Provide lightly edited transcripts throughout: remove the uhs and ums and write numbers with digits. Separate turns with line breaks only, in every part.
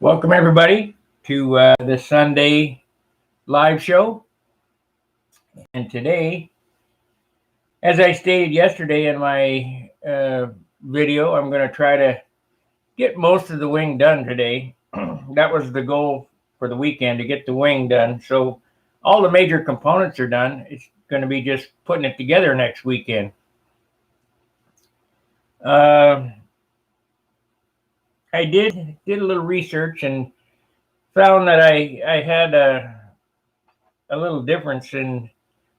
Welcome, everybody, to the Sunday live show. And today, as I stated yesterday in my video, I'm going to try to get most of the wing done today. That was the goal for the weekend, to get the wing done. So all the major components are done. It's going to be just putting it together next weekend. I did a little research and found that I had a little difference in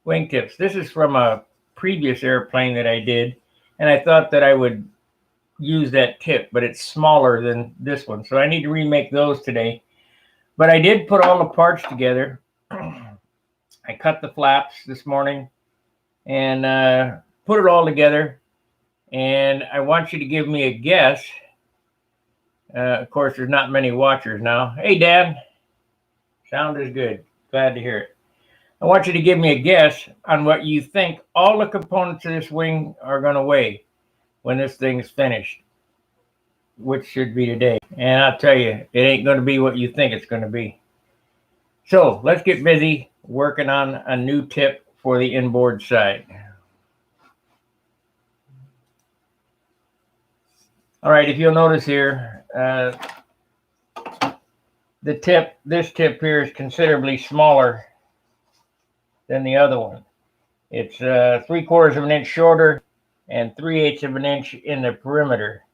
wingtips. This is from a previous airplane that I did, and I thought that I would use that tip, but it's smaller than this one, so I need to remake those today. But I did put all the parts together. I cut the flaps this morning and put it all together, and I want you to give me a guess. Of course, there's not many watchers now. Hey, Dad. Sound is good. Glad to hear it. I want you to give me a guess on what you think all the components of this wing are going to weigh when this thing's finished, which should be today. And I'll tell you, it ain't going to be what you think it's going to be. So let's get busy working on a new tip for the inboard side. All right, if you'll notice here, this tip here is considerably smaller than the other one. It's 3/4 of an inch shorter and 3/8 of an inch in the perimeter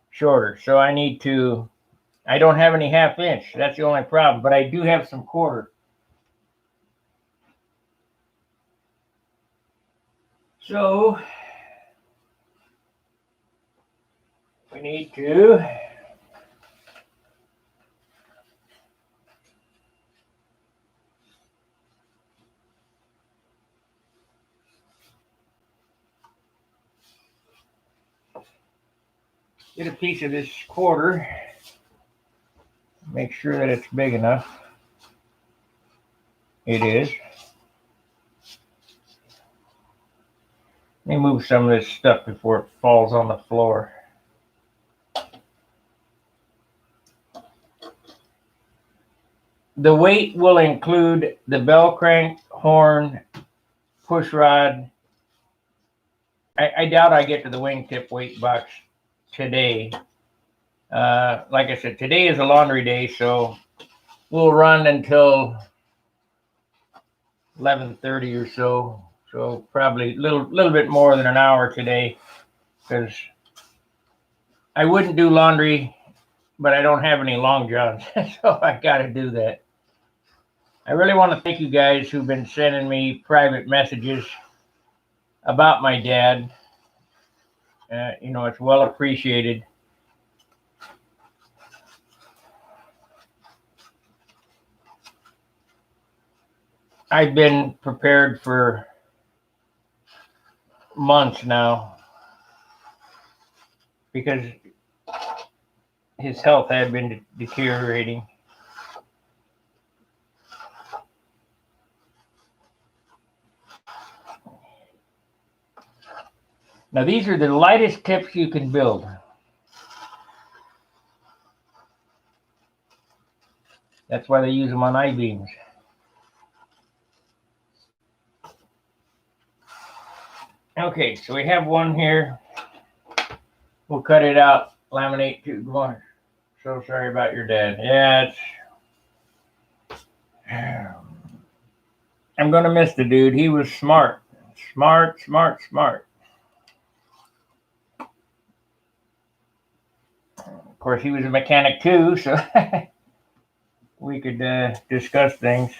shorter. So I don't have any 1/2 inch. That's the only problem, but I do have some quarter. So we need to get a piece of this quarter, make sure that it's big enough. It is. Let me move some of this stuff before it falls on the floor. The weight will include the bell crank, horn, push rod. I doubt I get to the wingtip weight box today. Like I said, today is a laundry day, so we'll run until 11:30 or so. So probably a little bit more than an hour today, because I wouldn't do laundry, but I don't have any long johns, so I got to do that. I really want to thank you guys who've been sending me private messages about my dad. It's well appreciated. I've been prepared for months now because his health had been deteriorating. Now, these are the lightest tips you can build. That's why they use them on I-beams. Okay, so we have one here. We'll cut it out, laminate 2 corners. So sorry about your dad. Yeah, I'm going to miss the dude. He was smart. Smart. Of course, he was a mechanic too, so we could discuss things.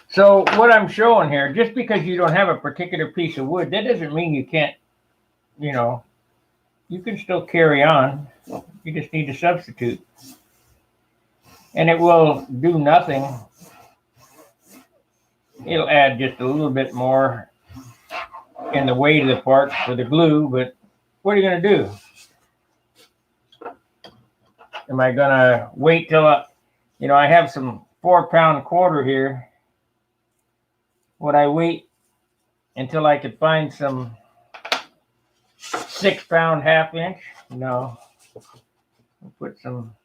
So what I'm showing here, just because you don't have a particular piece of wood, that doesn't mean you can't, you can still carry on. You just need to substitute. And it will do nothing. It'll add just a little bit more in the weight of the parts for the glue, but what are you going to do? Am I going to wait till I have some 4-pound quarter here. would I wait until I could find some 6-pound half-inch? No. We'll put some.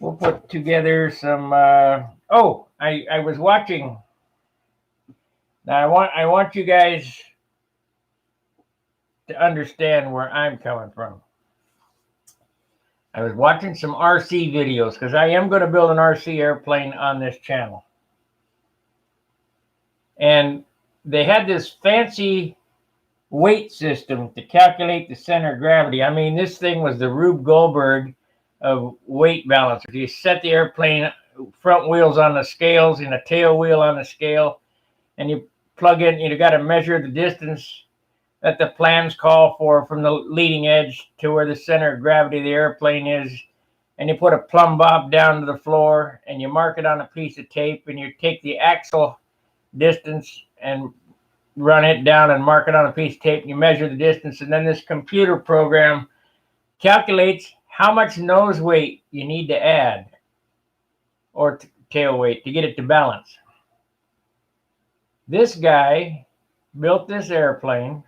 We'll put together some. Oh, I was watching. Now I want you guys to understand where I'm coming from. I was watching some RC videos because I am going to build an RC airplane on this channel. And they had this fancy weight system to calculate the center of gravity. I mean, this thing was the Rube Goldberg of weight balancers. You set the airplane front wheels on the scales and a tail wheel on the scale, and you plug in, you got to measure the distance that the plans call for from the leading edge to where the center of gravity of the airplane is. And you put a plumb bob down to the floor and you mark it on a piece of tape, and you take the axle distance and run it down and mark it on a piece of tape, and you measure the distance, and then this computer program calculates how much nose weight you need to add or tail weight to get it to balance. This guy built this airplane,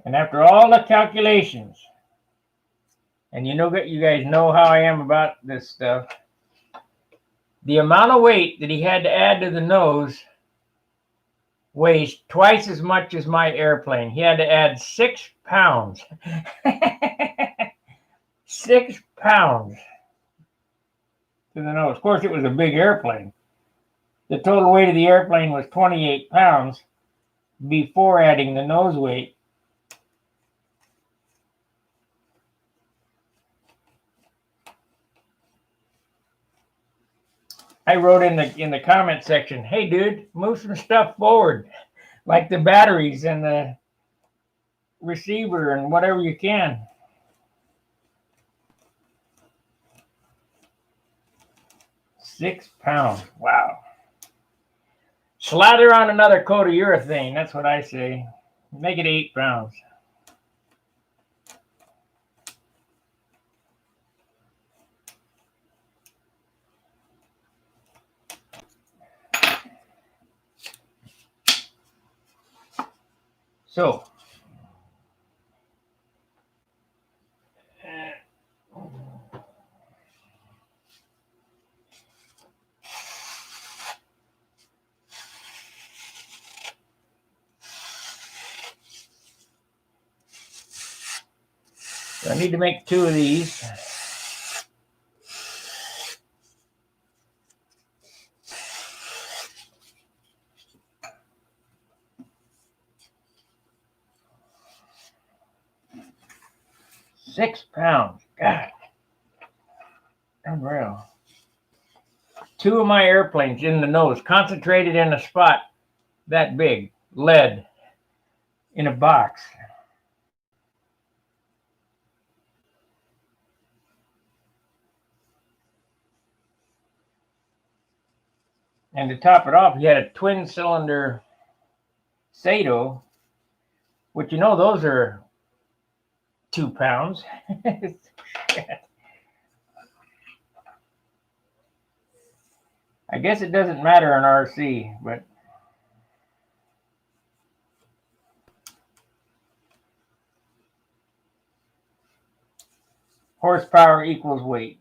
and after all the calculations, and you guys know how I am about this stuff, the amount of weight that he had to add to the nose weighs twice as much as my airplane. He had to add 6 pounds. 6 pounds to the nose. Of course, it was a big airplane. The total weight of the airplane was 28 pounds before adding the nose weight. I wrote in the comment section, "Hey dude, move some stuff forward, like the batteries and the receiver and whatever you can." £6. Wow. Slather on another coat of urethane. That's what I say. Make it 8 pounds. So, I need to make 2 of these. £6. God. Unreal. 2 of my airplanes in the nose, concentrated in a spot that big, lead in a box. And to top it off, he had a twin cylinder Sato, which those are 2 pounds. I guess it doesn't matter in RC, but horsepower equals weight.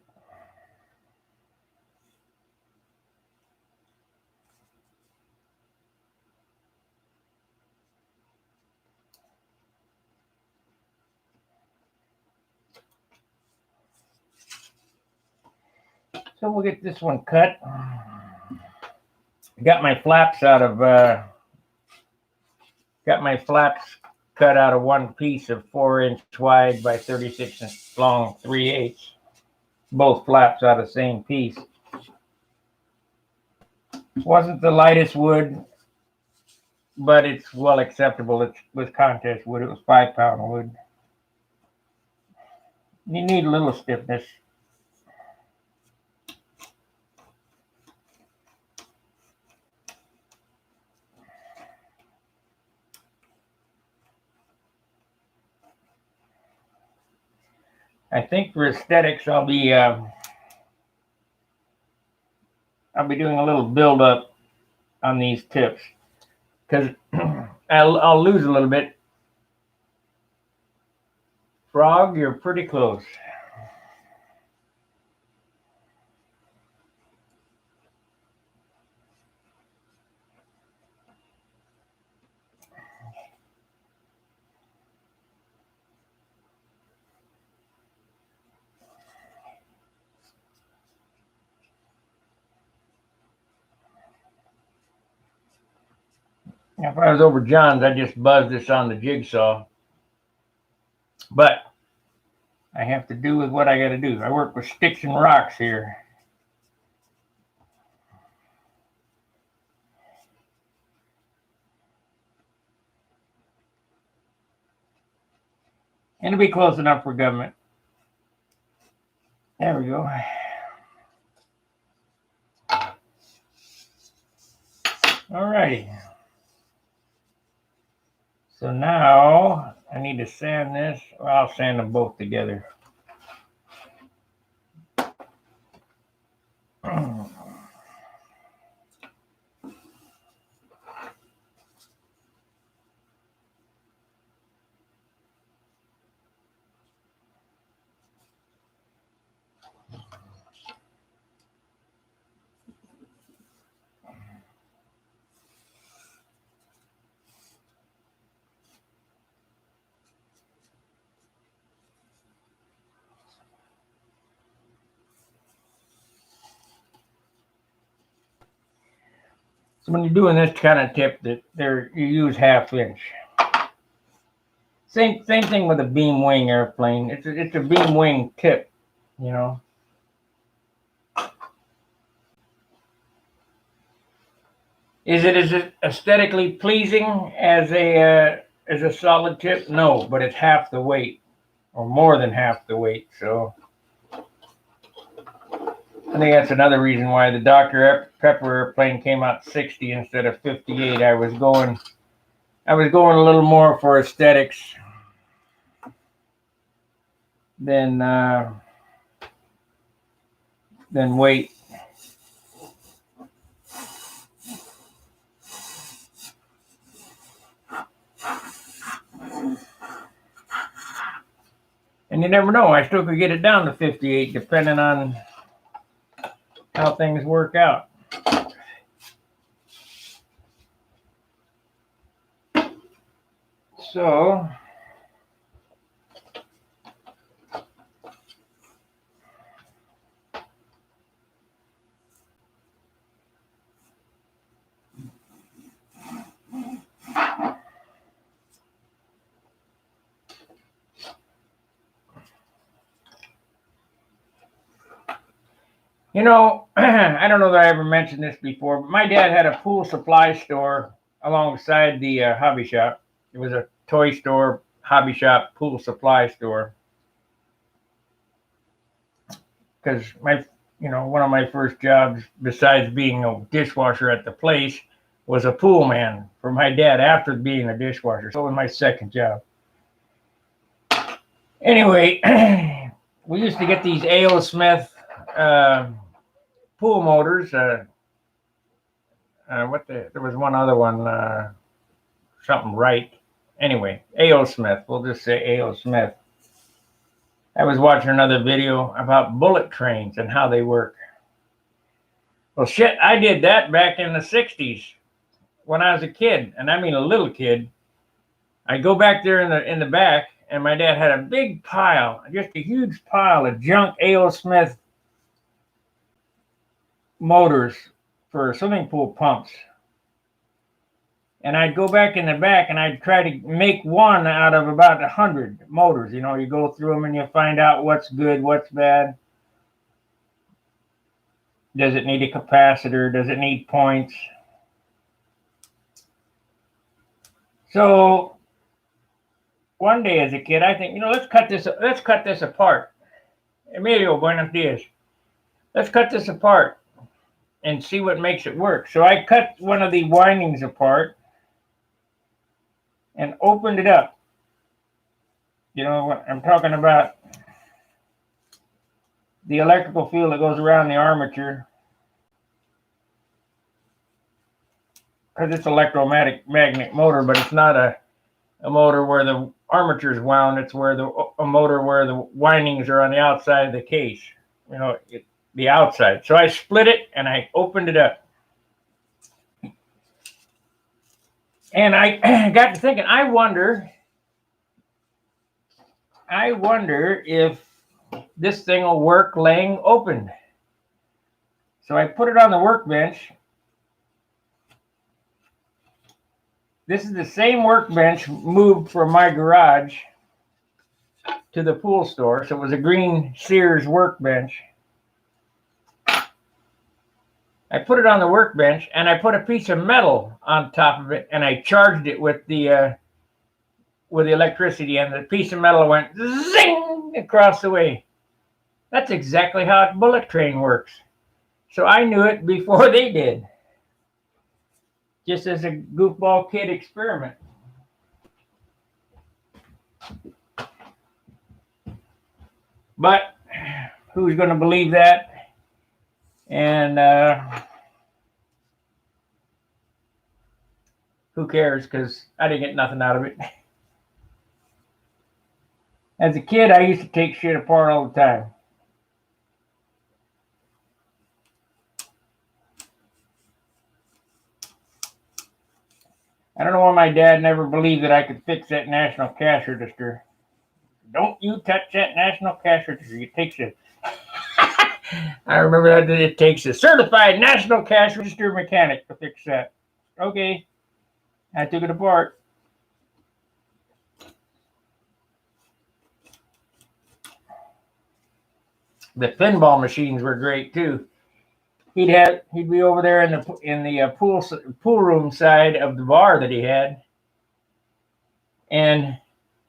So we'll get this one cut. Got my flaps cut out of one piece of 4-inch wide by 36 long 3/8. Both flaps out of the same piece. Wasn't the lightest wood, but it's well acceptable. It was contest wood. It was 5-pound wood. You need a little stiffness. I think for aesthetics, I'll be doing a little build up on these tips because I'll lose a little bit. Frog, you're pretty close. If I was over John's, I'd just buzz this on the jigsaw. But I have to do with what I got to do. I work with sticks and rocks here. And it'll be close enough for government. There we go. Alrighty. So now I need to sand this. Well, I'll sand them both together. So when you're doing this kind of tip, you use 1/2 inch. Same thing with a beam wing airplane. It's a beam wing tip, you know. Is it as aesthetically pleasing as a solid tip? No, but it's half the weight, or more than half the weight. So I think that's another reason why the Dr. Pepper airplane came out 60 instead of 58. I was going a little more for aesthetics than weight. And you never know, I still could get it down to 58 depending on how things work out. So you know, I don't know that I ever mentioned this before, but my dad had a pool supply store alongside the hobby shop. It was a toy store, hobby shop, pool supply store. Because one of my first jobs, besides being a dishwasher at the place, was a pool man for my dad after being a dishwasher. So it was my second job. Anyway, we used to get these A.O. Smith pool motors. There was one other one, something right. Anyway, A.O. Smith. We'll just say A.O. Smith. I was watching another video about bullet trains and how they work. Well, shit, I did that back in the 60s when I was a kid, and I mean a little kid. I'd go back there in the back, and my dad had a big pile, just a huge pile of junk A.O. Smith motors for swimming pool pumps. And I'd go back in the back and I'd try to make one out of about 100 motors. You know, you go through them and you find out what's good, what's bad. Does it need a capacitor? Does it need points? So one day as a kid, I think, let's cut this apart. Emilio, buenos dias. Let's cut this apart and see what makes it work. So I cut one of the windings apart and opened it up. You know what I'm talking about? the electrical field that goes around the armature, because it's electromagnetic motor, but it's not a motor where the armature is wound. It's where a motor where the windings are on the outside of the case, the outside. So I split it and I opened it up. And I got to thinking, I wonder if this thing will work laying open. So I put it on the workbench. This is the same workbench moved from my garage to the pool store. So it was a green Sears workbench. I put it on the workbench and I put a piece of metal on top of it and I charged it with the electricity, and the piece of metal went zing across the way. That's exactly how a bullet train works. So I knew it before they did. Just as a goofball kid experiment. But who's going to believe that? And who cares? Because I didn't get nothing out of it. As a kid, I used to take shit apart all the time. I don't know why my dad never believed that I could fix that national cash register. Don't you touch that national cash register. It takes a... I remember that it takes a certified national cash register mechanic to fix that. Okay. I took it apart. The pinball machines were great too. He'd be over there in the pool room side of the bar that he had, and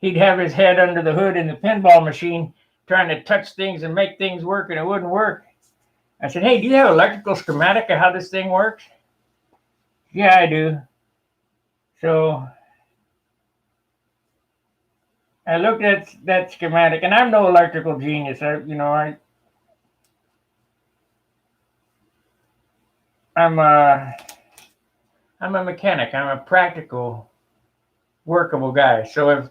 he'd have his head under the hood in the pinball machine trying to touch things and make things work, and it wouldn't work. I said, "Hey, do you have electrical schematic of how this thing works?" "Yeah, I do." So I looked at that schematic, and I'm no electrical genius. I'm a mechanic. I'm a practical, workable guy. So if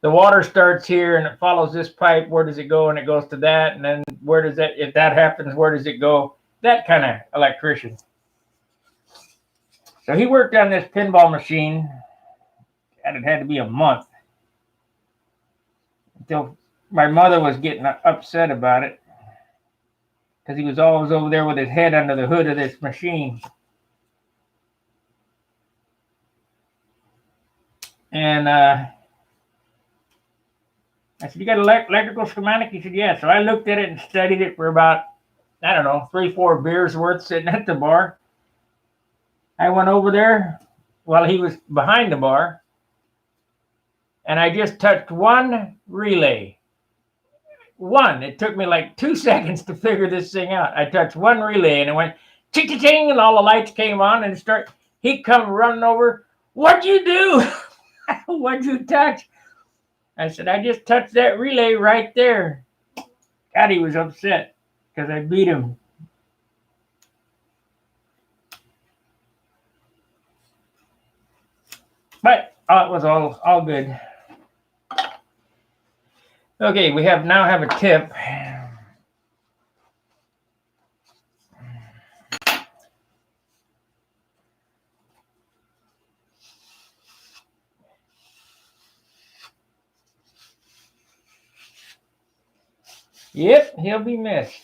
the water starts here and it follows this pipe, where does it go? And it goes to that, and then where does that? If that happens, where does it go? That kind of electrician. So he worked on this pinball machine, and it had to be a month until my mother was getting upset about it, because he was always over there with his head under the hood of this machine. And I said, "You got an electrical schematic?" He said, "Yeah." So I looked at it and studied it for about, 3-4 beers worth sitting at the bar. I went over there while he was behind the bar, and I just touched one relay. It took me like 2 seconds to figure this thing out. I touched one relay and it went ching-ching, and all the lights came on, and he come running over. "What'd you do?" "What'd you touch?" I said, "I just touched that relay right there." God, he was upset because I beat him. But it was all good. Okay, we now have a tip. Yep, he'll be missed.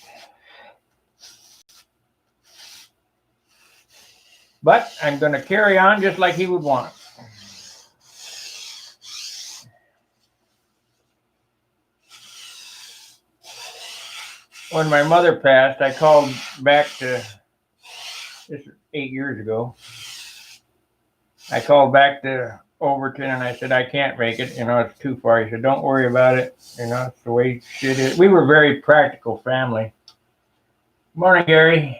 But I'm going to carry on just like he would want. When my mother passed, I called back to, this was 8 years ago. I called back to Overton and I said, "I can't make it. It's too far." He said, "Don't worry about it. It's the way shit is." We were a very practical family. Morning, Gary.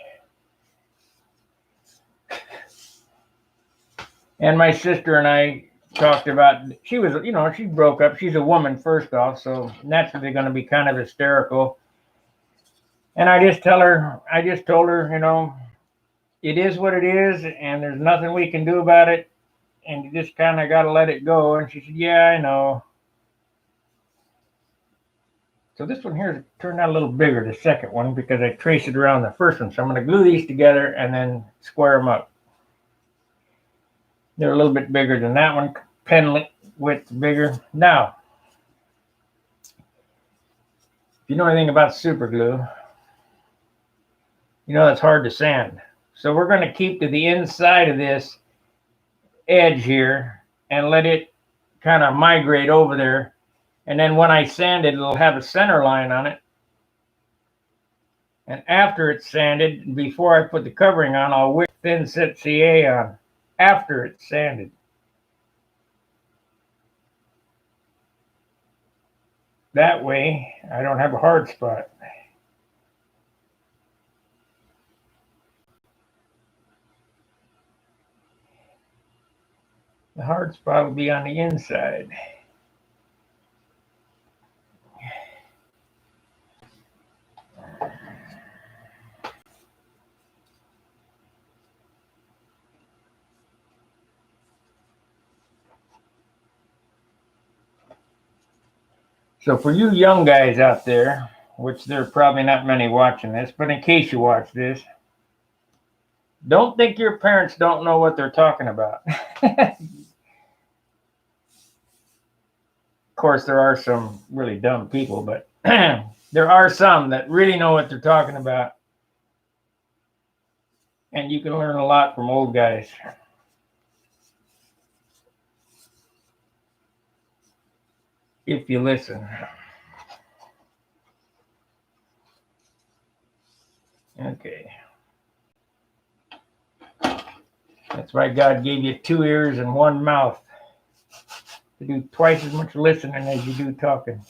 And my sister and I talked about, she was, she broke up. She's a woman, first off, so naturally going to be kind of hysterical. And I just told her, it is what it is, and there's nothing we can do about it, and you just kind of got to let it go. And she said, yeah, I know. So this one here turned out a little bigger, the second one, because I traced it around the first one. So I'm going to glue these together and then square them up. They're a little bit bigger than that one. Pen width bigger. Now, if you know anything about super glue, you know it's hard to sand. So we're going to keep to the inside of this edge here and let it kind of migrate over there. And then when I sand it, it'll have a center line on it. And after it's sanded, before I put the covering on, I'll wick thin set CA on after it's sanded. That way, I don't have a hard spot. The hard spot will be on the inside. So for you young guys out there, which there are probably not many watching this, but in case you watch this, don't think your parents don't know what they're talking about. Of course, there are some really dumb people, but there are some that really know what they're talking about. And you can learn a lot from old guys. If you listen. Okay. That's why God gave you 2 ears and 1 mouth to do twice as much listening as you do talking.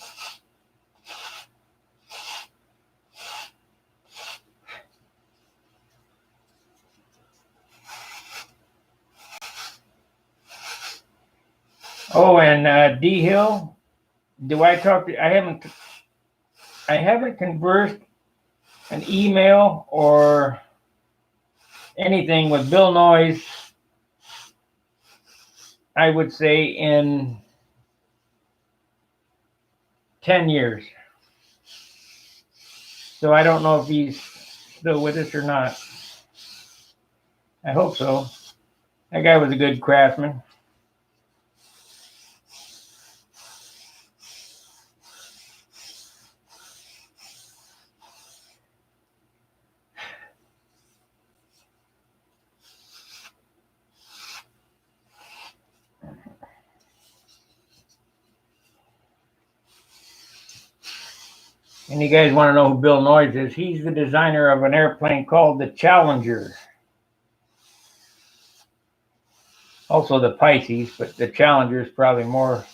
Oh, and D Hill, do I talk to? I haven't conversed an email or anything with Bill Noyes, I would say in 10 years. So I don't know if he's still with us or not. I hope so. That guy was a good craftsman. And you guys want to know who Bill Noyes is? He's the designer of an airplane called the Challenger. Also the Pisces, but the Challenger is probably more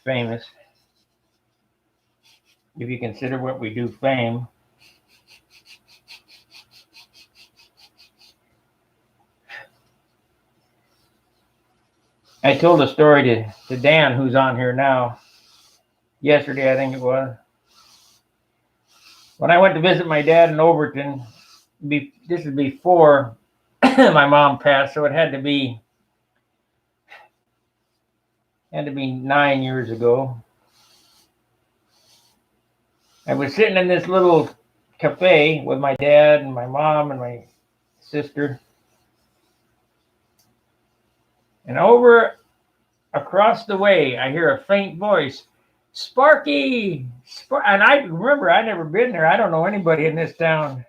famous. If you consider what we do fame. I told a story to Dan, who's on here now. Yesterday, I think it was. When I went to visit my dad in Overton, this is before my mom passed, so it had to be 9 years ago. I was sitting in this little cafe with my dad and my mom and my sister. And over across the way, I hear a faint voice, Sparky! And I remember, I'd never been there. I don't know anybody in this town.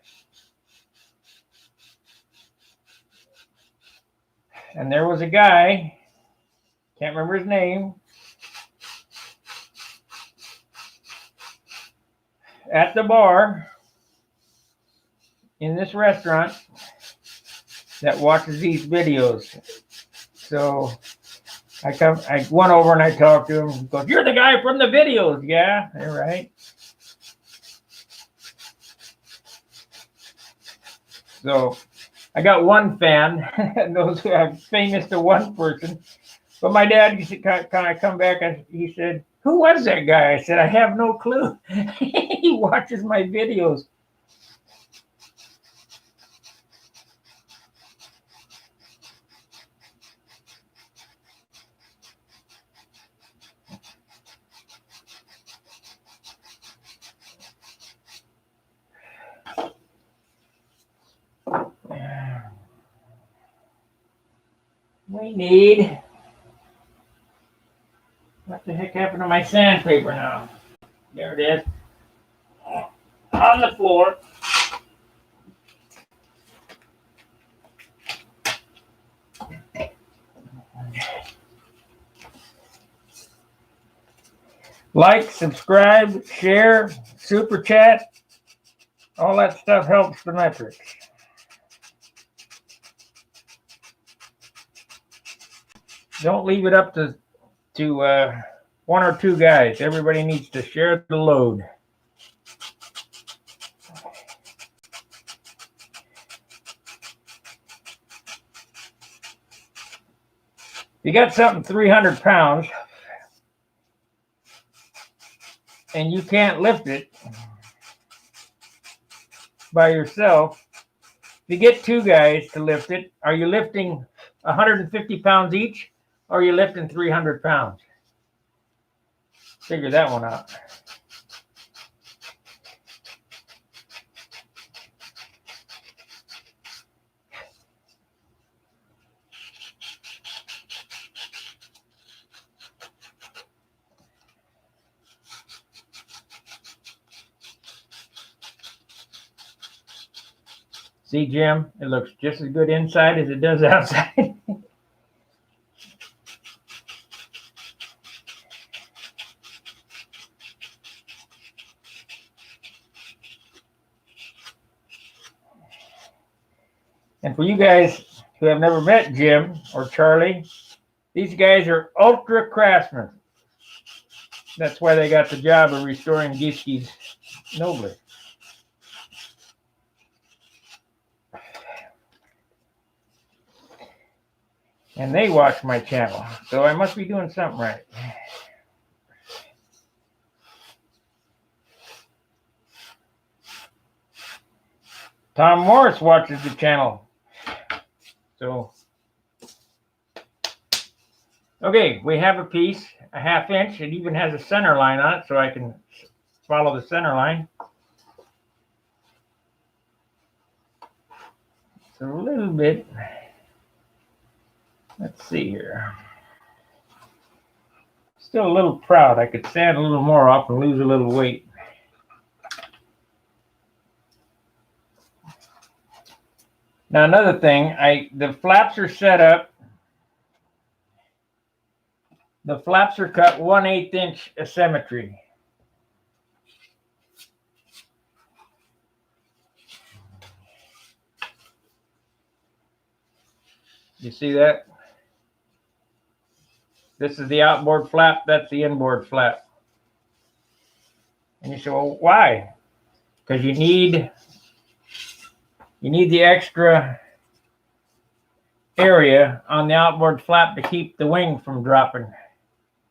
And there was a guy, can't remember his name, at the bar in this restaurant that watches these videos. So I went over and I talked to him. He goes, "You're the guy from the videos." Yeah, all right. So I got one fan, and those who are famous to one person. But my dad used to kind of come back and he said, "Who was that guy?" I said, "I have no clue." He watches my videos. We need... What the heck happened to my sandpaper now? There it is. On the floor. Like, subscribe, share, super chat. All that stuff helps the metrics. Don't leave it up to one or two guys. Everybody needs to share the load. You got something 300 pounds and you can't lift it by yourself. If you get two guys to lift it, are you lifting 150 pounds each, or are you lifting 300 pounds? Figure that one out. See, Jim, it looks just as good inside as it does outside. And for you guys who have never met Jim or Charlie, these guys are ultra craftsmen. That's why they got the job of restoring Gieske's nobly. And they watch my channel, so I must be doing something right. Tom Morris watches the channel. So, okay, we have a piece, a 1/2 inch. It even has a center line on it, so I can follow the center line. It's a little bit... Let's see here. Still a little proud. I could sand a little more off and lose a little weight. Now another thing, the flaps are set up. The flaps are cut 1/8 inch asymmetry. You see that? This is the outboard flap, that's the inboard flap. And you say, well, why? Because you need the extra area on the outboard flap to keep the wing from dropping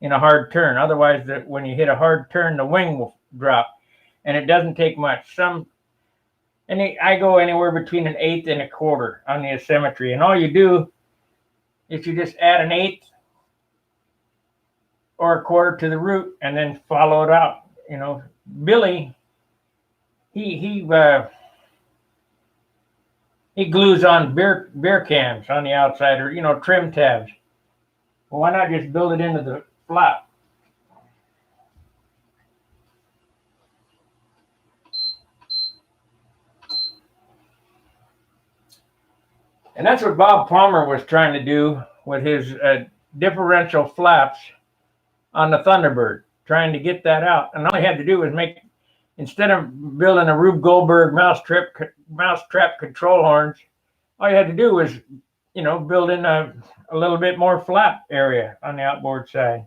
in a hard turn. Otherwise, when you hit a hard turn, the wing will drop. And it doesn't take much. I go anywhere between 1/8 and 1/4 on the asymmetry. And all you do is you just add 1/8 or 1/4 to the root and then follow it out. You know, Billy, he glues on beer cans on the outside, or, you know, trim tabs. Well, why not just build it into the flap? And that's what Bob Palmer was trying to do with his differential flaps on the Thunderbird, trying to get that out. And all he had to do was instead of building a Rube Goldberg mousetrap control horns, all you had to do was, you know, build in a little bit more flap area on the outboard side.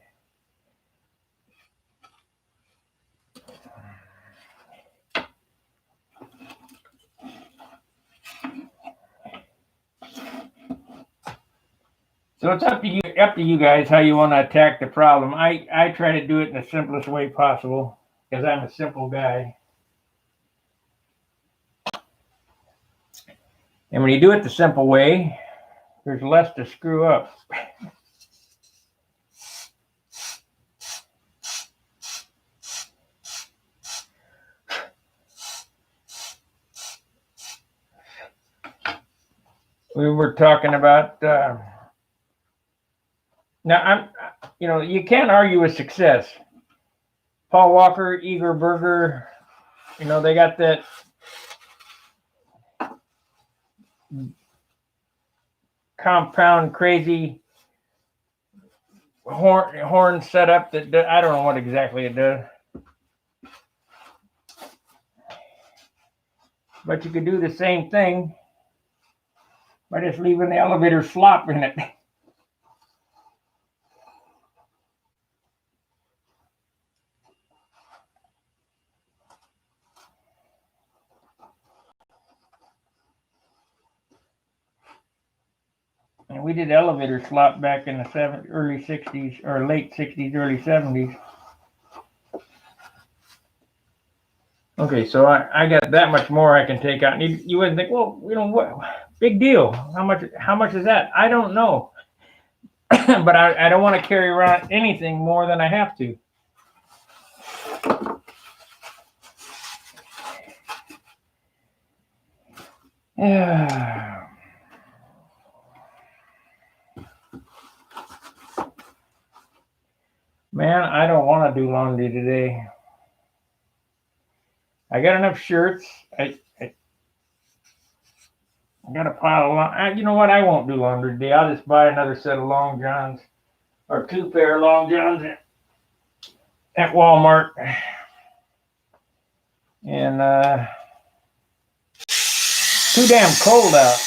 So it's up to you guys how you want to attack the problem. I try to do it in the simplest way possible because I'm a simple guy. And when you do it the simple way, there's less to screw up. We were talking about now. You can't argue with success. Paul Walker, Igor Berger, they got that compound crazy horn setup that I don't know what exactly it does. But you could do the same thing by just leaving the elevator slop in it. And we did elevator slop back in the early 60s or late 60s, early 70s. Okay, so I got that much more I can take out. And you wouldn't think, well, what big deal? How much is that? I don't know. But I don't want to carry around anything more than I have to. Yeah. Man, I don't want to do laundry today. I got enough shirts. I got a pile of laundry. You know what? I won't do laundry today. I'll just buy another set of long johns or 2 pair of long johns at Walmart. And too damn cold out.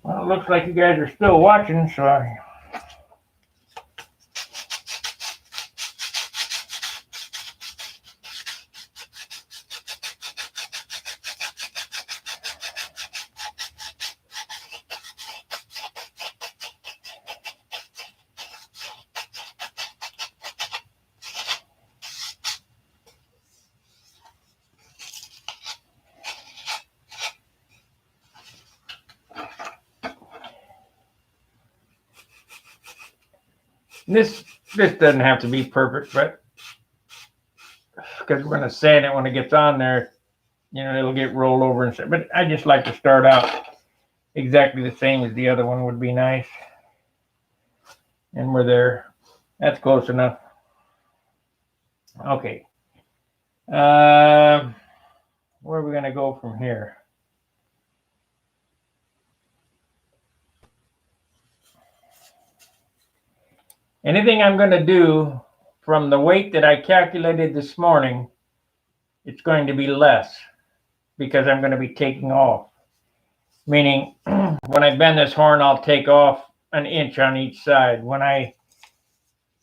Well, it looks like you guys are still watching, so this doesn't have to be perfect, but because we're going to sand it when it gets on there, it'll get rolled over and stuff. But I just like to start out exactly the same as the other one would be nice. And we're there. That's close enough. Okay. Where are we going to go from here? Anything I'm going to do from the weight that I calculated this morning, it's going to be less because I'm going to be taking off. Meaning, when I bend this horn, I'll take off an inch on each side. When I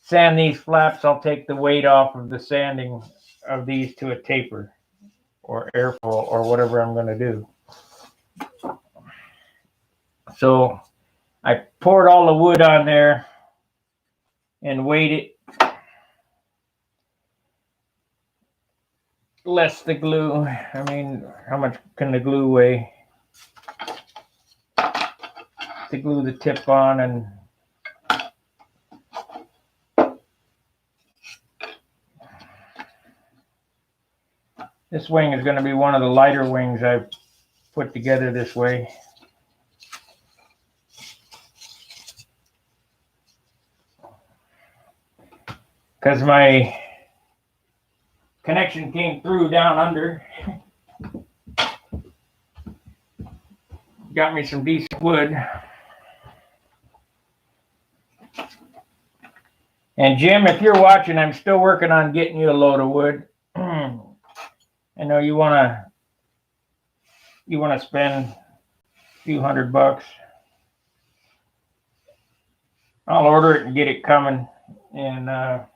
sand these flaps, I'll take the weight off of the sanding of these to a taper or airflow or whatever I'm going to do. So I poured all the wood on there and weighed it. Less the glue. I mean, how much can the glue weigh? To glue the tip on, and this wing is going to be one of the lighter wings I've put together this way. Because my connection came through down under. Got me some decent wood. And Jim, if you're watching, I'm still working on getting you a load of wood. I know you wanna spend a few $100. I'll order it and get it coming. And matter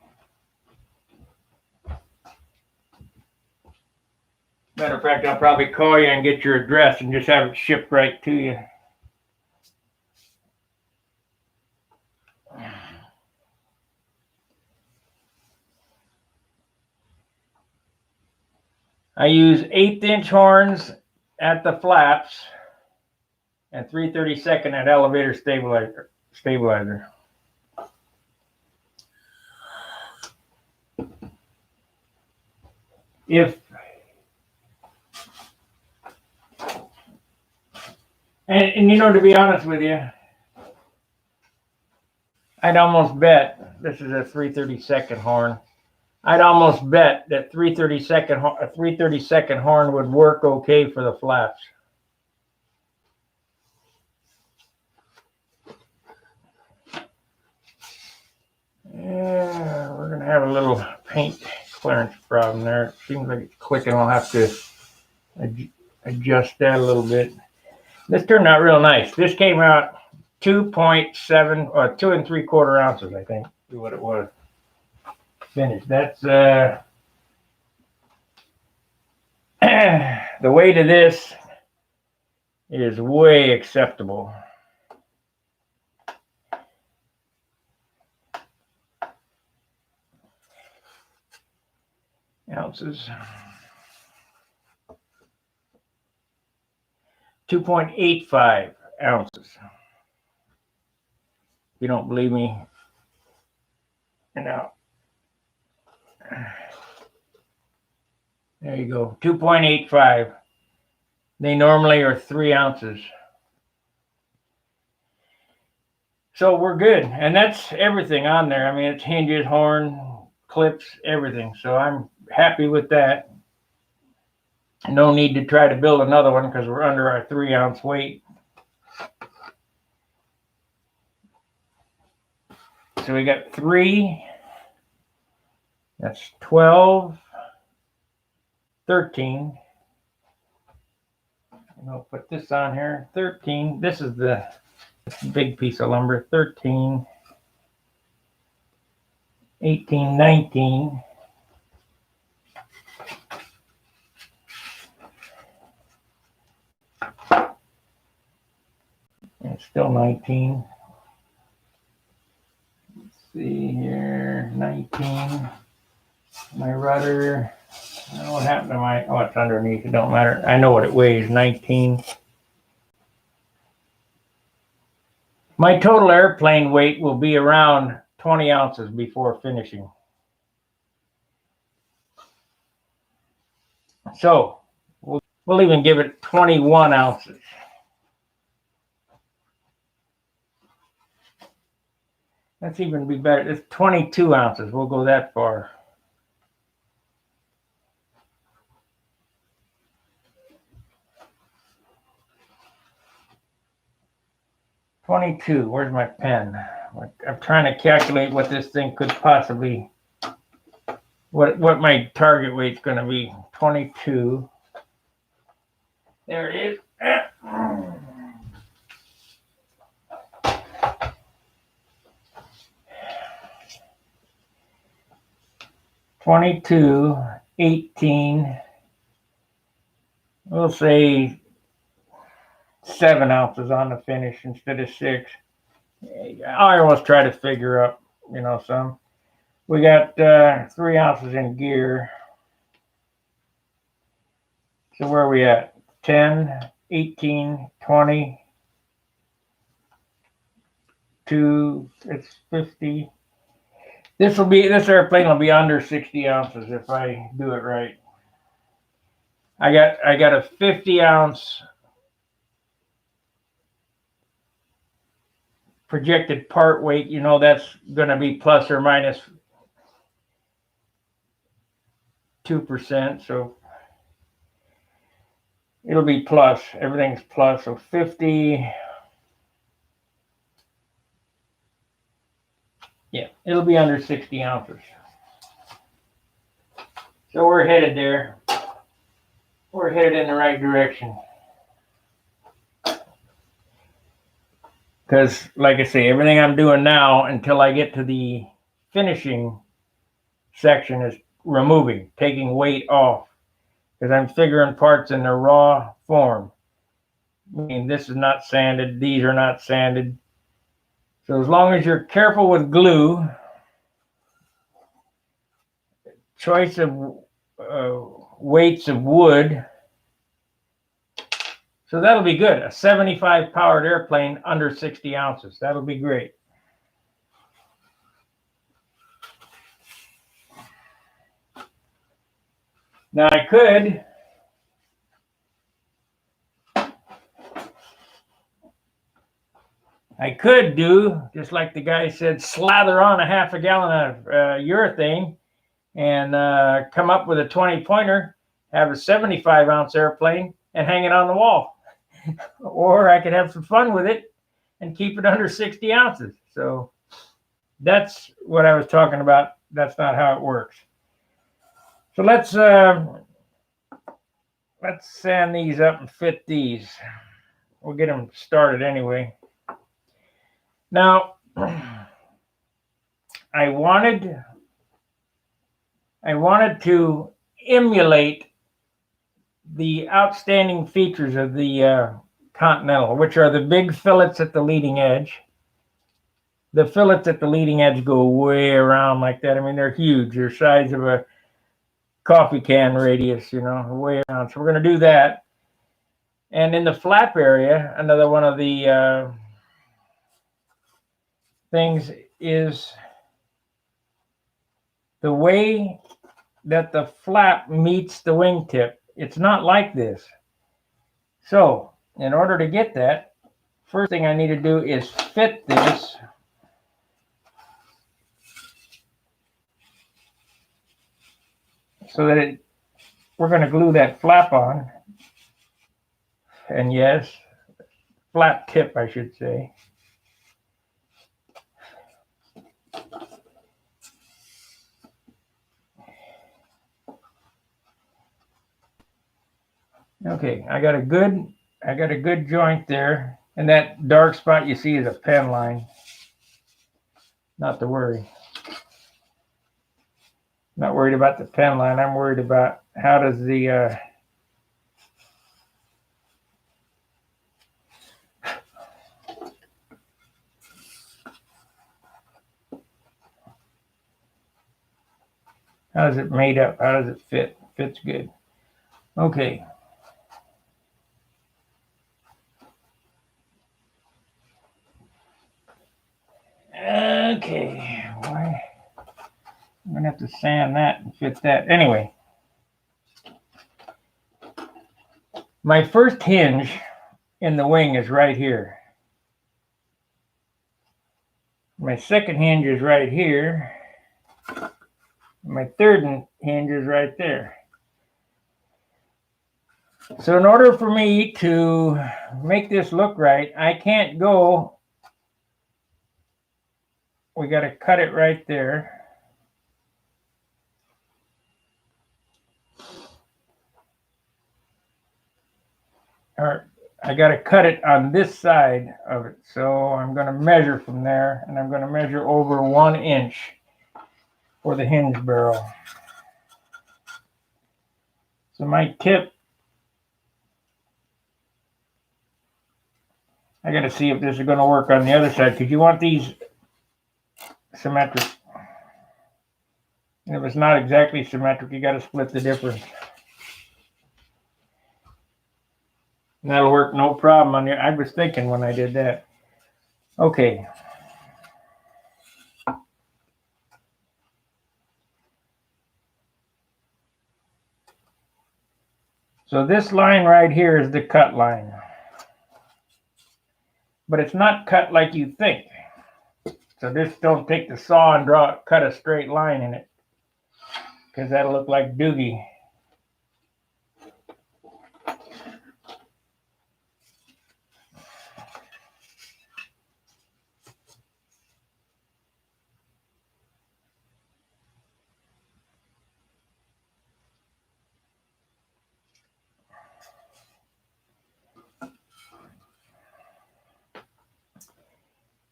of fact, I'll probably call you and get your address and just have it shipped right to you. I use 1/8" horns at the flaps and 3/32 at elevator stabilizer. And you know, to be honest with you, I'd almost bet this is a 3/32 horn. I'd almost bet that 3/32 horn would work okay for the flaps. Yeah, we're gonna have a little paint clearance problem there. It seems like it's clicking. I'll have to adjust that a little bit. This turned out real nice. This came out 2.7 or 2 3/4 ounces, I think, is what it was. Finished. That's the weight of this is way acceptable. Ounces. 2.85 ounces. If you don't believe me, you know. There you go. 2.85. They normally are 3 ounces. So we're good. And that's everything on there. I mean, it's hinges, horn, clips, everything. So I'm happy with that. No need to try to build another one because we're under our 3 ounce weight. So we got 3. That's 12, 13. And I'll put this on here. 13. This is the big piece of lumber. 13, 18, 19. And still 19. Let's see here. 19. My rudder. I don't know what happened to my. Oh, it's underneath. It don't matter. I know what it weighs. 19. My total airplane weight will be around 20 ounces before finishing. So we'll even give it 21 ounces. That's even be better. It's 22 ounces. We'll go that far. $22. Where's my pen? I'm trying to calculate what this thing could possibly, what my target weight's going to be. 22. There it is. 22, 18. We'll say 7 ounces on the finish instead of 6. I always try to figure up, some. We got 3 ounces in gear. So where are we at? 10, 18, 20, 2, it's 50. This airplane will be under 60 ounces if I do it right. I got a 50 ounce projected part weight. That's going to be plus or minus 2%. So it'll be plus. Everything's plus. So 50. Yeah, it'll be under 60 ounces. So we're headed there. We're headed in the right direction. Because, like I say, everything I'm doing now until I get to the finishing section is removing, taking weight off. Because I'm figuring parts in their raw form. I mean, this is not sanded. These are not sanded. So as long as you're careful with glue, choice of weights of wood. So that'll be good. A 75 powered airplane under 60 ounces. That'll be great. Now I could do, just like the guy said, slather on a half a gallon of urethane and come up with a 20 pointer, have a 75 ounce airplane and hang it on the wall. Or I could have some fun with it and keep it under 60 ounces. So that's what I was talking about. That's not how it works. So let's sand these up and fit these. We'll get them started anyway. Now, I wanted to emulate the outstanding features of the Continental, which are the big fillets at the leading edge. The fillets at the leading edge go way around like that. I mean, they're huge. They're the size of a coffee can radius, way around. So we're going to do that. And in the flap area, another one of the things is the way that the flap meets the wingtip. It's not like this. So in order to get that, first thing I need to do is fit this so that we're going to glue that flap on. And yes, flap tip, I should say. Okay, I got a good joint there, and that dark spot you see is a pen line. Not to worry. Not worried about the pen line. I'm worried about how does the how does it made up? How does it fit? Fits good. Okay. Okay. Why? I'm gonna have to sand that and fit that. Anyway, my first hinge in the wing is right here. My second hinge is right here. My third hinge is right there. So in order for me to make this look right, I can't go. We got to cut it right there. Or I got to cut it on this side of it. So I'm going to measure from there, and I'm going to measure over 1 inch for the hinge barrel. So my tip, I got to see if this is going to work on the other side, because you want these symmetric. And if it's not exactly symmetric, you got to split the difference. And that'll work no problem on your. I was thinking when I did that. Okay. So this line right here is the cut line. But it's not cut like you think. So just don't take the saw and cut a straight line in it, because that'll look like doogie.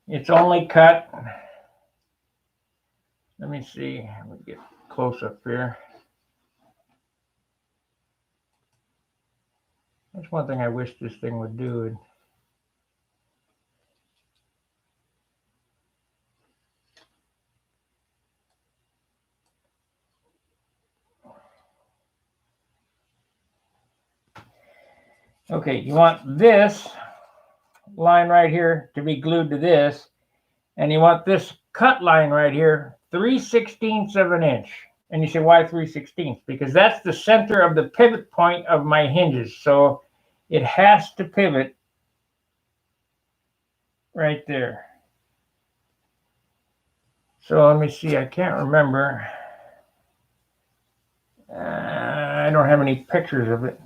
It's only cut. Let me see. Let me get close up here. That's one thing I wish this thing would do. Okay, you want this line right here to be glued to this, and you want this cut line right here 3/16 of an inch. And you say, why 3/16? Because that's the center of the pivot point of my hinges. So it has to pivot right there. So let me see, I can't remember. I don't have any pictures of it.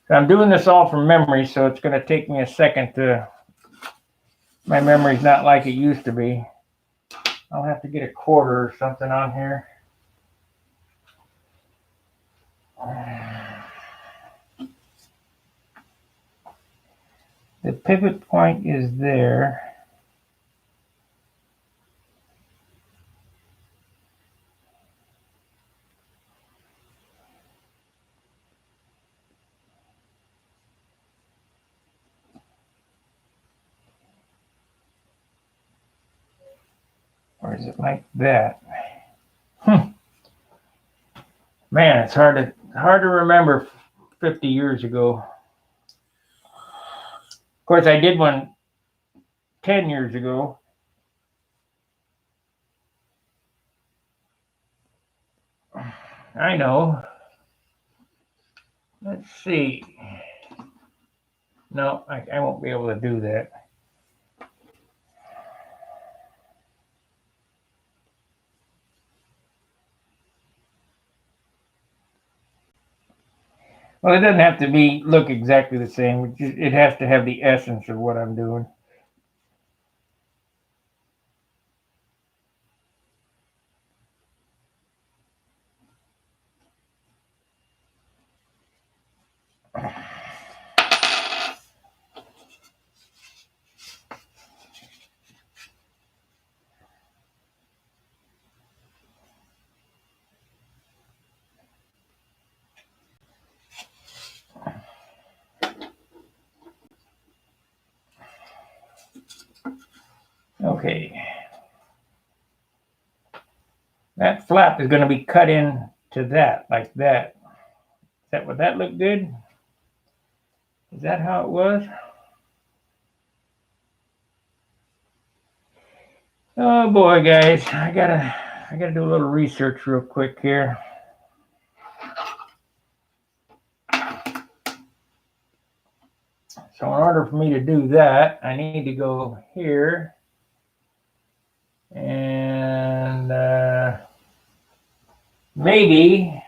I'm doing this all from memory, so it's going to take me a second to. My memory's not like it used to be. I'll have to get a quarter or something on here. The pivot point is there. Or is it like that? Man, it's hard to remember 50 years ago. Of course, I did one 10 years ago. I know. Let's see. No, I won't be able to do that. Well, it doesn't have to look exactly the same. It has to have the essence of what I'm doing. Okay. That flap is going to be cut in to that, like that. Would that look good? Is that how it was? Oh boy, guys, I gotta do a little research real quick here. So in order for me to do that, I need to go here and maybe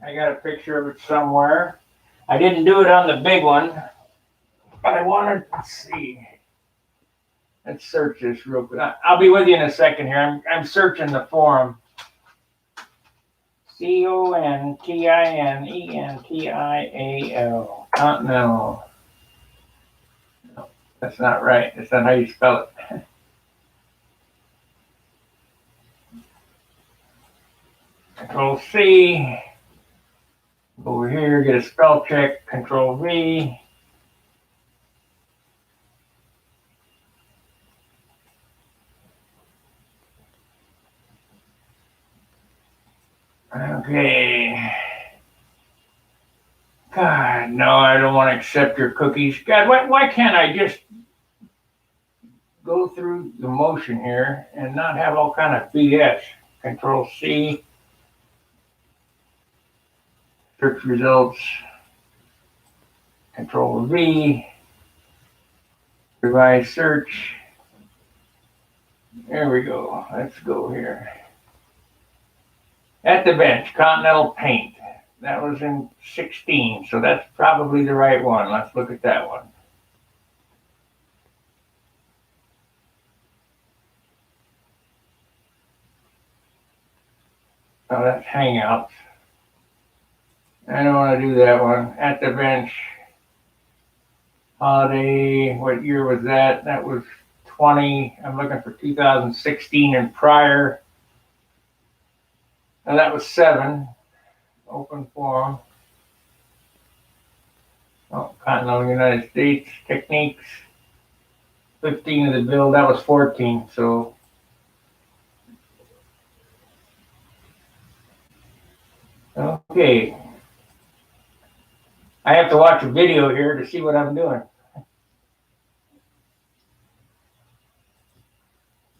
I got a picture of it somewhere. I didn't do it on the big one, but I wanted to see. Let's search this real quick. I'll be with you in a second here. I'm searching the forum. Continental. Continental. No, that's not right. That's not how you spell it. Control C. Go over here, get a spell check. Control V. Okay. God, no, I don't want to accept your cookies. God, why can't I just go through the motion here and not have all kind of BS? Control C. Search results. Control V. Revise search. There we go. Let's go here. At the bench, Continental Paint. That was in 16, so that's probably the right one. Let's look at that one. Oh, that's Hangouts. I don't want to do that one. At the bench. Holiday. What year was that? That was 2020. I'm looking for 2016 and prior. And that was 7. Open forum. Oh, Continental United States techniques. 15 of the build. That was 14. So okay. I have to watch a video here to see what I'm doing.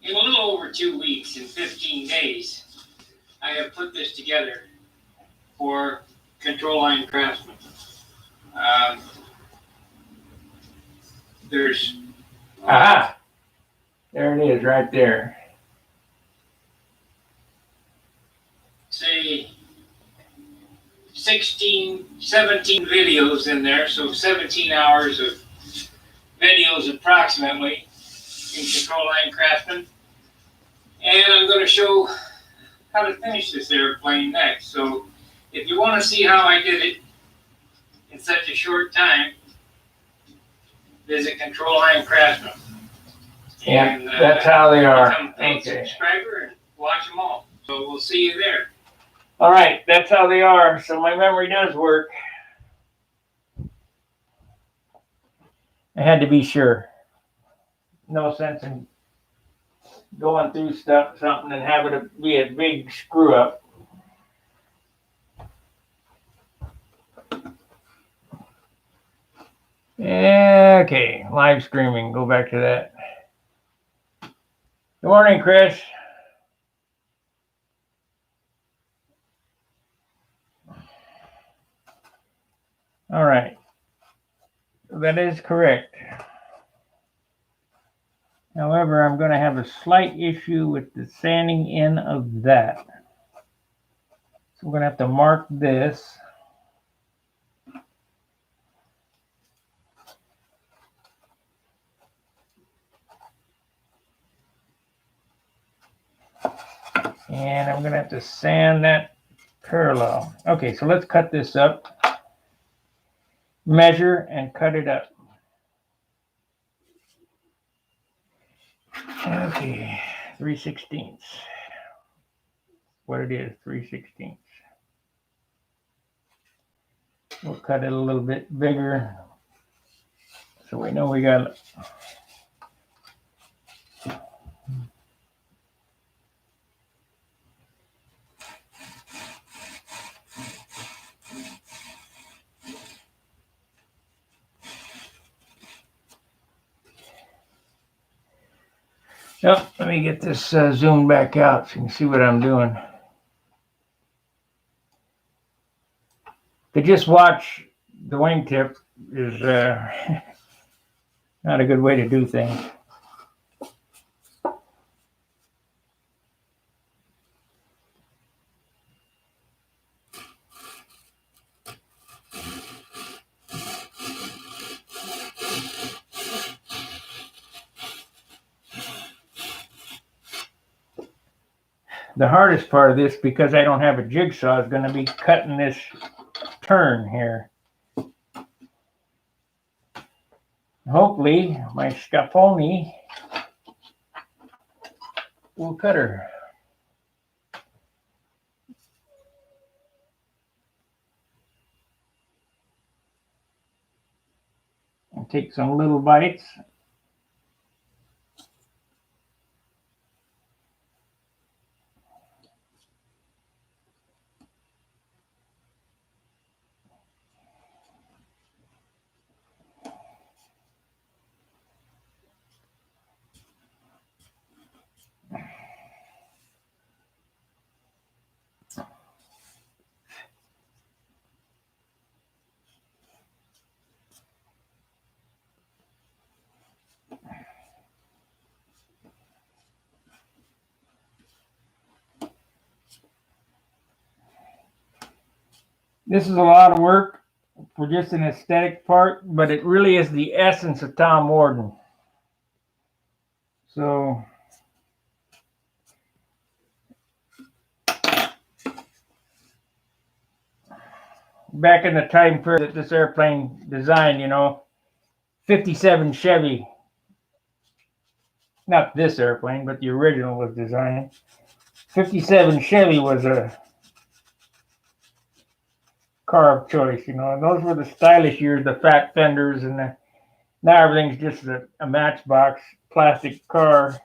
In a little over 2 weeks, in 15 days, I have put this together for Control Line Craftsman. There's... Aha! There it is, right there. Say 17 videos in there, so 17 hours of videos approximately in Control Line Craftsman. And I'm going to show how to finish this airplane next. So if you want to see how I did it in such a short time, visit Control Line Craftsman. Yeah, and, that's how they are. Become a subscriber and watch them all. So we'll see you there. All right, that's how they are. So my memory does work. I had to be sure. No sense in going through something and having it be a big screw up. Okay, live streaming. Go back to that. Good morning, Chris. All right. That is correct. However, I'm going to have a slight issue with the sanding in of that. So we're going to have to mark this. And I'm going to have to sand that parallel. Okay, so let's cut this up. Measure and cut it up. Okay, 3/16. What it is, 3/16. We'll cut it a little bit bigger so we know we got. Oh, let me get this zoomed back out so you can see what I'm doing. To just watch the wingtip is not a good way to do things. The hardest part of this, because I don't have a jigsaw, is going to be cutting this turn here. Hopefully, my scaffolding will cut her. I'll take some little bites. This is a lot of work for just an aesthetic part, but it really is the essence of Tom Warden. So back in the time period that this airplane designed, 57 Chevy. Not this airplane, but the original was designed. 57 Chevy was a car of choice, and those were the stylish years, the fat fenders, and now everything's just a matchbox plastic car.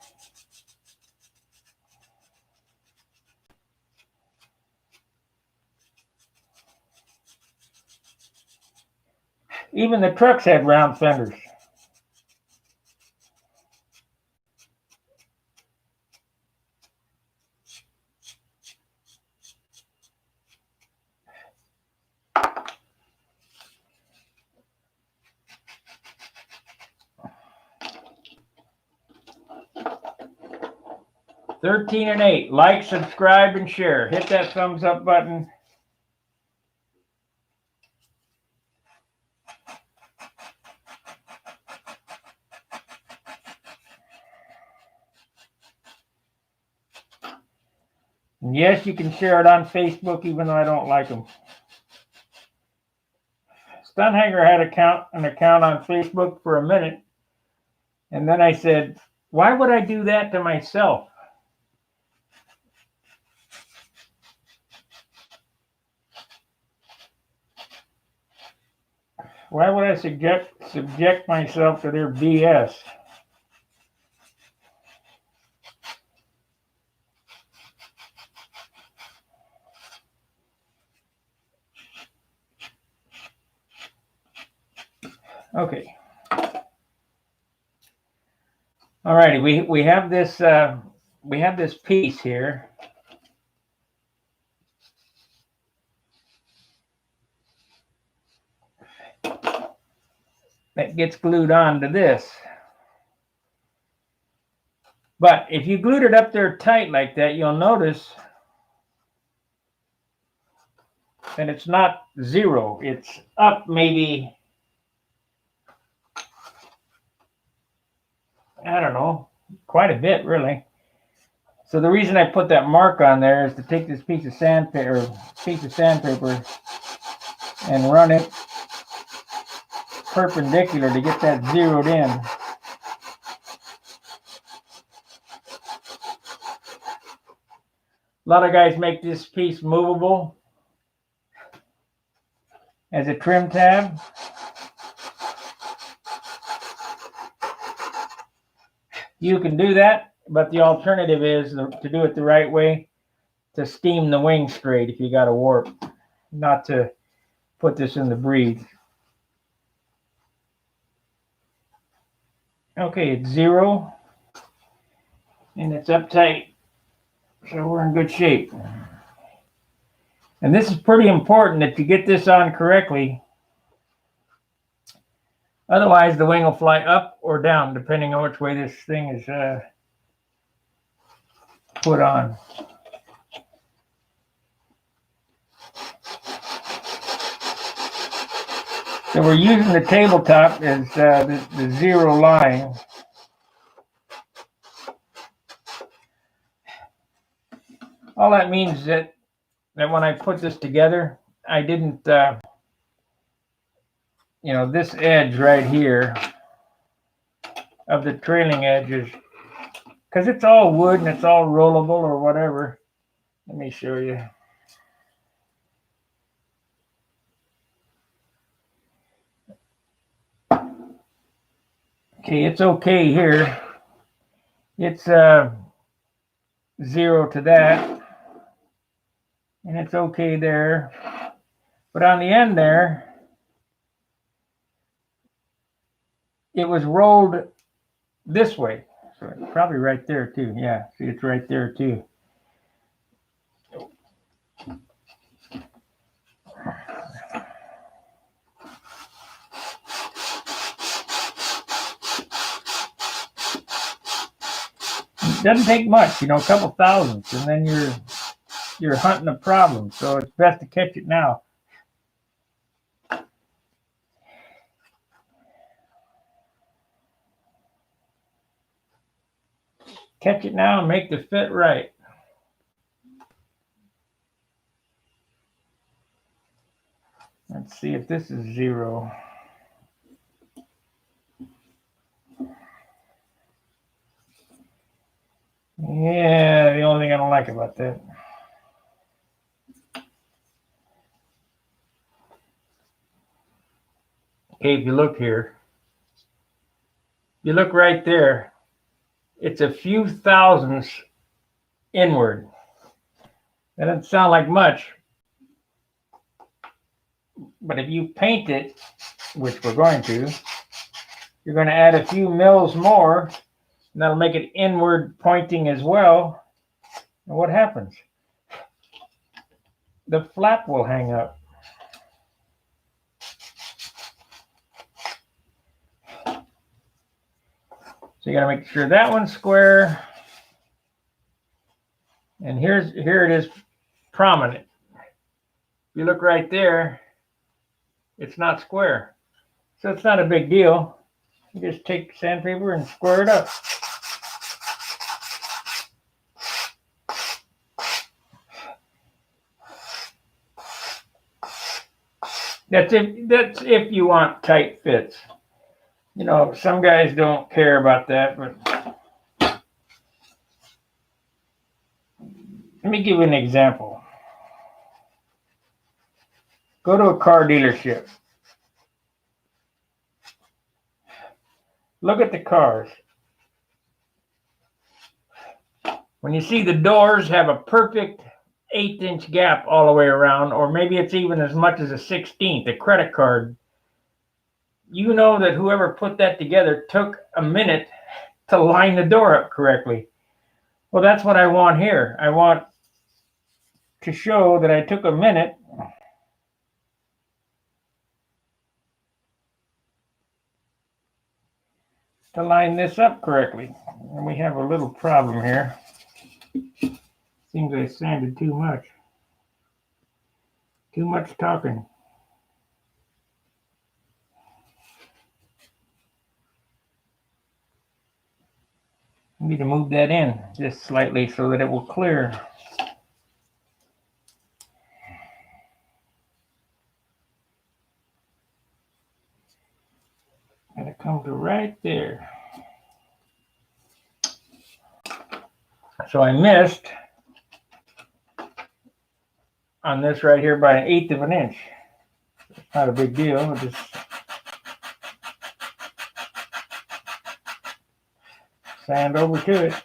Even the trucks had round fenders. "13 and 8. Like, subscribe, and share. Hit that thumbs up button. And yes, you can share it on Facebook, even though I don't like them. Stunt Hanger had an account on Facebook for a minute, and then I said, why would I do that to myself? Why would I subject myself to their BS? Okay. All righty. We have this piece here. That gets glued onto this. But if you glued it up there tight like that, you'll notice that it's not zero. It's up maybe, I don't know, quite a bit really. So the reason I put that mark on there is to take this piece of sandpaper and run it perpendicular to get that zeroed in. A lot of guys make this piece movable as a trim tab. You can do that, but the alternative is to do it the right way, to steam the wing straight if you got a warp, not to put this in the breathe. Okay, it's zero, and it's uptight, so we're in good shape. And this is pretty important that you get this on correctly. Otherwise, the wing will fly up or down, depending on which way this thing is put on. So we're using the tabletop as the zero line. All that means is that when I put this together, I didn't, this edge right here of the trailing edges, because it's all wood and it's all rollable or whatever. Let me show you. Okay, it's okay here. It's zero to that, and it's okay there. But on the end there, it was rolled this way. So it's probably right there too. Yeah, see, it's right there too. It doesn't take much, a couple thousandths, and then you're hunting a problem. So it's best to catch it now. Catch it now and make the fit right. Let's see if this is zero. Yeah, the only thing I don't like about that. Okay, if you look here, you look right there, it's a few thousandths inward. That doesn't sound like much, but if you paint it, which we're going to, you're going to add a few mils more, and that'll make it inward pointing as well. And what happens? The flap will hang up. So you got to make sure that one's square. And here it is prominent. If you look right there, it's not square. So it's not a big deal. You just take sandpaper and square it up. That's if you want tight fits. You know, some guys don't care about that, but let me give you an example. Go to a car dealership. Look at the cars. When you see the doors have a perfect 1/8 gap all the way around, or maybe it's even as much as a 1/16, a credit card, you know that whoever put that together took a minute to line the door up correctly. Well, that's what I want here. I want to show that I took a minute to line this up correctly. And we have a little problem here. Seems I sanded too much. Too much talking. I need to move that in just slightly so that it will clear. And it comes to right there. So I missed on this right here by 1/8 of an inch. It's not a big deal. I'll just sand over to it.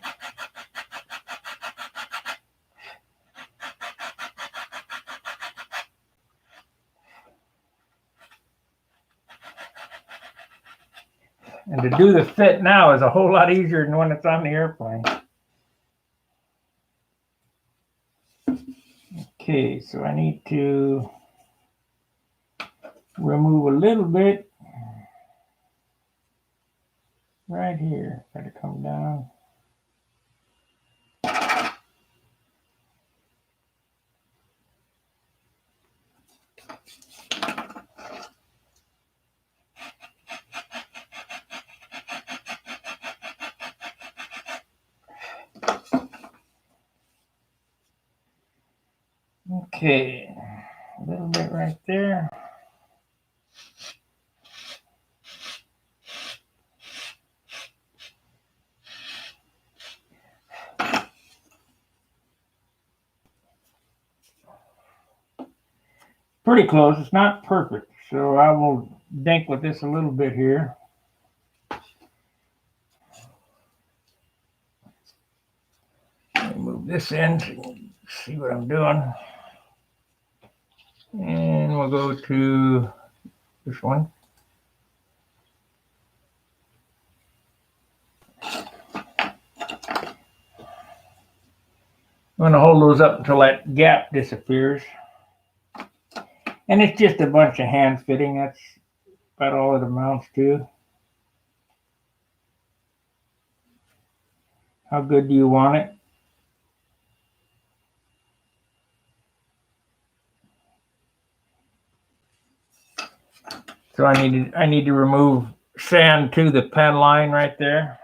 And to do the fit now is a whole lot easier than when it's on the airplane. Okay, so I need to remove a little bit right here. Got to come down. Okay, a little bit right there. Pretty close. It's not perfect, so I will dink with this a little bit here. Let me move this in so you can see what I'm doing. And we'll go to this one. I'm going to hold those up until that gap disappears. And it's just a bunch of hand fitting. That's about all it amounts to. How good do you want it? So I need to remove sand to the pen line right there.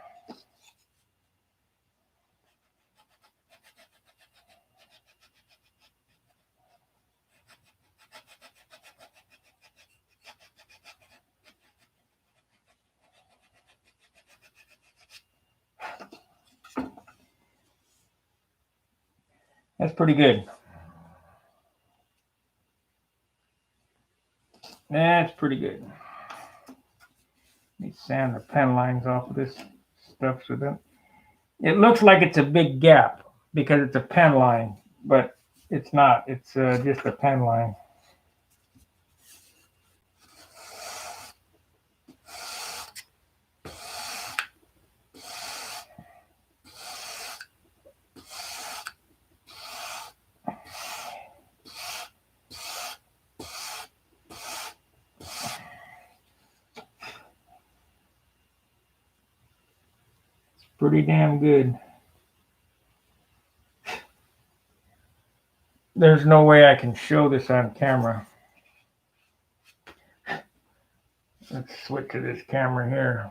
That's pretty good. That's pretty good. Let me sand the pen lines off of this stuff so that it looks like it's a big gap because it's a pen line, but it's not. It's just a pen line. Pretty damn good. There's no way I can show this on camera. Let's switch to this camera here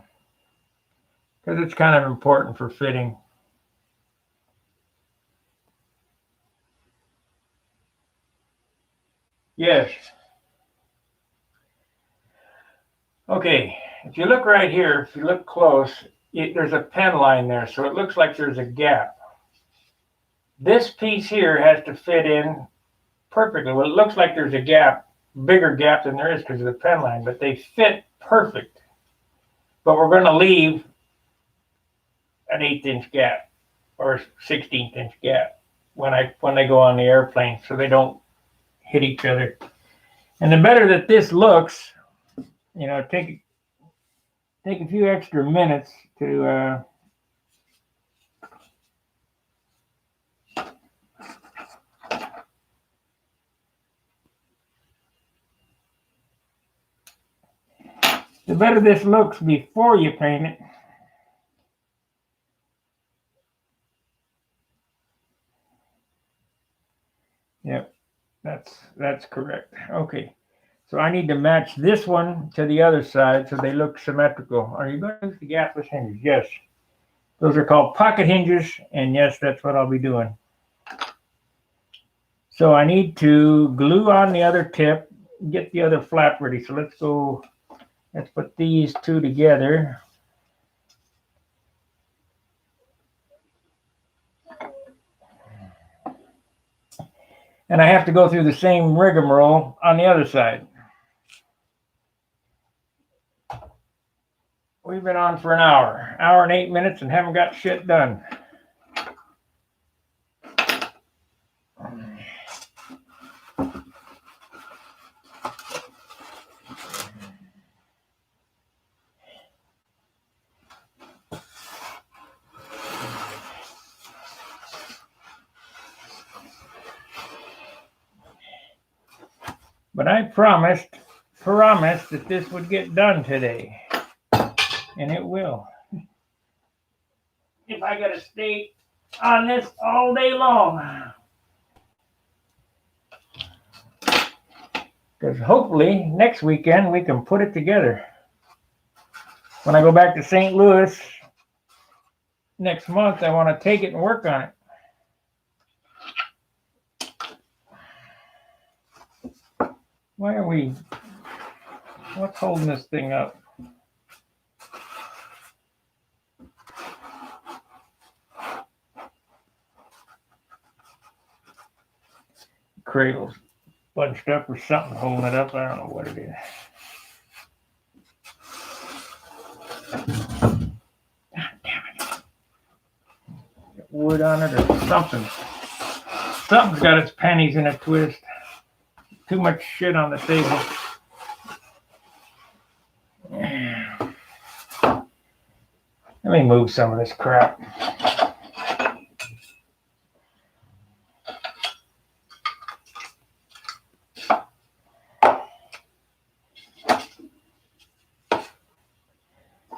because it's kind of important for fitting. Yes. Okay, if you look right here, if you look close, there's a pen line there, so it looks like there's a gap. This piece here has to fit in perfectly. Well, it looks like there's a gap, bigger gap than there is because of the pen line, but they fit perfect. But we're going to leave an 1/8 inch gap or 16th inch gap when they go on the airplane, so they don't hit each other. And the better that this looks, you know, take a few extra minutes to the better this looks before you paint it. Yep, that's correct. Okay, so I need to match this one to the other side so they look symmetrical. Are you going to use the gapless hinges? Yes. Those are called pocket hinges, and yes, that's what I'll be doing. So I need to glue on the other tip, get the other flap ready. So let's put these two together. And I have to go through the same rigmarole on the other side. We've been on for an hour and 8 minutes, and haven't got shit done. But I promised that this would get done today. And it will. If I gotta stay on this all day long. Because hopefully next weekend we can put it together. When I go back to St. Louis next month, I want to take it and work on it. What's holding this thing up? Cradle's bunched up or something holding it up. I don't know what it is. God damn it. Got wood on it or something. Something's got its panties in a twist. Too much shit on the table. Let me move some of this crap.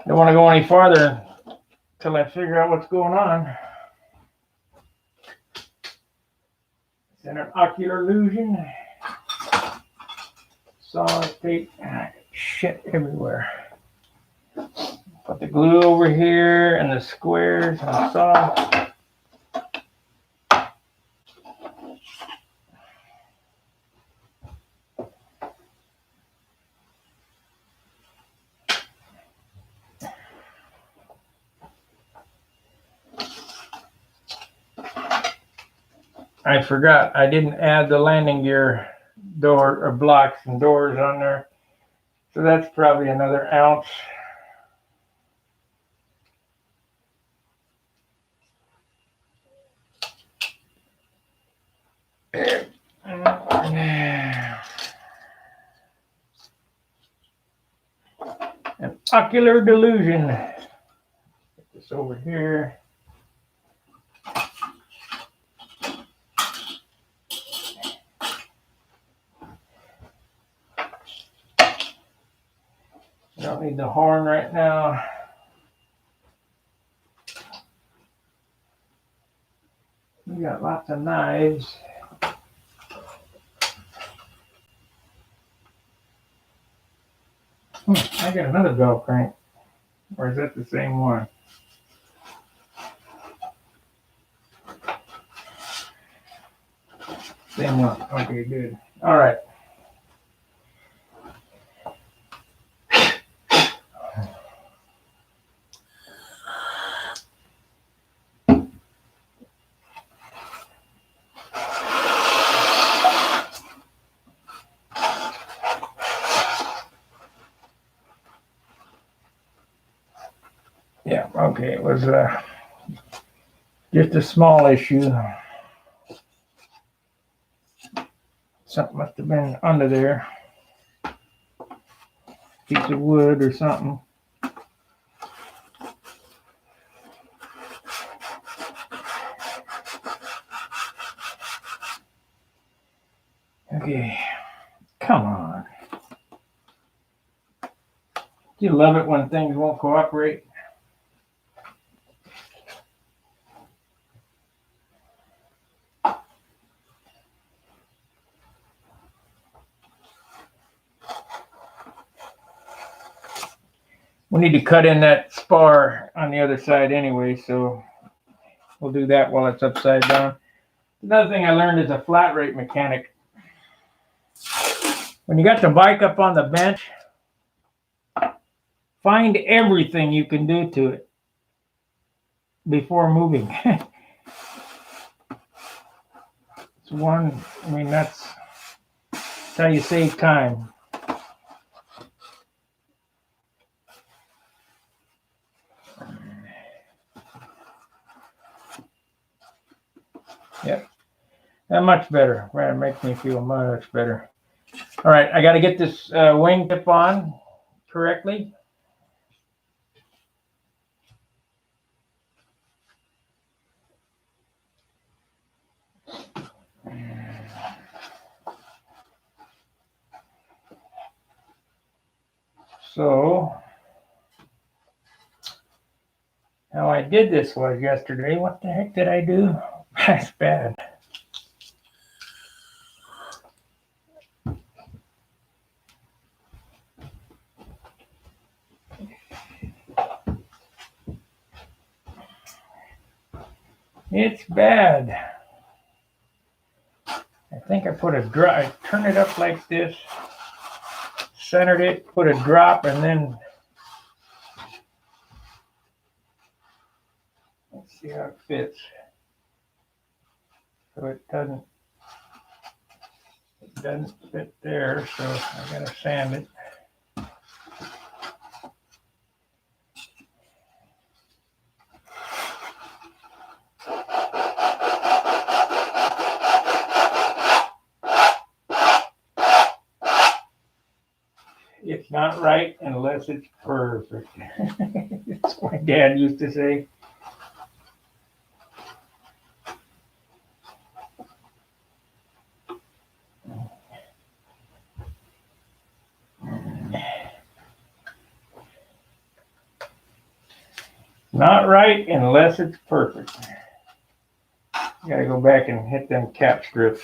Don't want to go any farther until I figure out what's going on. Is that an ocular illusion? Saw tape. Shit everywhere. Put the glue over here and the squares and the saw. I forgot I didn't add the landing gear door or blocks and doors on there. So that's probably another ounce. An ocular delusion. Get this over here. Don't need the horn right now. We got lots of knives. I got another bell crank. Or is that the same one? Same one. Okay, good. All right. Yeah, okay. It was just a small issue. Something must have been under there. Piece of wood or something. Okay. Come on. Do you love it when things won't cooperate? We need to cut in that spar on the other side anyway, so we'll do that while it's upside down. Another thing I learned as a flat rate mechanic, when you got the bike up on the bench, find everything you can do to it before moving. It's one, I mean, that's how you save time. Yep. That much better. Right, it makes me feel much better. All right, I got to get this wing tip on correctly. So, how I did this was yesterday. What the heck did I do? That's bad. It's bad. I think I put a drop, I turned it up like this, centered it, put a drop, and then let's see how it fits. So it doesn't fit there, so I gotta sand it. It's not right unless it's perfect. That's what my dad used to say. Not right unless it's perfect. You gotta go back and hit them cap strips.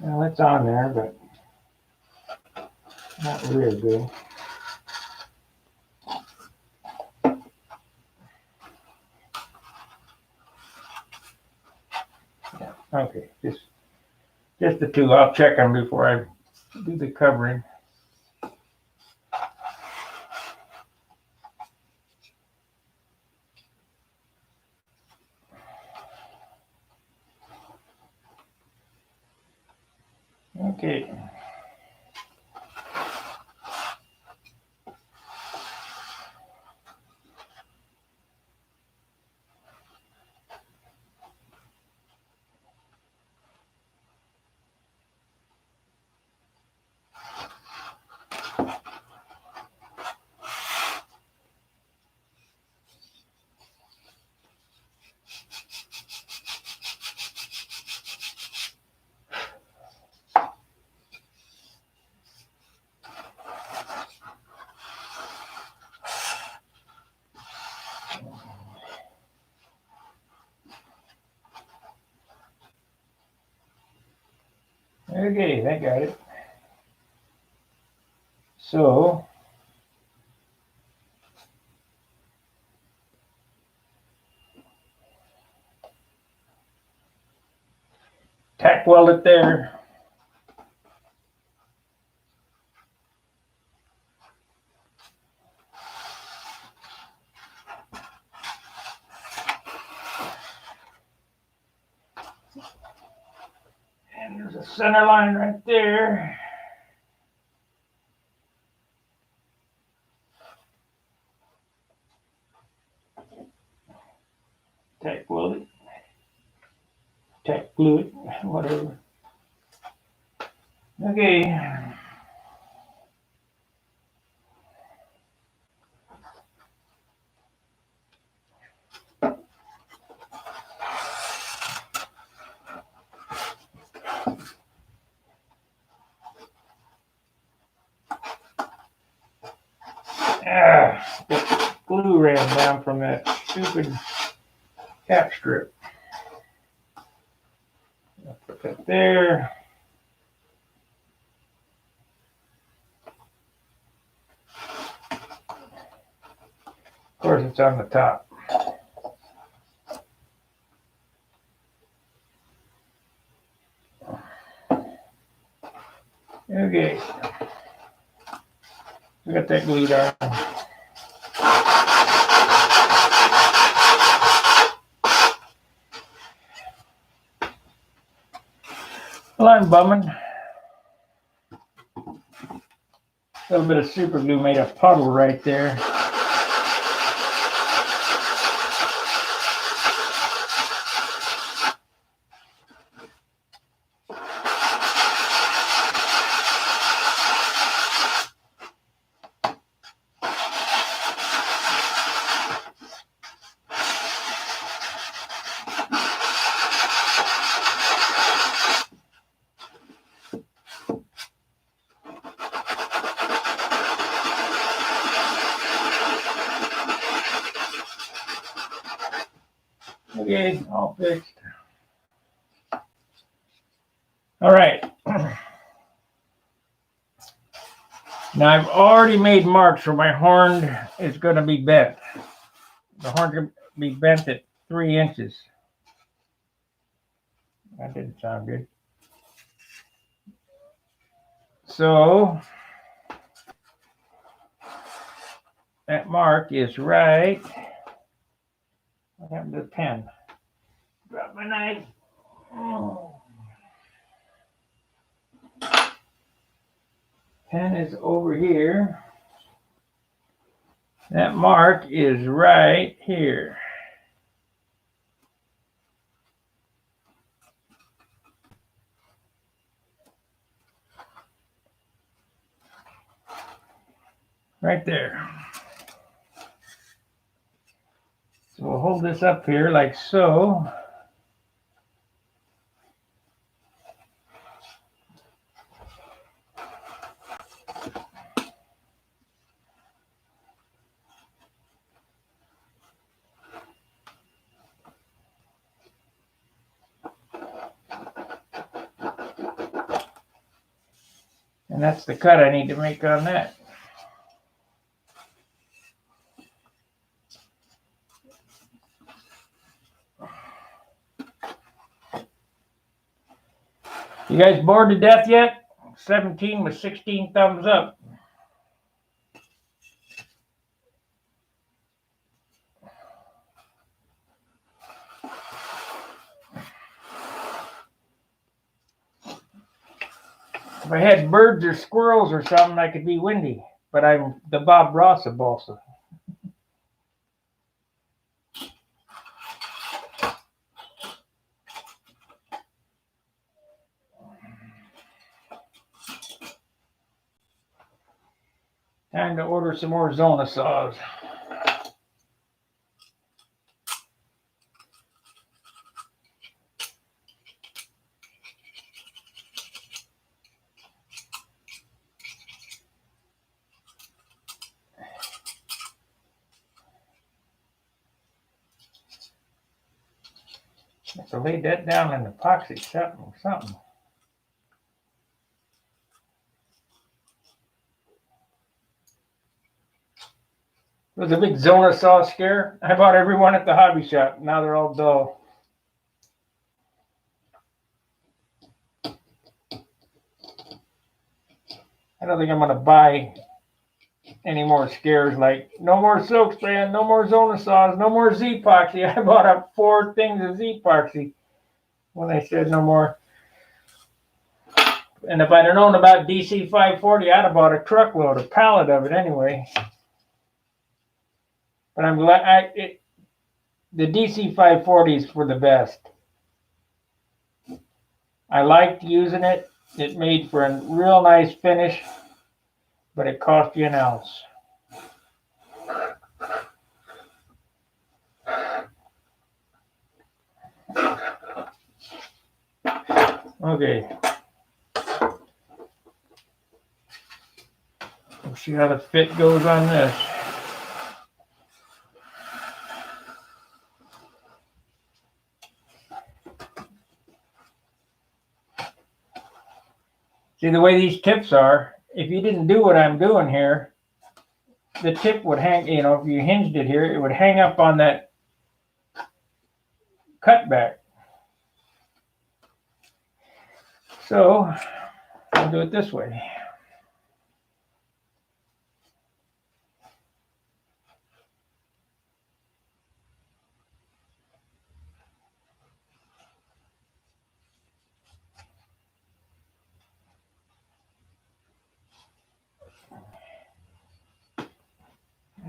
Well, it's on there, but not real good. Yeah. Okay, just the two. I'll check them before I do the covering. Okay. Okay, I got it. So, tack weld it there. And there's a center line right there. Tack weld it. Tack glue it, whatever. Okay. The glue ran down from that stupid cap strip. I'll put that there. Of course, it's on the top. Okay. We got that glued on. Well, I'm bumming. A little bit of super glue made a puddle right there. Okay, all fixed. All right. Now I've already made marks where my horn is going to be bent. The horn can be bent at 3 inches. That didn't sound good. So that mark is right. What happened to the pen? Drop my knife. Oh. Pen is over here. That mark is right here. Right there. So we'll hold this up here like so. And that's the cut I need to make on that. guys bored to death yet? 17 with 16 thumbs up. If I had birds or squirrels or something, I could be windy. But I'm the Bob Ross of balsa. Time to order some more Zona saws. So lay that down in epoxy, something. It was a big Zona saw scare. I bought every one at the hobby shop. Now they're all dull. I don't think I'm going to buy any more scares, like no more silk strand, no more Zona saws, no more Z-epoxy. I bought up 4 things of Z-epoxy when they said no more. And if I'd have known about DC 540, I'd have bought a truckload, a pallet of it anyway. But I'm glad the DC 540s were the best. I liked using it. It made for a real nice finish, but it cost you an ounce. Okay. We'll see how the fit goes on this. See, the way these tips are, if you didn't do what I'm doing here, the tip would hang, if you hinged it here, it would hang up on that cutback. So, I'll do it this way.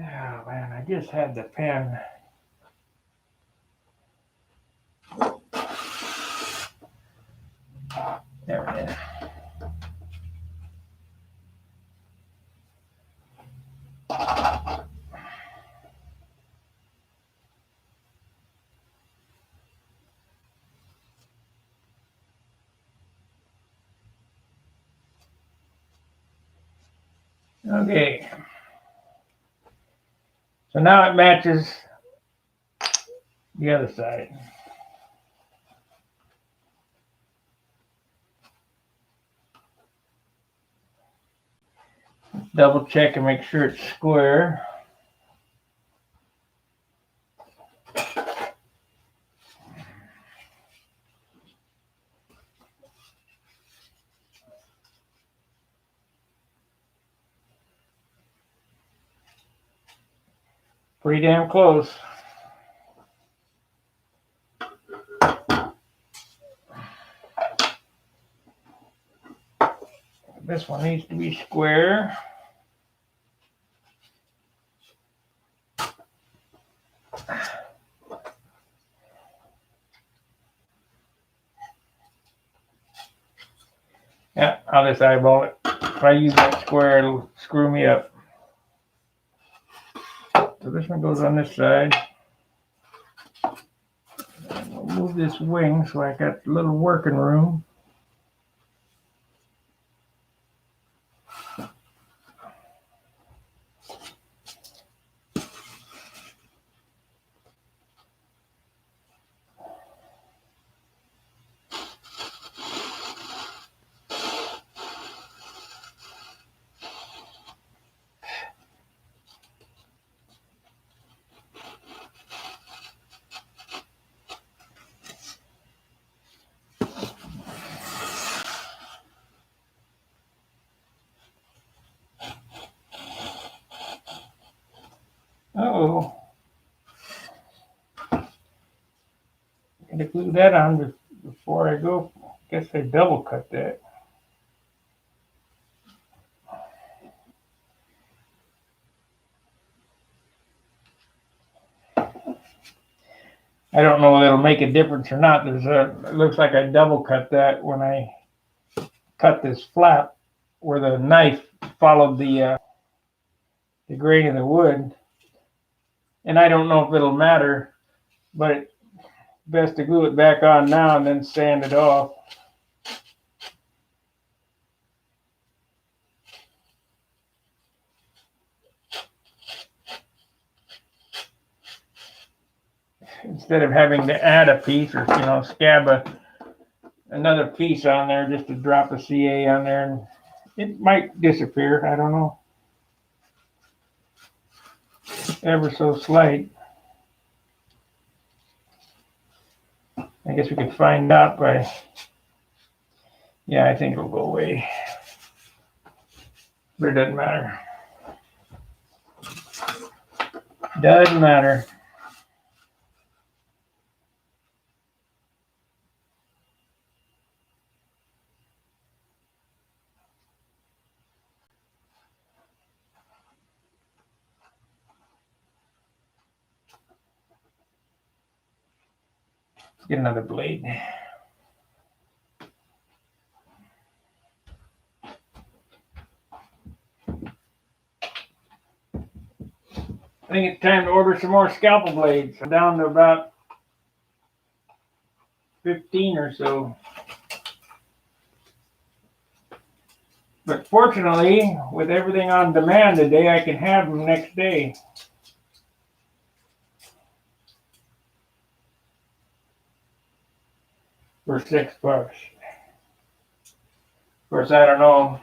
Oh man, I just had the pen. There it is. Okay. So now it matches the other side. Double check and make sure it's square. Pretty damn close. This one needs to be square. Yeah, I'll just eyeball it. If I use that square, it'll screw me up. So this one goes on this side. And we'll move this wing so I got a little working room. Uh-oh. Gotta glue that on before I go. Guess I double cut that. I don't know if it'll make a difference or not. It looks like I double cut that when I cut this flap where the knife followed the grain of the wood. And I don't know if it'll matter, but it's best to glue it back on now and then sand it off. Instead of having to add a piece or scab another piece on there just to drop a CA on there, and it might disappear. I don't know. Ever so slight. I guess we could find out by. Yeah, I think it'll go away, but it doesn't matter. Doesn't matter. Get another blade. I think it's time to order some more scalpel blades. I'm down to about 15 or so. But fortunately, with everything on demand today, I can have them next day. For $6. Of course, I don't know.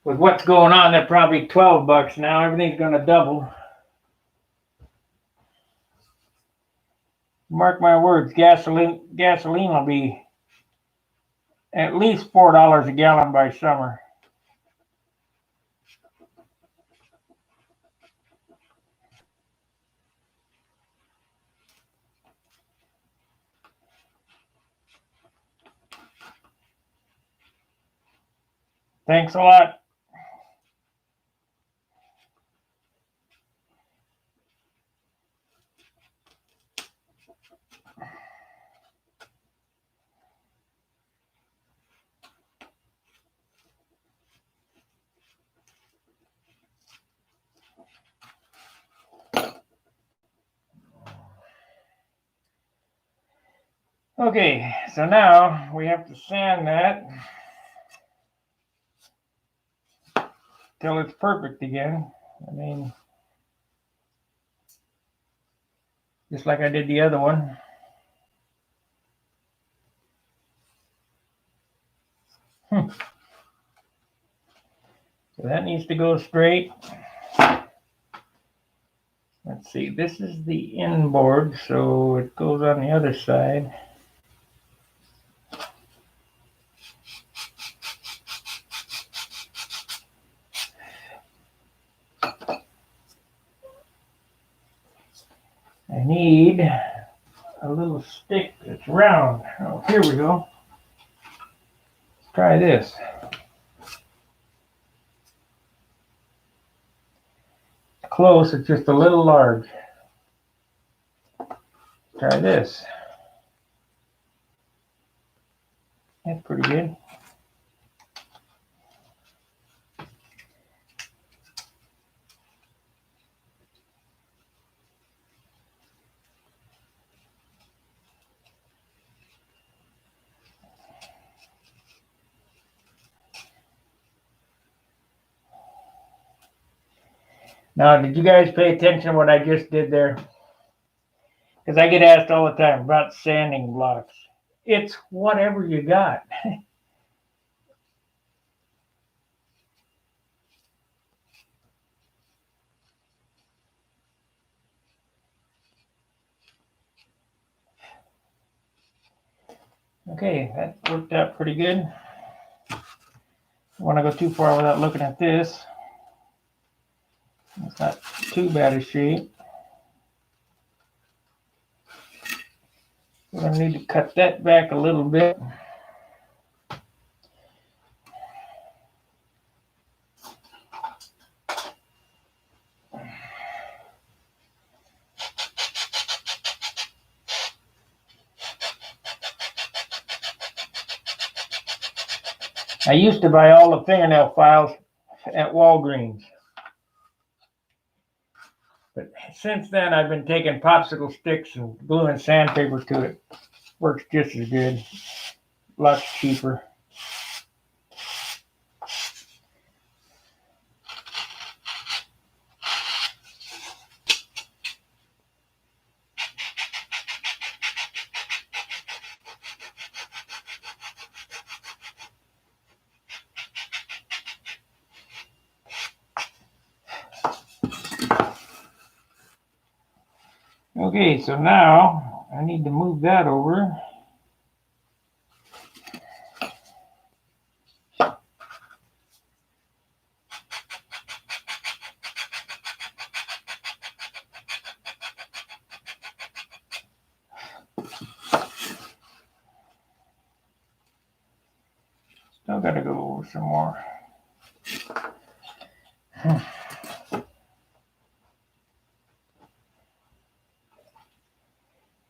With what's going on, they're probably $12 now. Everything's going to double. Mark my words, gasoline will be at least $4 a gallon by summer. Thanks a lot. Okay, so now we have to sand that till it's perfect again. I mean, just like I did the other one. So that needs to go straight. Let's see, this is the inboard, so it goes on the other side. I need a little stick that's round. Oh, here we go. Let's try this. Close, it's just a little large. Try this. That's pretty good. Now, did you guys pay attention to what I just did there? Because I get asked all the time about sanding blocks. It's whatever you got. Okay, that worked out pretty good. Don't want to go too far without looking at this. Not too bad a shape. We're going to need to cut that back a little bit. I used to buy all the fingernail files at Walgreens. But since then, I've been taking popsicle sticks and gluing sandpaper to it. Works just as good. Lots cheaper. Okay, so now I need to move that over. Still got to go over some more.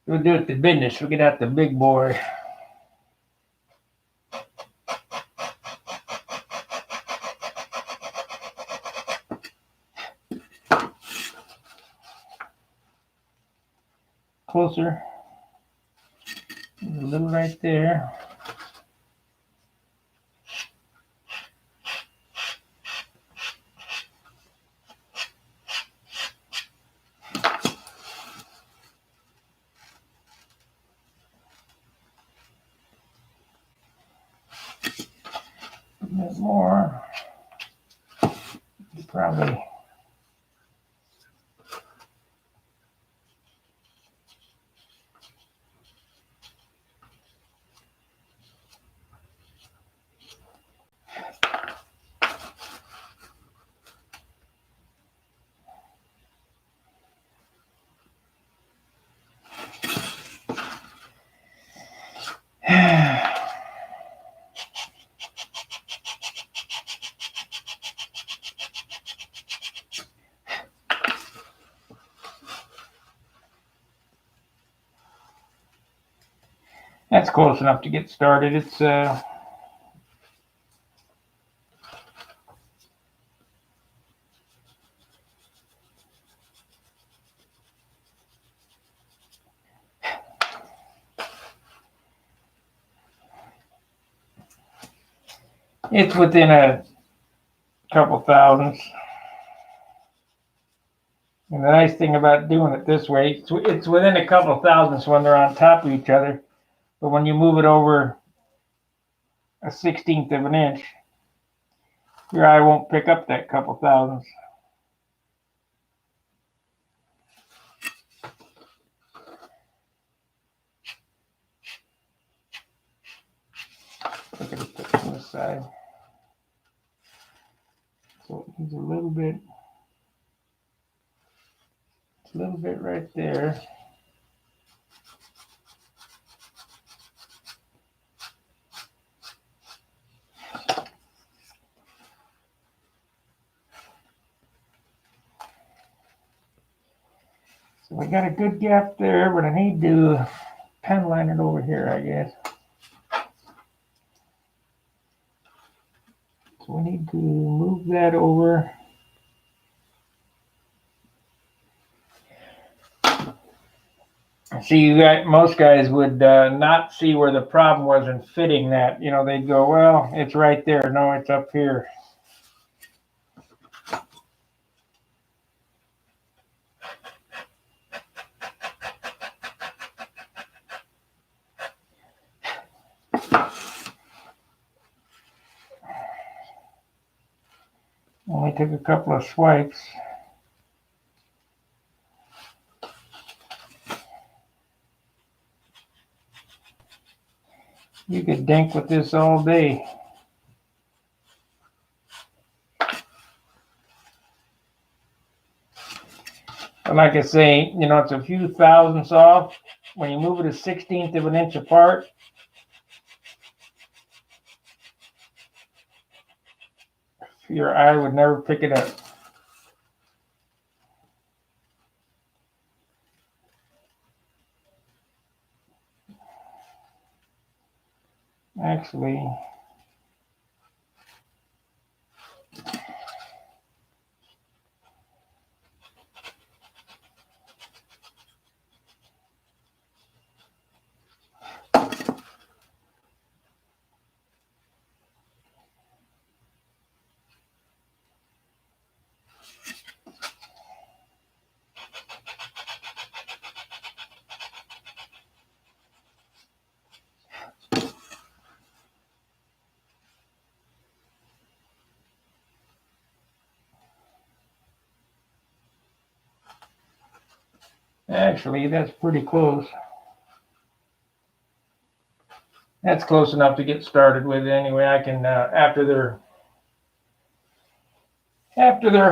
We'll do it to business. We'll get out the big boy. Closer. There's a little right there. A bit more. Probably. That's close enough to get started. It's within a couple thousandths. And the nice thing about doing it this way, it's within a couple thousandths when they're on top of each other. But when you move it over a 1/16 of an inch, your eye won't pick up that couple thousandths. Look at it on this side. So it needs a little bit right there. So we got a good gap there, but I need to pen line it over here, I guess. So we need to move that over. See, most guys would not see where the problem was in fitting that. You know, they'd go, well, it's right there. No, it's up here. Only took a couple of swipes. You could dink with this all day. But like I say, you know, it's a few thousandths off. When you move it a 16th of an inch apart, your eye would never pick it up. Actually, that's pretty close. That's close enough to get started with. Anyway, I can after they're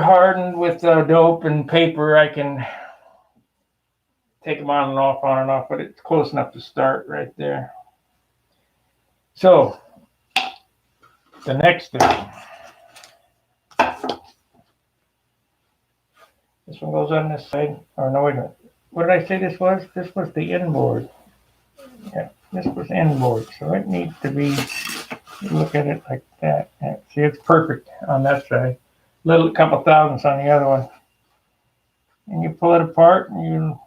hardened with dope and paper, I can take them on and off, but it's close enough to start right there. So the next thing, this one goes on this side. Or no, wait a minute. What did I say this was? This was the inboard. Yeah, this was inboard. So it needs to be, look at it like that. Yeah, see, it's perfect on that side. Little couple thousandths on the other one. And you pull it apart and you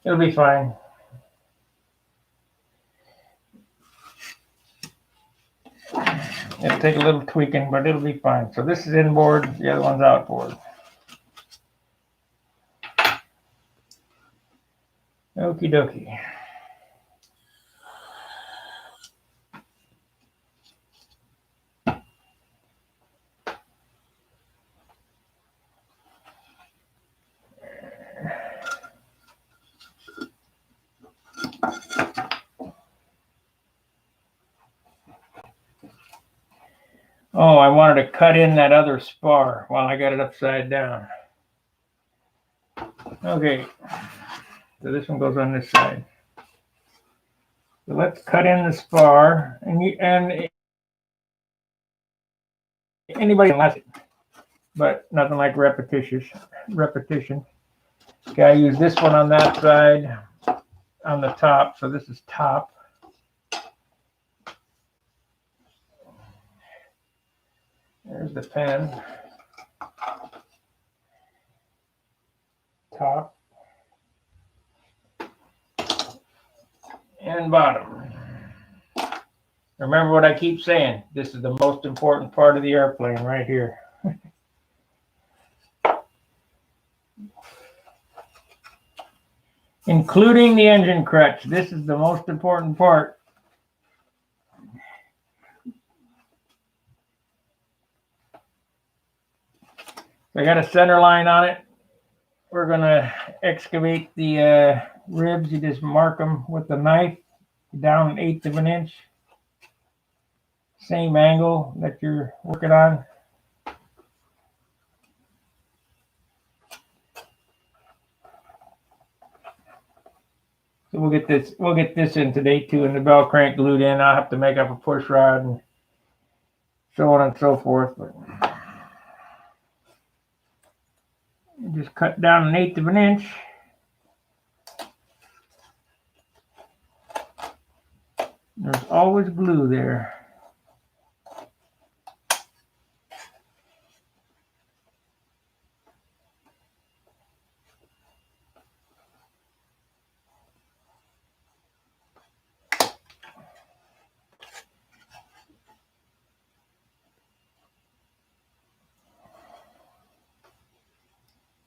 it'll be fine. It'll take a little tweaking, but it'll be fine. So this is inboard, the other one's outboard. Okie dokie. Oh, I wanted to cut in that other spar while I got it upside down. Okay, so this one goes on this side. So let's cut in the spar, and anybody can last it, but nothing like repetition. Okay, I use this one on that side, on the top. So this is top. There's the pen. Top and bottom. Remember what I keep saying. This is the most important part of the airplane right here. Including the engine crutch. This is the most important part. I got a center line on it. We're going to excavate the ribs. You just mark them with the knife down 1/8 of an inch. Same angle that you're working on. So we'll get this in today too, and the bell crank glued in. I'll have to make up a push rod and so on and so forth. But just cut down 1/8 of an inch. There's always glue there.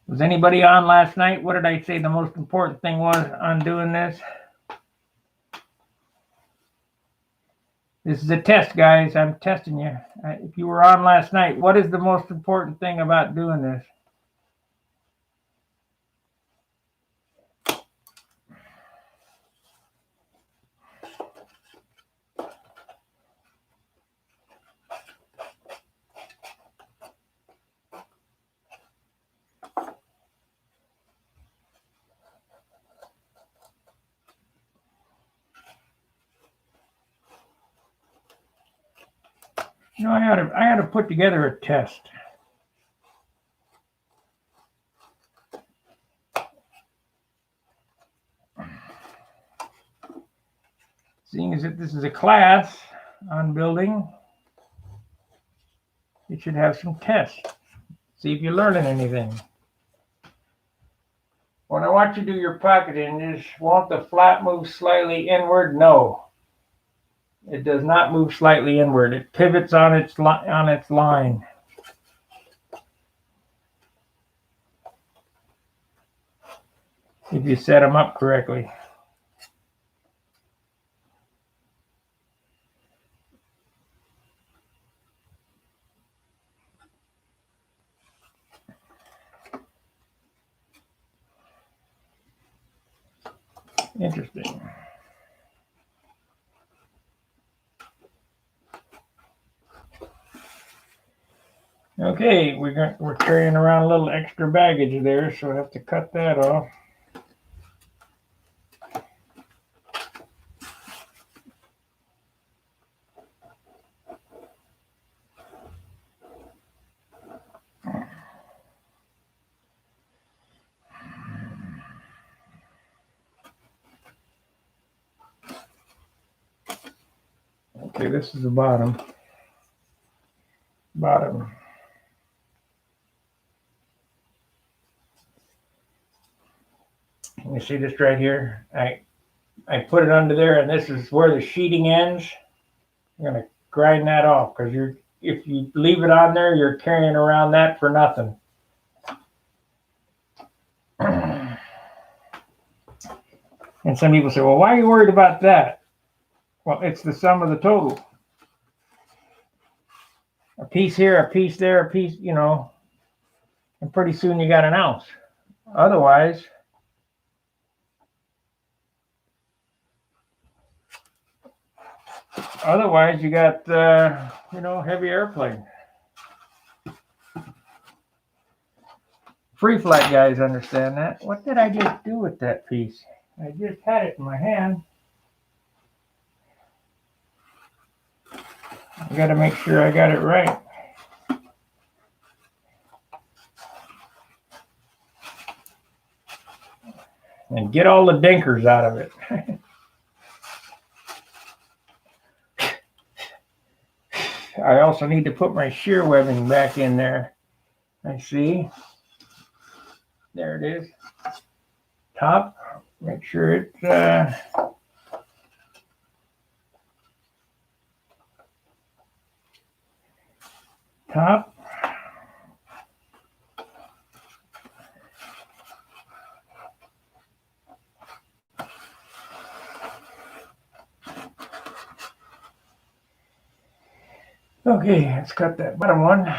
Was anybody on last night? What did I say the most important thing was on doing this? This is a test, guys. I'm testing you. If you were on last night, what is the most important thing about doing this? I ought to put together a test. Seeing as that this is a class on building, you should have some tests. See if you're learning anything. When I watch you do your pocketing, is won't the flat move slightly inward? No, it does not move slightly inward. It pivots on its line. If you set them up correctly. Interesting. Okay, we're carrying around a little extra baggage there, so I have to cut that off. Okay, this is the bottom. You see this right here? I put it under there, and this is where the sheeting ends. I'm gonna grind that off because if you leave it on there, you're carrying around that for nothing. And some people say, well, why are you worried about that? Well, it's the sum of the total. A piece here, a piece there, a piece, and pretty soon you got an ounce. Otherwise, you got, heavy airplane. Free flight guys understand that. What did I just do with that piece? I just had it in my hand. I got to make sure I got it right. And get all the dinkers out of it. I also need to put my shear webbing back in there. I see. There it is. Top. Make sure it's top. Okay, let's cut that bottom one.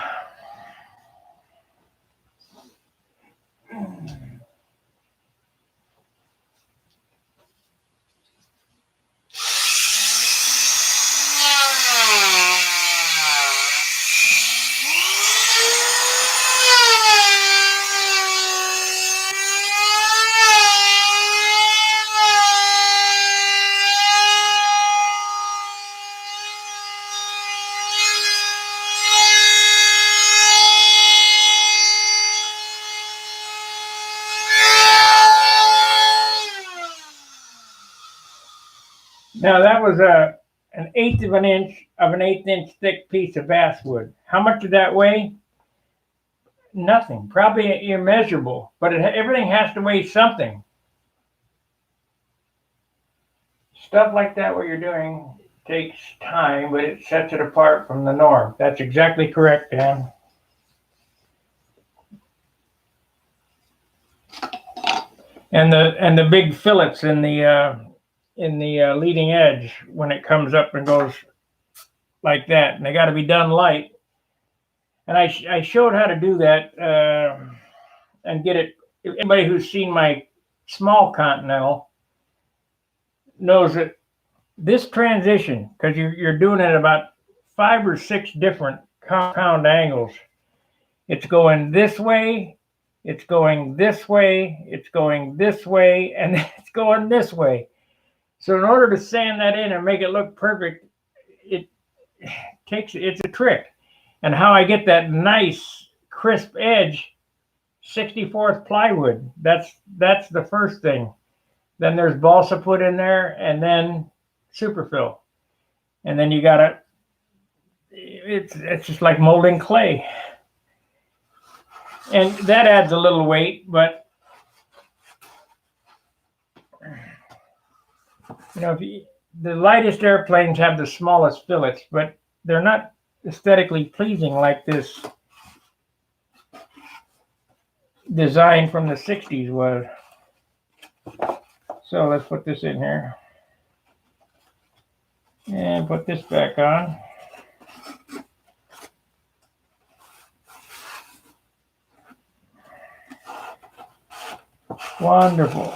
Now that was an eighth of an eighth-inch thick piece of basswood. How much did that weigh? Nothing. Probably immeasurable. But everything has to weigh something. Stuff like that, what you're doing, takes time, but it sets it apart from the norm. That's exactly correct, Dan. And the big fillets in the leading edge when it comes up and goes like that, and they got to be done light. And I showed how to do that and get it. Anybody who's seen my small Continental knows that this transition, because you're doing it about 5 or 6 different compound angles. It's going this way, it's going this way, it's going this way, and it's going this way. So in order to sand that in and make it look perfect, it's a trick. And how I get that nice crisp edge, 64th plywood. That's the first thing. Then there's balsa put in there, and then superfill. And then you gotta, it's just like molding clay. And that adds a little weight, but you know, the lightest airplanes have the smallest fillets, but they're not aesthetically pleasing like this design from the 60s was. So let's put this in here and put this back on. Wonderful.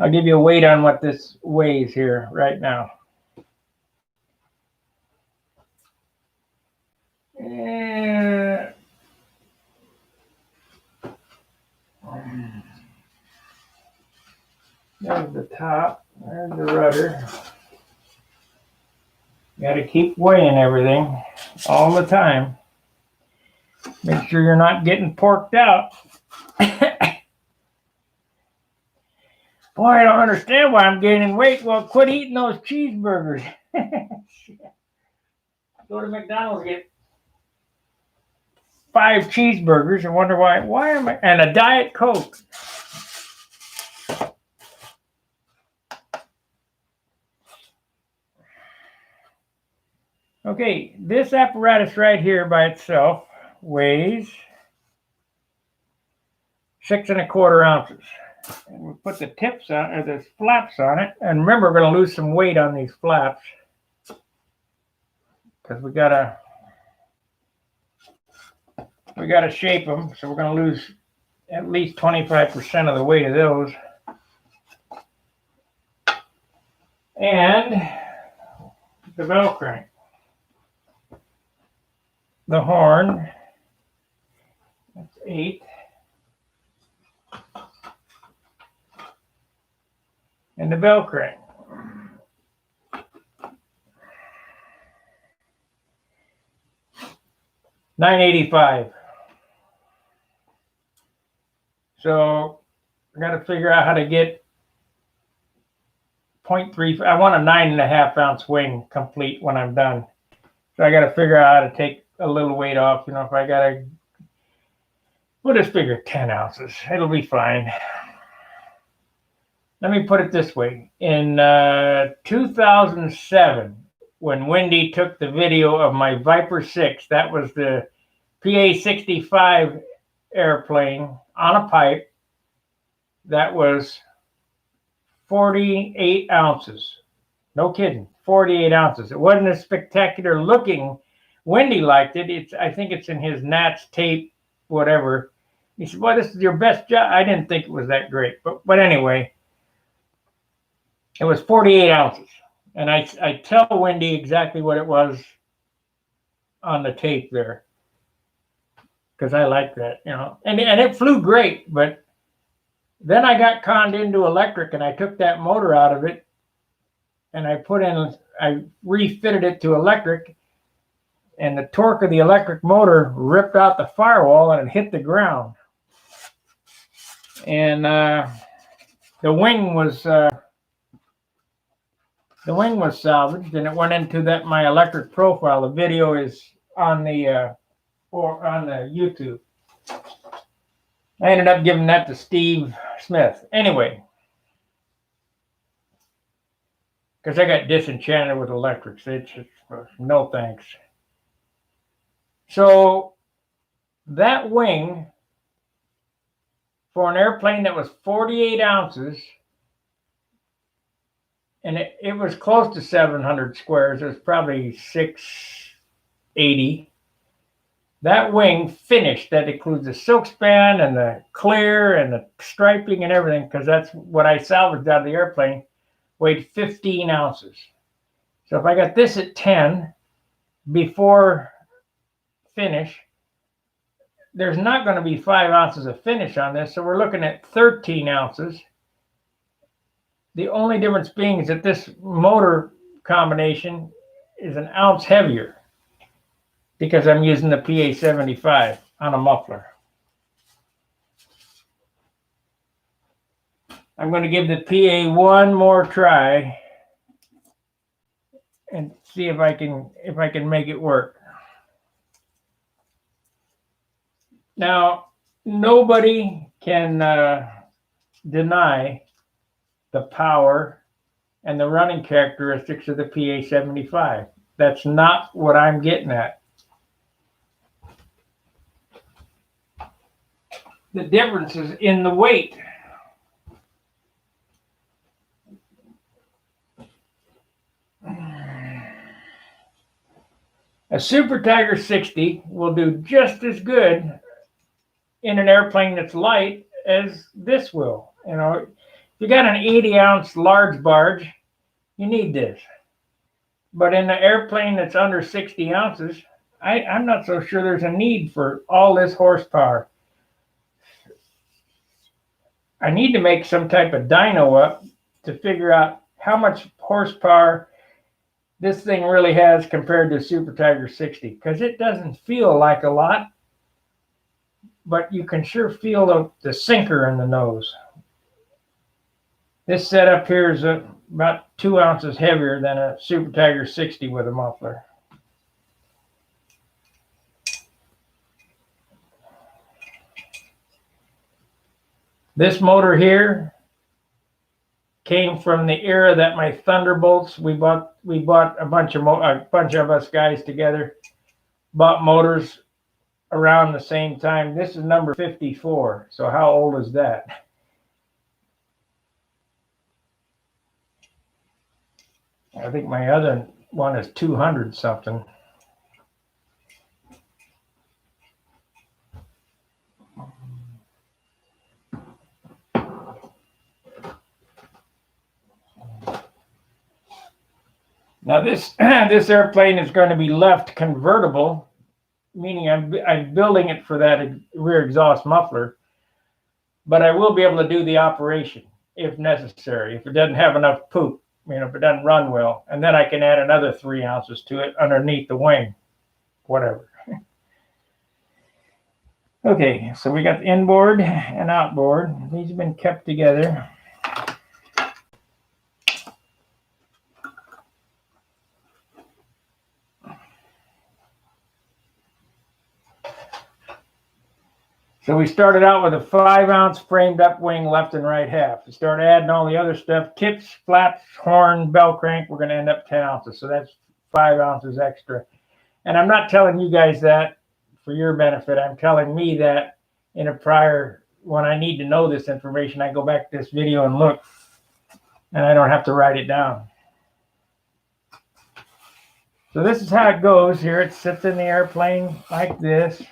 I'll give you a weight on what this weighs here right now. And there's the top, there's the rudder. You got to keep weighing everything all the time. Make sure you're not getting porked out. Boy, I don't understand why I'm gaining weight. Well, quit eating those cheeseburgers. Go to McDonald's, get 5 cheeseburgers and wonder why am I, and a Diet Coke. Okay, this apparatus right here by itself weighs 6 1/4 ounces. And we put the tips on, or the flaps on it. And remember, we're going to lose some weight on these flaps because we gotta shape them. So we're going to lose at least 25% of the weight of those. And the bell crank, the horn. That's 8. And the bell crank. $9.85. So I got to figure out how to get 0.3. I want a 9.5 ounce wing complete when I'm done. So I got to figure out how to take a little weight off. You know, if I got to, we'll just figure 10 ounces. It'll be fine. Let me put it this way. In 2007, when Wendy took the video of my Viper 6, that was the PA-65 airplane on a pipe, that was 48 ounces. No kidding, 48 ounces. It wasn't as spectacular looking. Wendy liked it. I think it's in his Nats tape, whatever. He said, well, this is your best job. I didn't think it was that great. But anyway, it was 48 ounces. And I tell Wendy exactly what it was on the tape there. Because I like that, you know. And it flew great, but then I got conned into electric and I took that motor out of it and I refitted it to electric, and the torque of the electric motor ripped out the firewall and it hit the ground. And the wing was salvaged, and it went into my electric profile. The video is on the YouTube. I ended up giving that to Steve Smith. Anyway, because I got disenchanted with electrics. It's just, no thanks. So that wing, for an airplane that was 48 ounces, and it was close to 700 squares. It was probably 680. That wing finished, that includes the silk span and the clear and the striping and everything, because that's what I salvaged out of the airplane, weighed 15 ounces. So if I got this at 10 before finish, there's not going to be 5 ounces of finish on this, so we're looking at 13 ounces. The only difference being is that this motor combination is an ounce heavier because I'm using the PA75 on a muffler. I'm going to give the PA one more try and see if I can make it work. Now, nobody can deny the power and the running characteristics of the PA75. That's not what I'm getting at. The difference is in the weight. A Super Tiger 60 will do just as good in an airplane that's light as this will. You know, if you got an 80-ounce large barge, you need this. But in an airplane that's under 60 ounces, I'm not so sure there's a need for all this horsepower. I need to make some type of dyno up to figure out how much horsepower this thing really has compared to Super Tiger 60, because it doesn't feel like a lot, but you can sure feel the sinker in the nose. This setup here is about 2 ounces heavier than a Super Tiger 60 with a muffler. This motor here came from the era that my Thunderbolts, we bought a bunch of us guys together, bought motors around the same time. This is number 54. So how old is that? I think my other one is 200 something. Now this airplane is going to be left convertible, meaning I'm building it for that rear exhaust muffler, but I will be able to do the operation if necessary, if it doesn't have enough poop, if it doesn't run well, and then I can add another 3 ounces to it underneath the wing, whatever. Okay, so we got the inboard and outboard. These have been kept together. So we started out with a 5-ounce framed up wing left and right half. We started adding all the other stuff, tips, flaps, horn, bell crank. We're going to end up 10 ounces. So that's 5 ounces extra. And I'm not telling you guys that for your benefit. I'm telling me that in a prior, when I need to know this information, I go back to this video and look, and I don't have to write it down. So this is how it goes here. It sits in the airplane like this.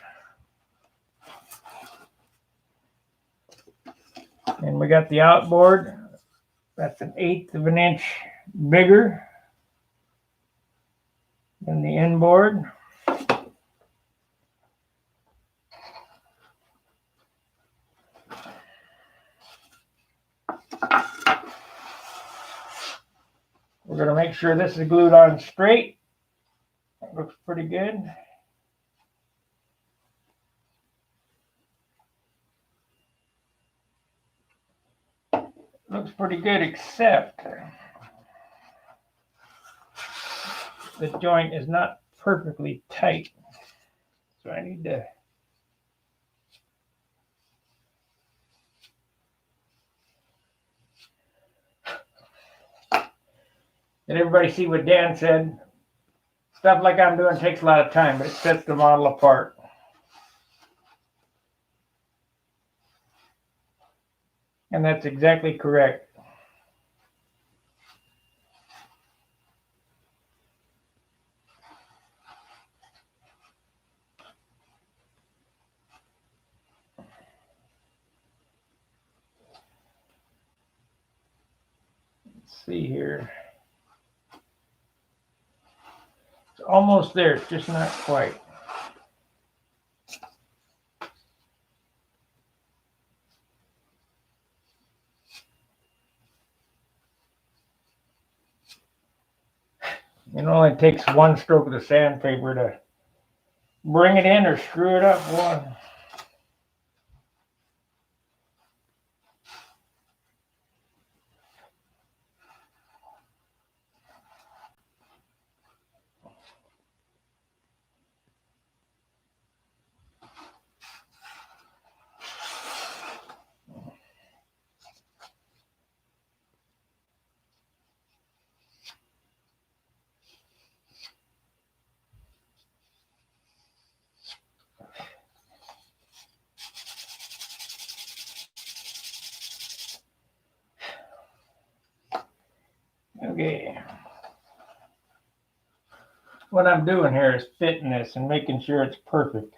And we got the outboard. That's 1/8 of an inch bigger than the inboard. We're going to make sure this is glued on straight. That looks pretty good. Looks pretty good, except the joint is not perfectly tight. So I need to Did everybody see what Dan said? Stuff like I'm doing takes a lot of time, but it sets the model apart. And that's exactly correct. Let's see here. It's almost there, it's just not quite. It only takes one stroke of the sandpaper to bring it in or screw it up one. Okay. What I'm doing here is fitting this and making sure it's perfect.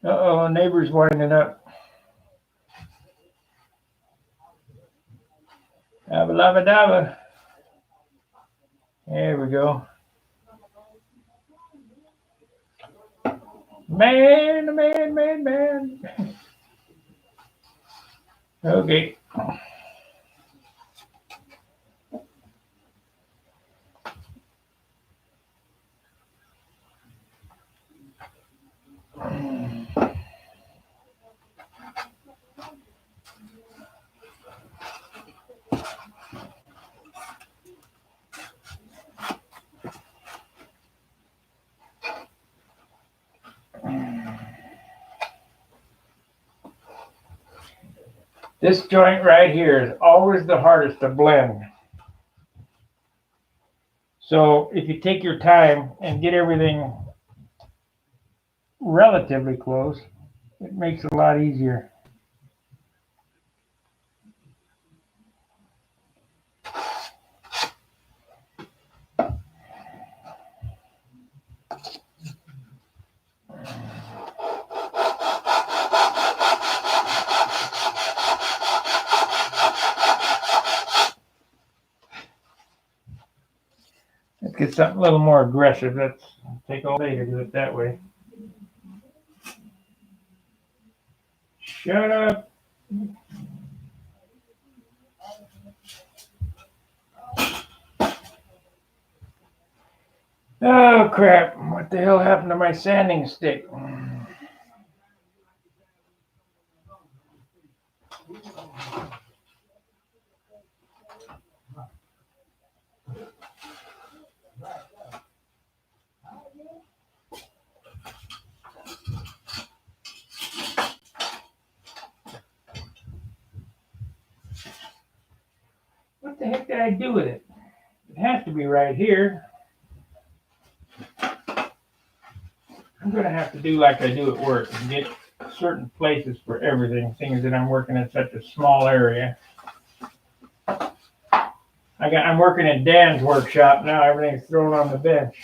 Uh-oh, neighbor's winding up. Abba labba dabba. There we go. Man. Okay. This joint right here is always the hardest to blend. So if you take your time and get everything relatively close, it makes it a lot easier. Let's get something a little more aggressive. Let's take all day to do it that way. Shut up. Oh crap, what the hell happened to my sanding stick? What the heck did I do with it? It has to be right here. I'm going to have to do like I do at work and get certain places for everything, seeing that I'm working in such a small area. I'm working in Dan's workshop now. Everything's thrown on the bench.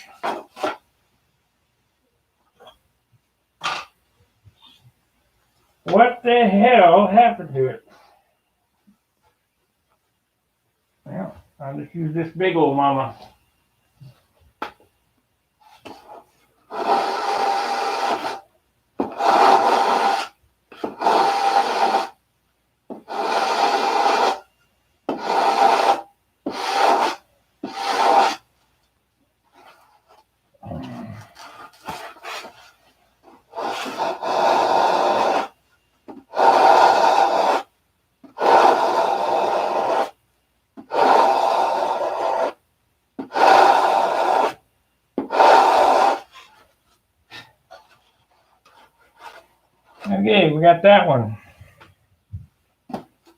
What the hell happened to it? Well, I'll just use this big old mama. Okay, we got that one.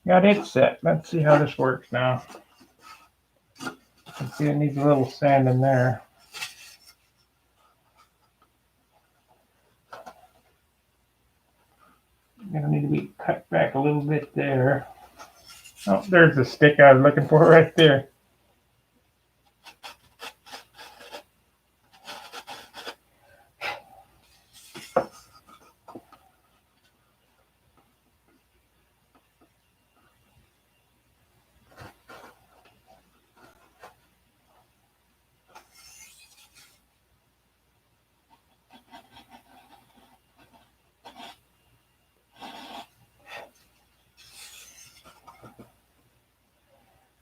Got it set. Let's see how this works now. Let's see, it needs a little sand in there. Gonna need to be cut back a little bit there. Oh, there's the stick I was looking for right there.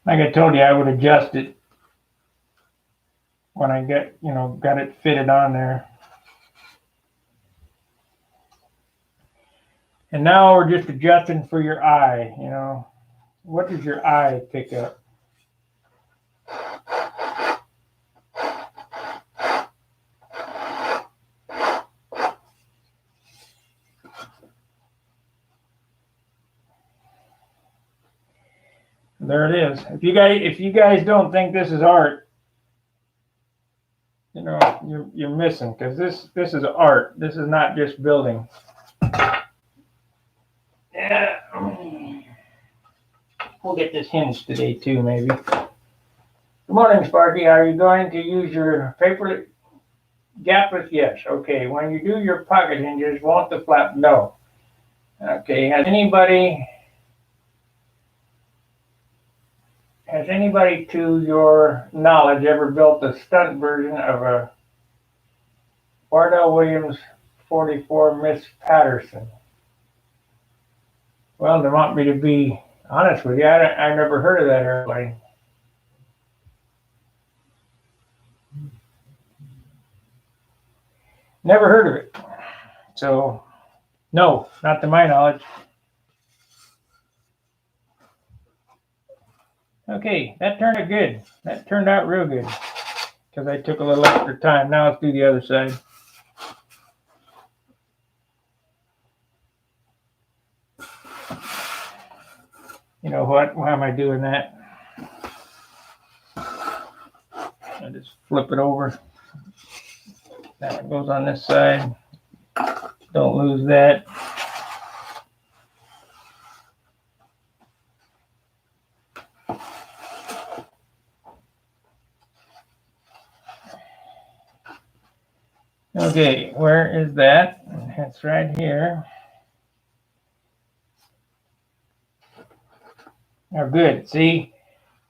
Like I told you, I would adjust it when I got it fitted on there. And now we're just adjusting for your eye, What does your eye pick up? There it is. If you guys don't think this is art, you're missing, because this is art. This is not just building. Yeah. We'll get this hinged today too, maybe. Good morning, Sparky. Are you going to use your paper gapless? Yes. Okay. When you do your pocket hinges, won't the flap? No. Okay. Has anybody, to your knowledge, ever built a stunt version of a Wardell Williams 44 Miss Patterson? Well, they want me to be honest with you. I never heard of that airplane. Never heard of it. So, no, not to my knowledge. Okay, that turned out good. That turned out real good, because I took a little extra time. Now let's do the other side. You know what? Why am I doing that? I just flip it over. That goes on this side. Don't lose that. Okay, where is that? That's right here. Oh, good. See,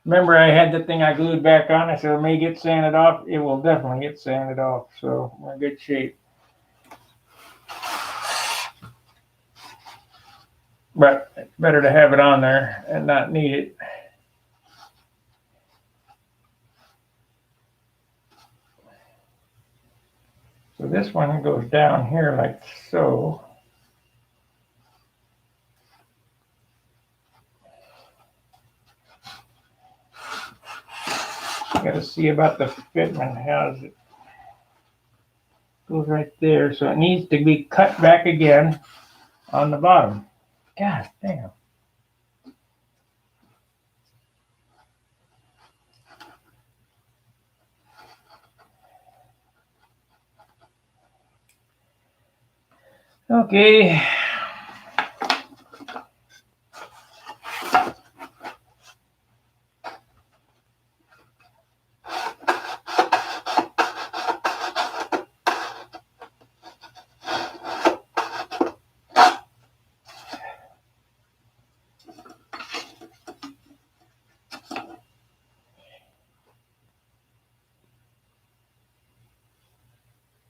remember I had the thing I glued back on. I said it may get sanded off. It will definitely get sanded off. So we're in good shape. But it's better to have it on there and not need it. So this one goes down here like so. Got to see about the fitment. How's it? Goes right there. So it needs to be cut back again on the bottom. God damn. Okay.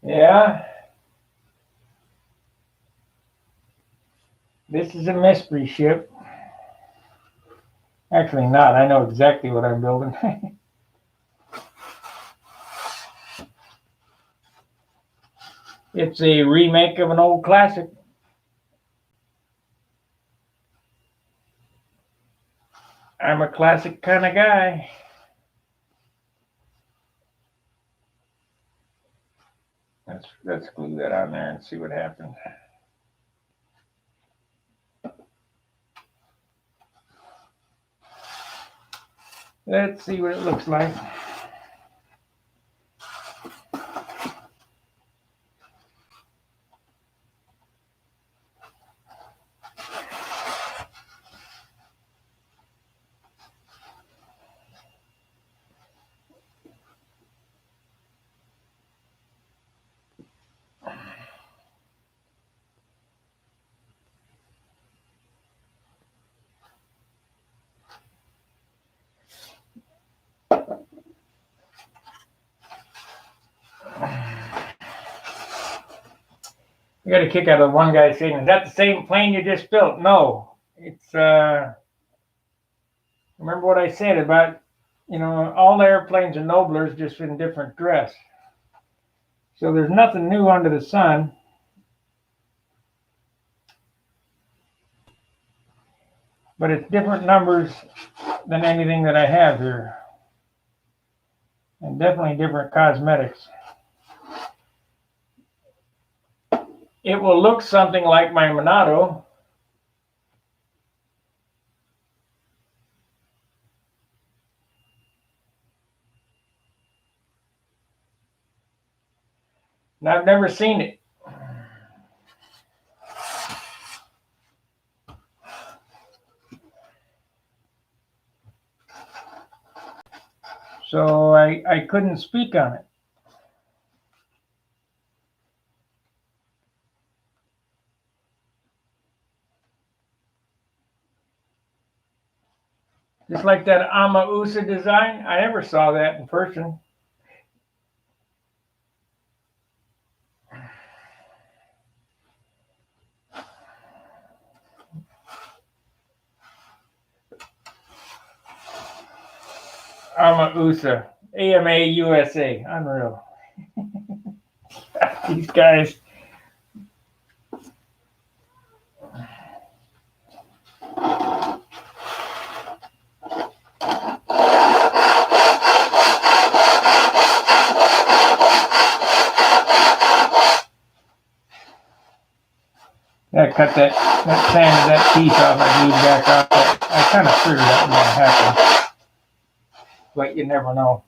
Yeah. This is a mystery ship. Actually not. I know exactly what I'm building. It's a remake of an old classic. I'm a classic kind of guy. Let's glue that on there and see what happens. Let's see what it looks like. I got a kick out of one guy saying, "Is that the same plane you just built?" No, it's Remember what I said about, all the airplanes are Noblers, just in different dress. So there's nothing new under the sun. But it's different numbers than anything that I have here. And definitely different cosmetics. It will look something like my Monado. And I've never seen it. So I couldn't speak on it. Just like that Amausa design, I never saw that in person. Amausa, AMA USA, unreal. These guys. Yeah, cut that sand of that piece off. I need back off that. I kind of figured that was going to happen, but you never know.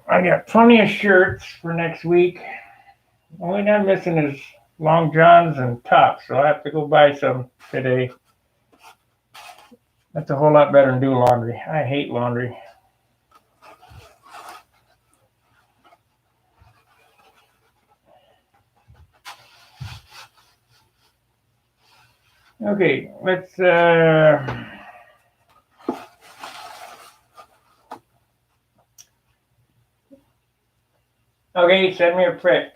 I got plenty of shirts for next week. Only I'm missing is long johns and tops, so I have to go buy some today. That's a whole lot better than do laundry. I hate laundry. Okay, let's okay, send me a pic.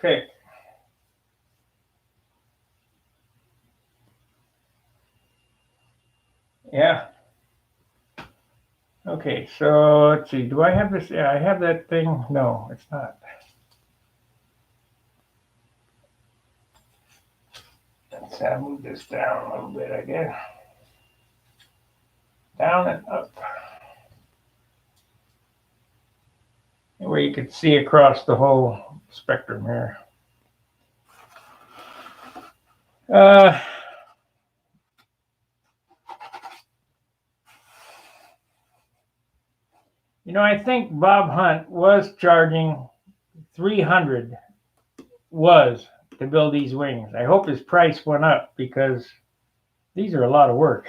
Yeah. Okay, so let's see. Do I have this? Yeah, I have that thing. No, it's not. Let's move this down a little bit, I guess. Down and up. Where you could see across the whole spectrum here. I think Bob Hunt was charging $300 to build these wings. I hope his price went up because these are a lot of work.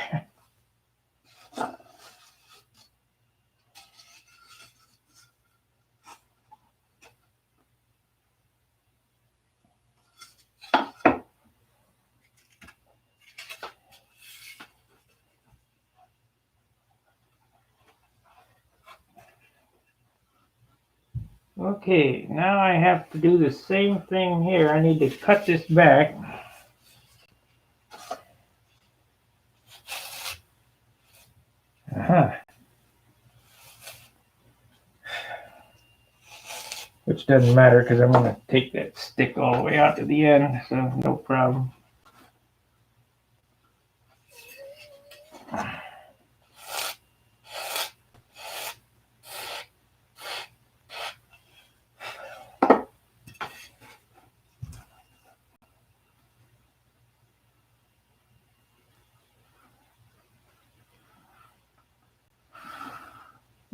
Okay, now I have to do the same thing here. I need to cut this back. Which doesn't matter because I'm going to take that stick all the way out to the end, so no problem.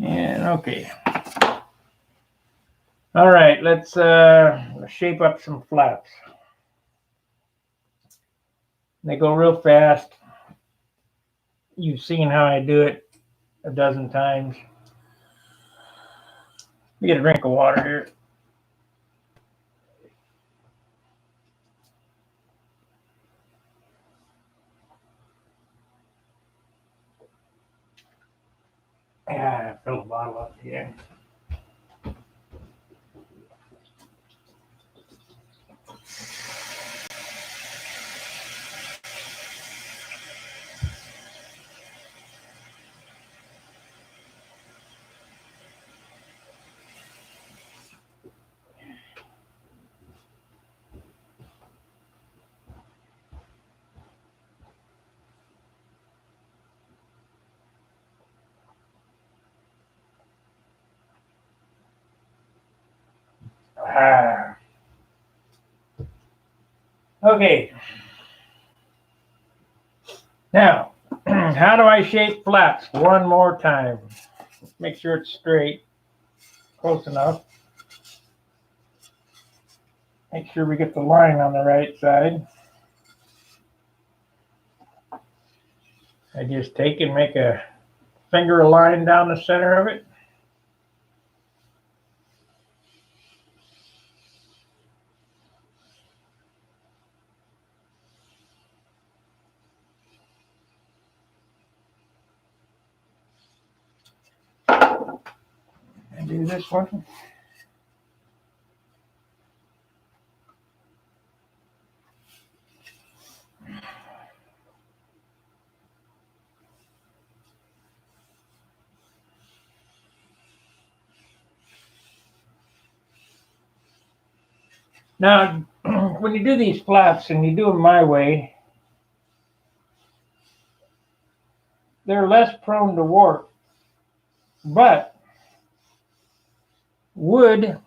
And okay. All right, let's shape up some flaps. They go real fast. You've seen how I do it a dozen times. Let me get a drink of water here. Yeah, fill the bottle up again. Ah. Okay. Now, how do I shape flaps? One more time. Make sure it's straight, close enough. Make sure we get the line on the right side. I just take and make a finger line down the center of it. And do this one. Now, when you do these flaps and you do them my way, they're less prone to warp. But wood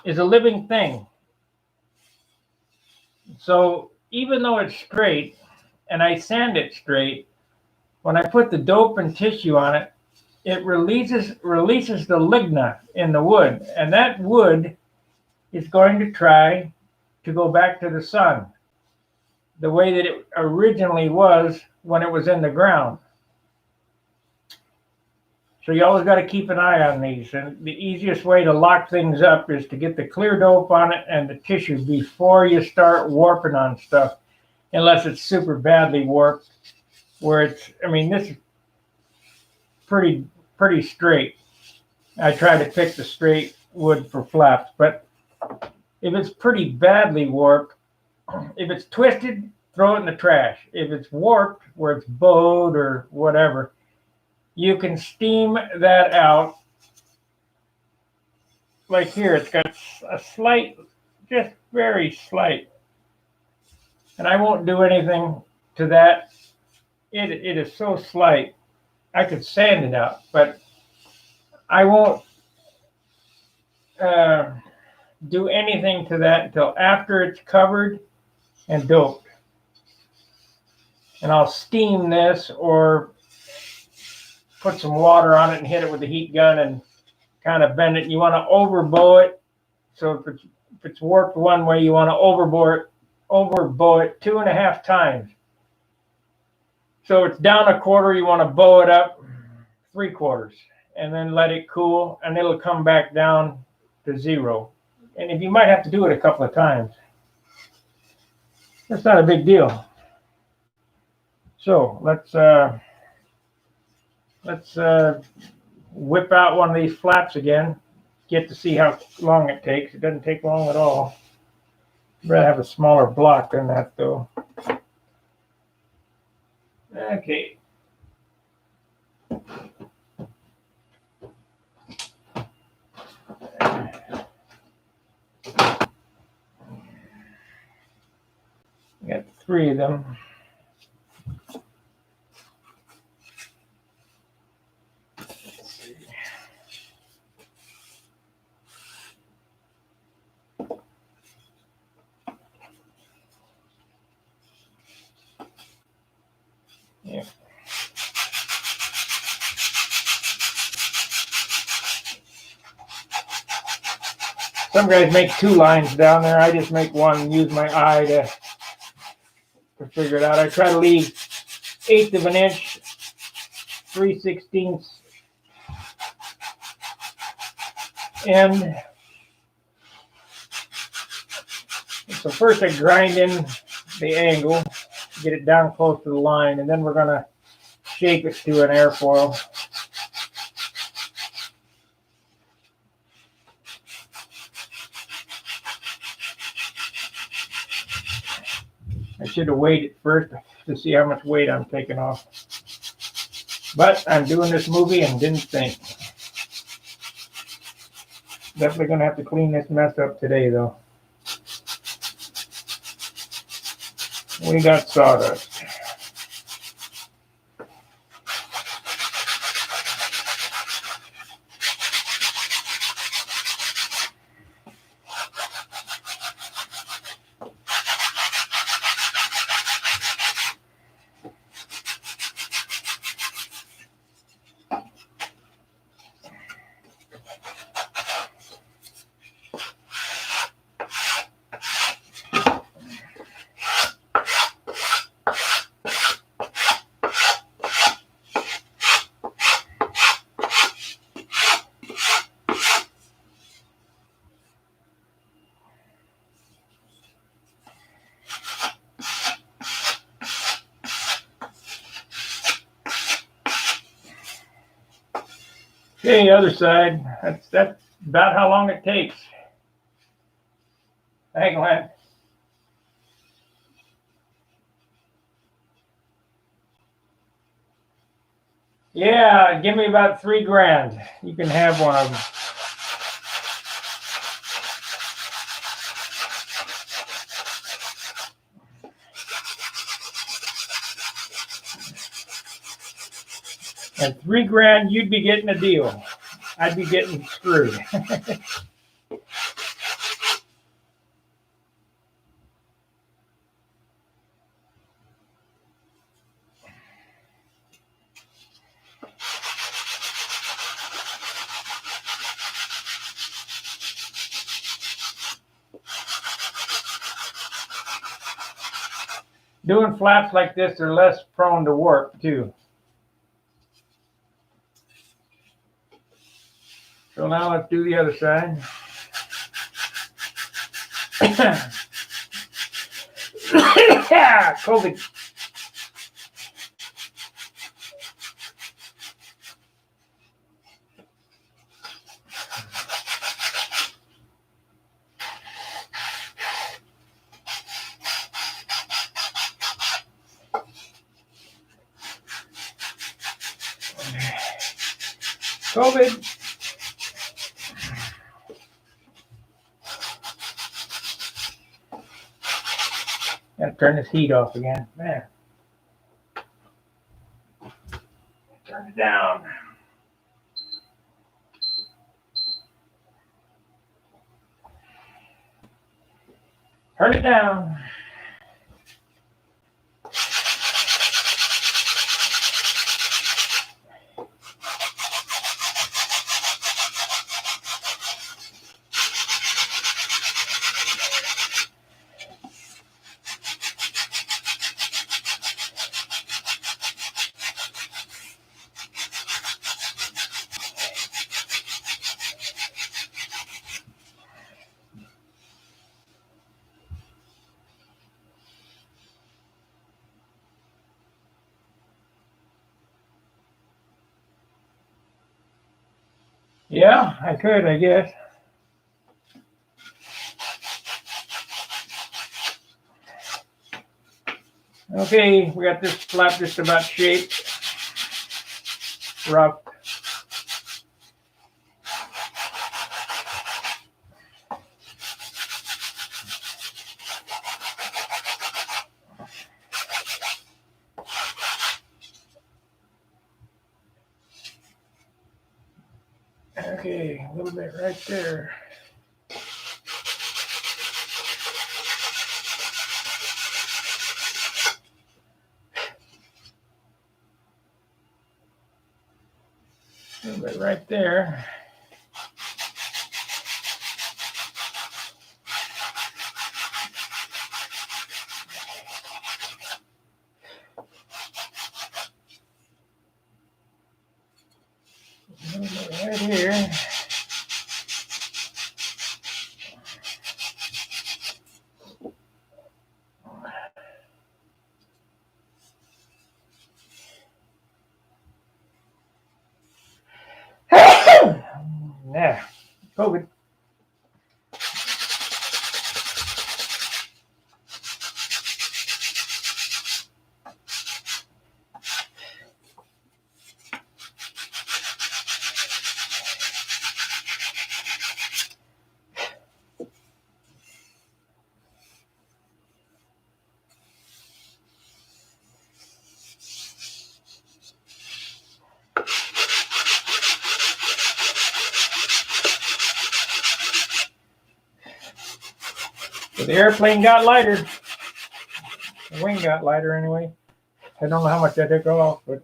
is a living thing. So even though it's straight and I sand it straight, when I put the dope and tissue on it, it releases the ligna in the wood. And that wood is going to try to go back to the sun the way that it originally was when it was in the ground. So you always got to keep an eye on these. And the easiest way to lock things up is to get the clear dope on it and the tissue before you start warping on stuff, unless it's super badly warped, where it's, I mean, this is pretty straight. I try to pick the straight wood for flaps, but if it's pretty badly warped, if it's twisted, throw it in the trash. If it's warped, where it's bowed or whatever, you can steam that out. Like here, it's got a slight, just very slight. And I won't do anything to that. It is so slight. I could sand it out, but I won't do anything to that until after it's covered and doped. And I'll steam this or put some water on it and hit it with the heat gun and kind of bend it. You want to overbow it. So if it's warped one way, you want to overbow it 2.5 times. So it's down a quarter, you want to bow it up 3/4 and then let it cool, and it'll come back down to 0. And if you might have to do it a couple of times, that's not a big deal. So let's whip out one of these flaps again. Get to see how long it takes. It doesn't take long at all. I'd rather have a smaller block than that, though. Okay. Got 3 of them. Yeah. Some guys make 2 lines down there. I just make one and use my eye to figure it out. I try to leave 1/8 of an inch, 3/16 end. So first I grind in the angle, get it down close to the line, and then we're going to shape it to an airfoil. should have weighed it first to see how much weight I'm taking off. But I'm doing this movie and didn't think. Definitely going to have to clean this mess up today, though. We got sawdust. Okay, other side. That's about how long it takes. Hang on. Yeah, give me about $3,000. You can have one of them. And $3,000, you'd be getting a deal. I'd be getting screwed. Doing flaps like this, they're less prone to warp too. So now let's do the other side. Yeah, COVID. COVID. Gotta turn this heat off again. Man. Turn it down. Turn it down. Yeah, I could, I guess. Okay, we got this flap just about shaped. Rough. Okay, a little bit right there. A little bit right there. A little bit right here. Yeah, COVID. So the airplane got lighter. The wing got lighter anyway. I don't know how much I took off, but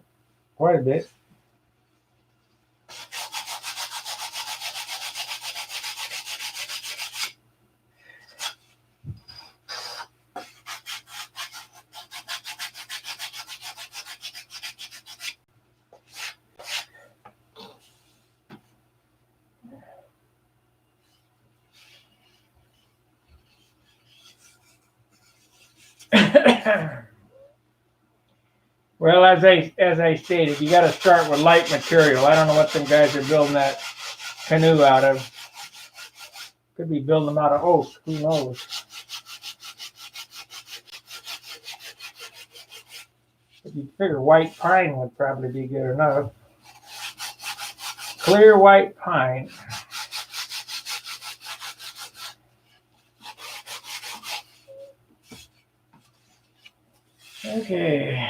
quite a bit. Well, as I stated, you got to start with light material. I don't know what some guys are building that canoe out of. Could be building them out of oak. Who knows? But you'd figure white pine would probably be good enough. Clear white pine. Okay.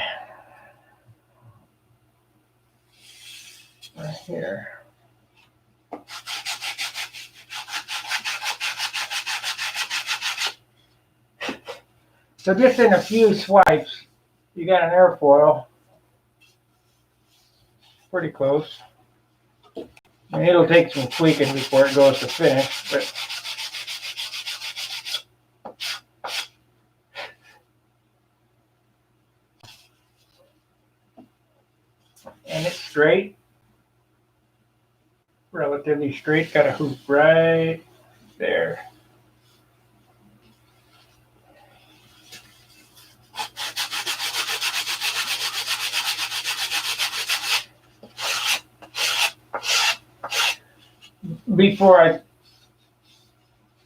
Right here. So just in a few swipes, you got an airfoil. Pretty close. And it'll take some tweaking before it goes to finish, but and it's straight. Relatively straight, got a hoop right there. Before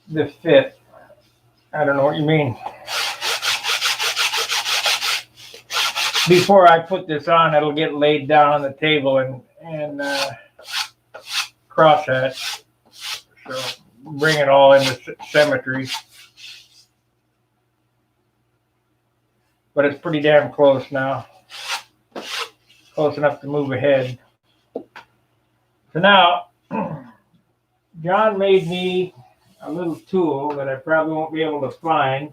the fifth, I don't know what you mean. Before I put this on, it'll get laid down on the table and cross hatch. So bring it all into symmetry. But it's pretty damn close now. Close enough to move ahead. So now, John made me a little tool that I probably won't be able to find.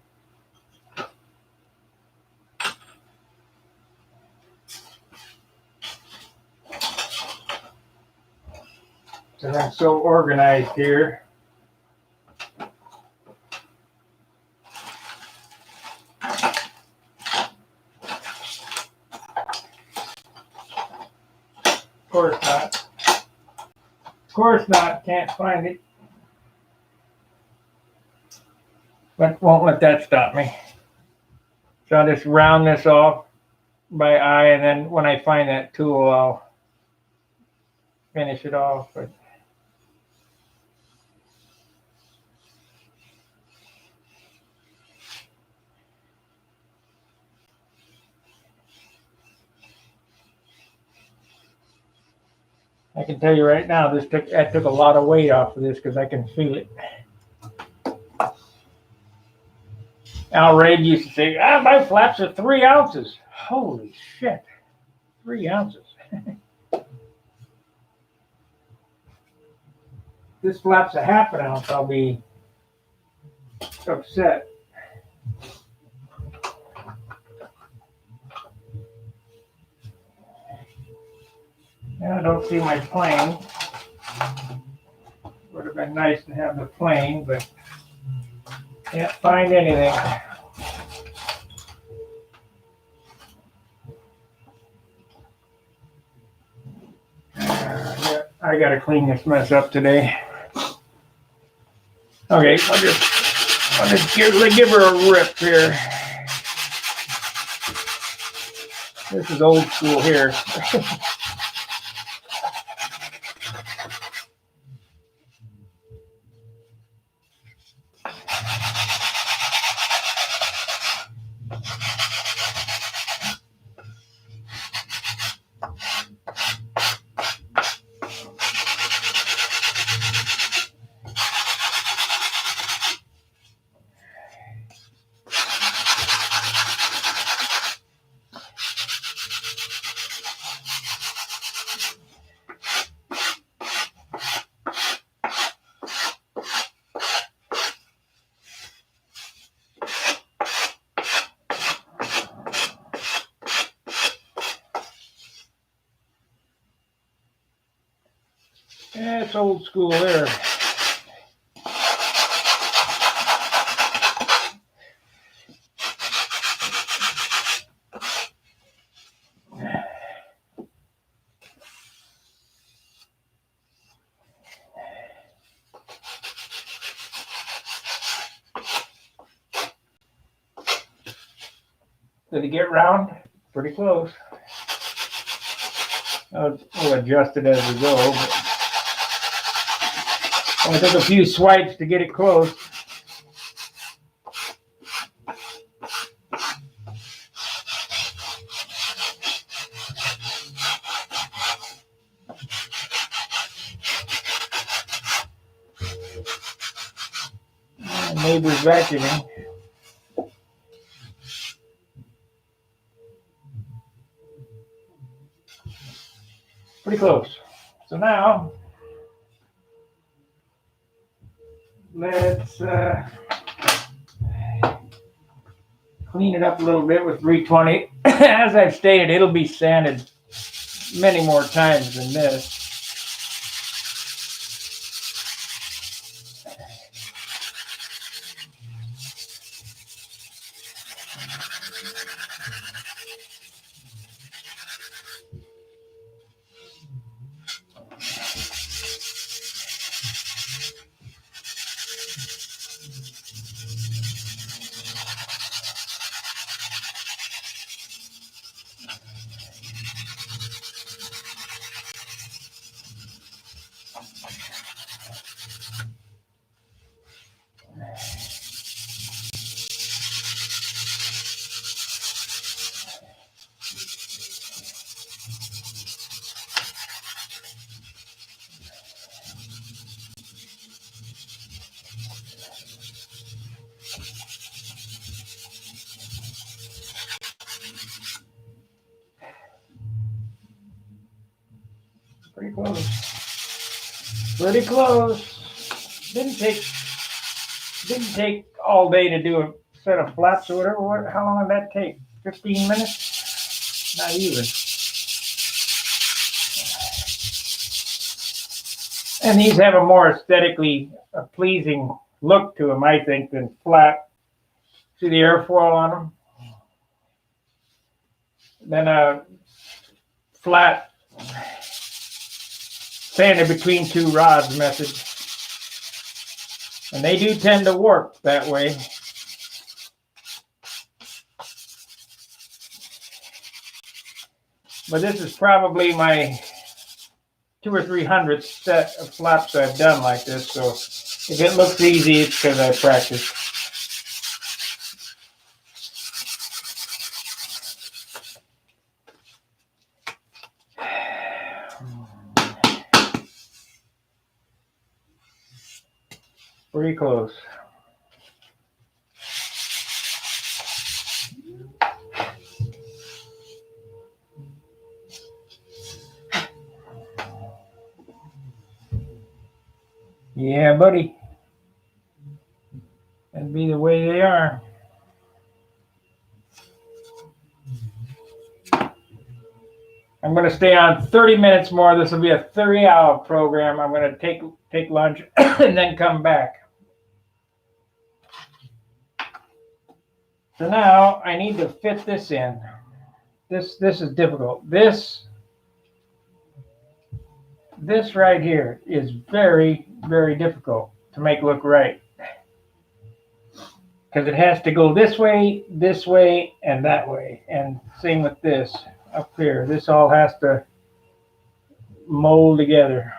And I'm so organized here. Of course not. Of course not. Can't find it. But won't let that stop me. So I'll just round this off by eye, and then when I find that tool, I'll finish it off. But I can tell you right now, I took a lot of weight off of this because I can feel it. Al Raid used to say, my flaps are 3 ounces. Holy shit, 3 ounces. This flap's a half an ounce, I'll be upset. Now I don't see my plane. Would have been nice to have the plane, but can't find anything. Yeah, I gotta clean this mess up today. Okay, I'll just give her a rip here. This is old school here. Yeah, it's old school there. Did it get round? Pretty close. We'll adjust it as we go. Only took a few swipes to get it close. Neighbor's vacuuming. Pretty close. So now, let's clean it up a little bit with 320. As I've stated, it'll be sanded many more times than this. Pretty close. Pretty close. Didn't take all day to do a set of flaps or whatever. How long did that take? 15 minutes? Not even. And these have a more aesthetically pleasing look to them, I think, than flat. See the airfoil on them? Then a flat sanded between two rods method. And they do tend to warp that way. But this is probably my 200 or 300th set of flaps I've done like this. So if it looks easy, it's because I practiced. Pretty close. Yeah, buddy. That'd be the way they are. I'm going to stay on 30 minutes more. This will be a 30-hour program. I'm going to take lunch and then come back. So now I need to fit this in. This is difficult. This right here is very, very difficult to make look right. Because it has to go this way, and that way. And same with this up here. This all has to mold together.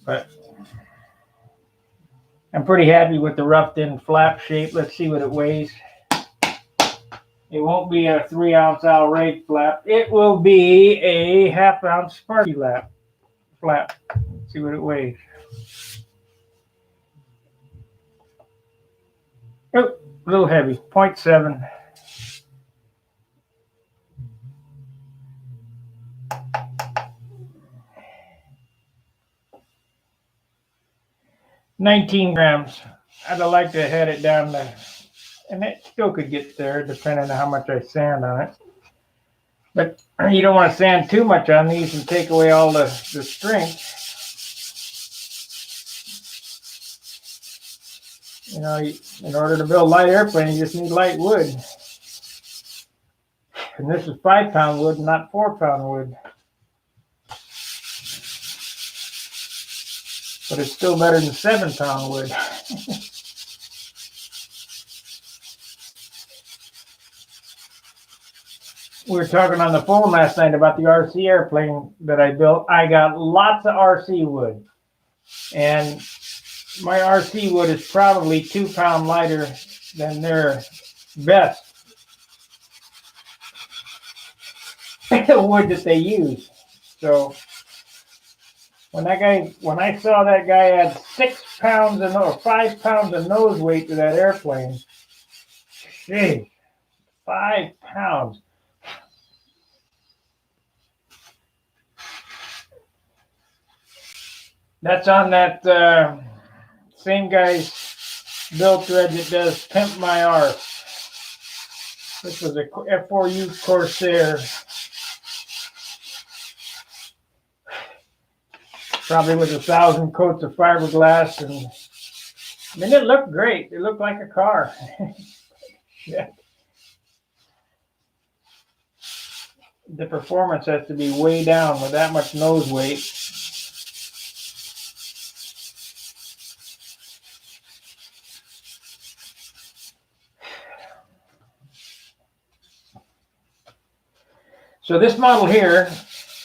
But I'm pretty happy with the roughed-in flap shape. Let's see what it weighs. It won't be a 3-ounce Alraid flap. It will be a 1/2-ounce Sparky flap. Let's see what it weighs. Oh, a little heavy, 0.7. $19 grams. I'd like to head it down to, and it still could get there depending on how much I sand on it. But you don't want to sand too much on these and take away all the strength. You know, in order to build light airplane, you just need light wood. And this is 5-pound wood, not 4-pound wood. But it's still better than 7-pound wood. We were talking on the phone last night about the RC airplane that I built. I got lots of RC wood. And my RC wood is probably 2 pounds lighter than their best wood that they use. So when I saw that guy add 6 pounds or 5 pounds of nose weight to that airplane, gee, 5 pounds. That's on that same guy's build thread that does Pimp My Arse. This was a F4U Corsair. Probably with 1,000 coats of fiberglass, and I mean, it looked great. It looked like a car. Yeah. The performance has to be way down with that much nose weight. So this model here,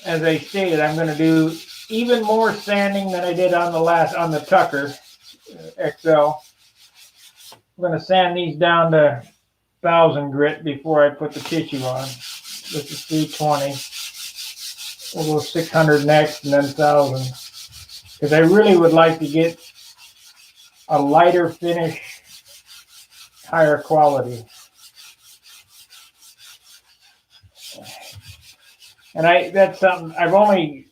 as I stated, I'm going to do even more sanding than I did on the Tucker XL. I'm going to sand these down to 1,000 grit before I put the tissue on. This is 320. We'll go 600 next and then 1,000. Because I really would like to get a lighter finish, higher quality. And that's something I've only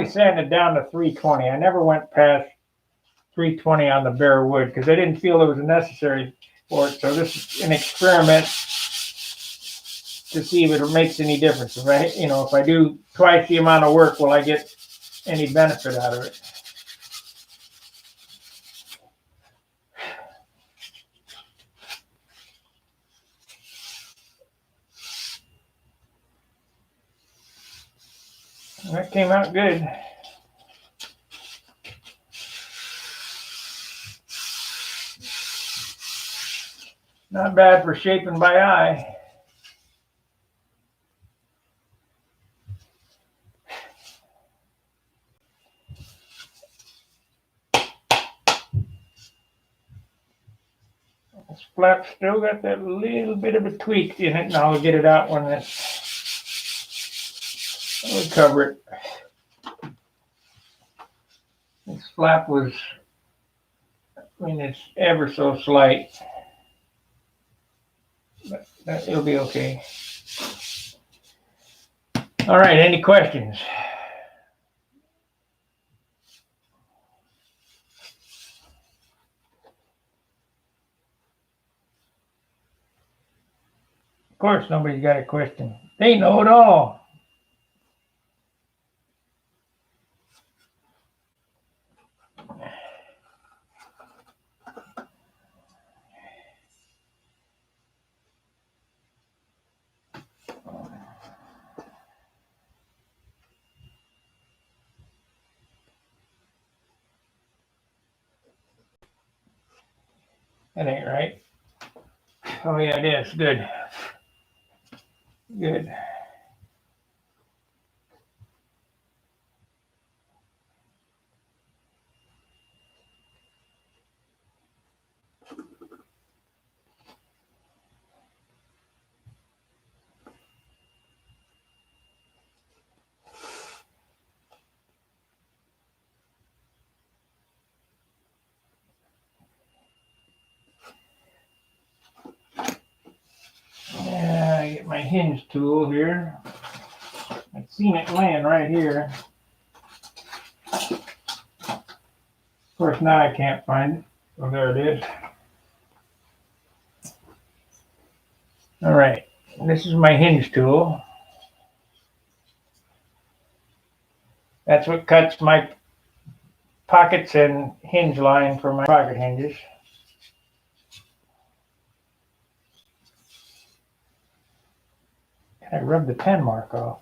sanded down to 320. I never went past 320 on the bare wood because I didn't feel it was necessary for it. So this is an experiment to see if it makes any difference. If I do twice the amount of work, will I get any benefit out of it? That came out good. Not bad for shaping by eye. This flap still got that little bit of a tweak in it, and I'll get it out when I'll cover it. This flap was, it's ever so slight, but it'll be okay. All right, any questions? Of course, nobody's got a question. They know it all. That ain't right. Oh yeah, it is. Good. Good. Yeah, I get my hinge tool here. I've seen it laying right here. Of course, now I can't find it. So there it is. All right, this is my hinge tool. That's what cuts my pockets and hinge line for my pocket hinges. I rubbed the pen mark off.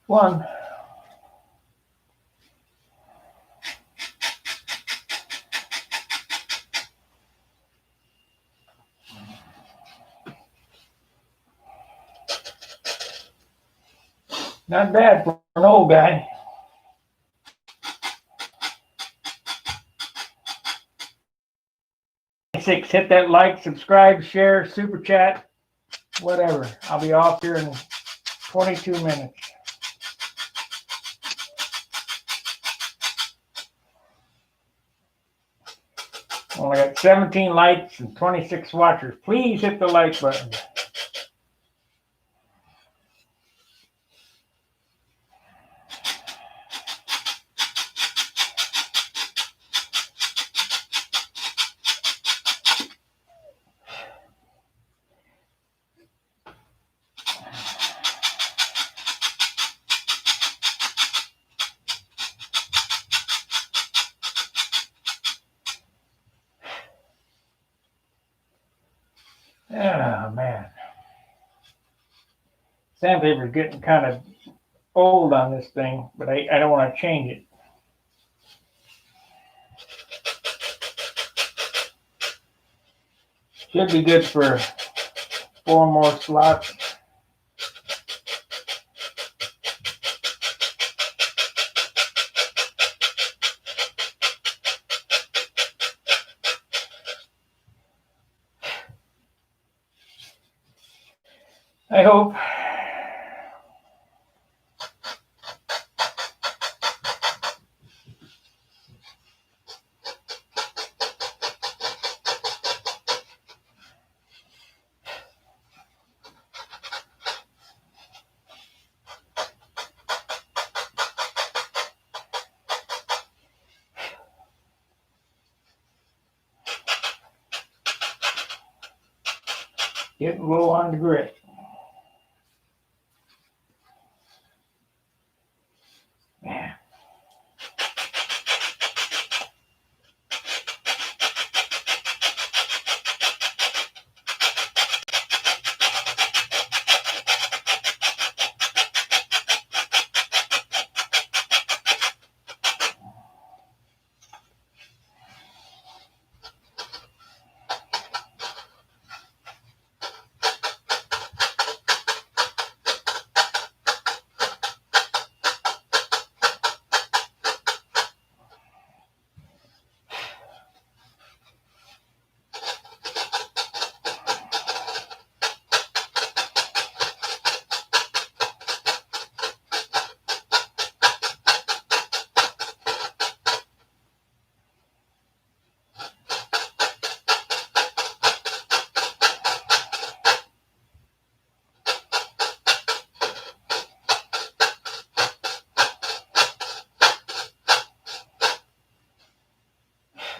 One. Not bad for an old guy. Hit that like, subscribe, share, super chat, whatever. I'll be off here in 22 minutes. Only got 17 likes and 26 watchers. Please hit the like button. Oh, man. Sandpaper's getting kind of old on this thing, but I don't want to change it. Should be good for 4 more slots. I hope. Getting low on the grit. Man.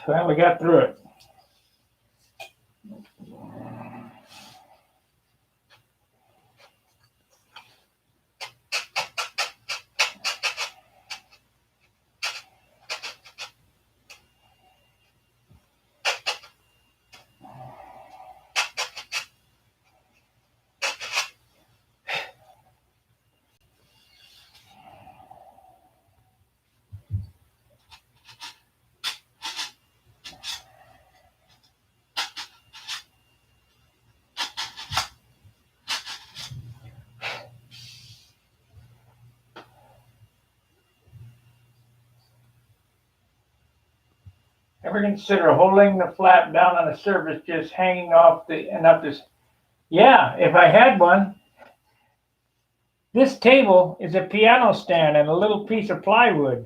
Well, we got through it. Ever consider holding the flap down on the surface, just hanging off and up this? Yeah, if I had one. This table is a piano stand and a little piece of plywood.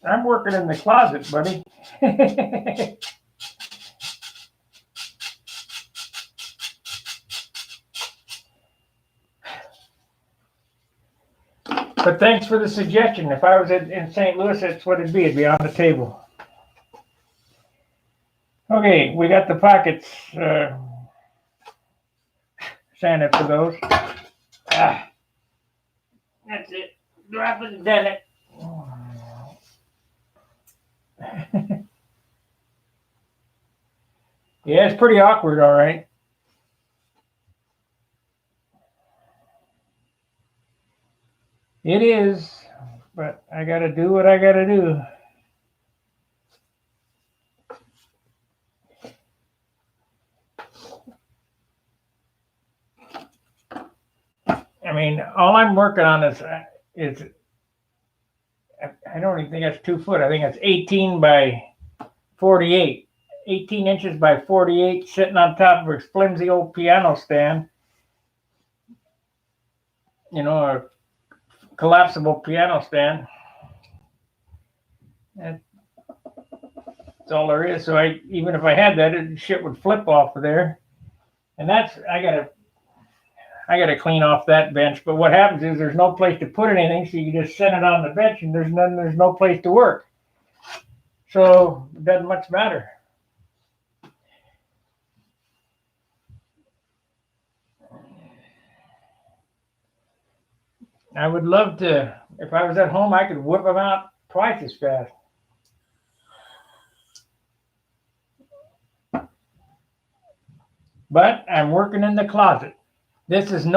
I'm working in the closet, buddy. But thanks for the suggestion. If I was in St. Louis, that's what it'd be. It'd be on the table. Okay, we got the pockets sanded for those. Ah, that's it. Drop it and dead it. Yeah, it's pretty awkward, all right. It is, but I gotta do what I gotta do. I mean, all I'm working on is I don't even think that's 2 foot. I think that's 18 by 48. 18 inches by 48, sitting on top of a flimsy old piano stand. You know, a collapsible piano stand. That's all there is. So even if I had that, shit would flip off of there. And that's I gotta clean off that bench. But what happens is there's no place to put anything, so you just set it on the bench, and there's no place to work. So it doesn't much matter. I would love to, if I was at home, I could whip them out twice as fast. But I'm working in the closet. This room is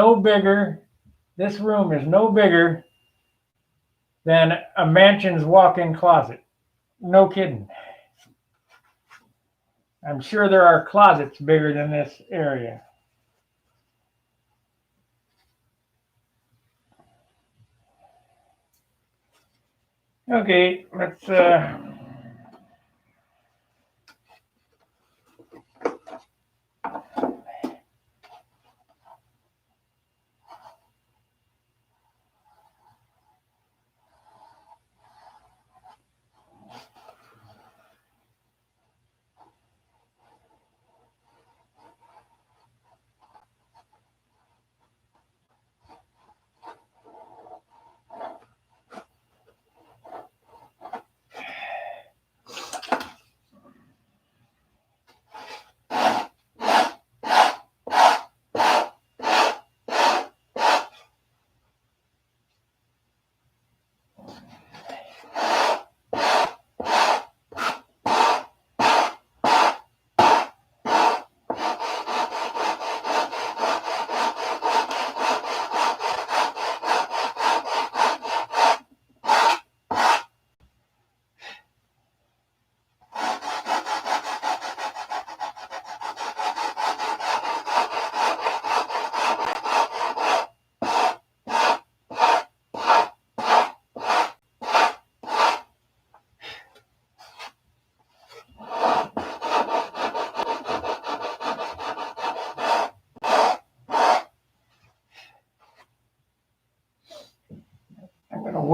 no bigger than a mansion's walk-in closet. No kidding. I'm sure there are closets bigger than this area. Okay, let's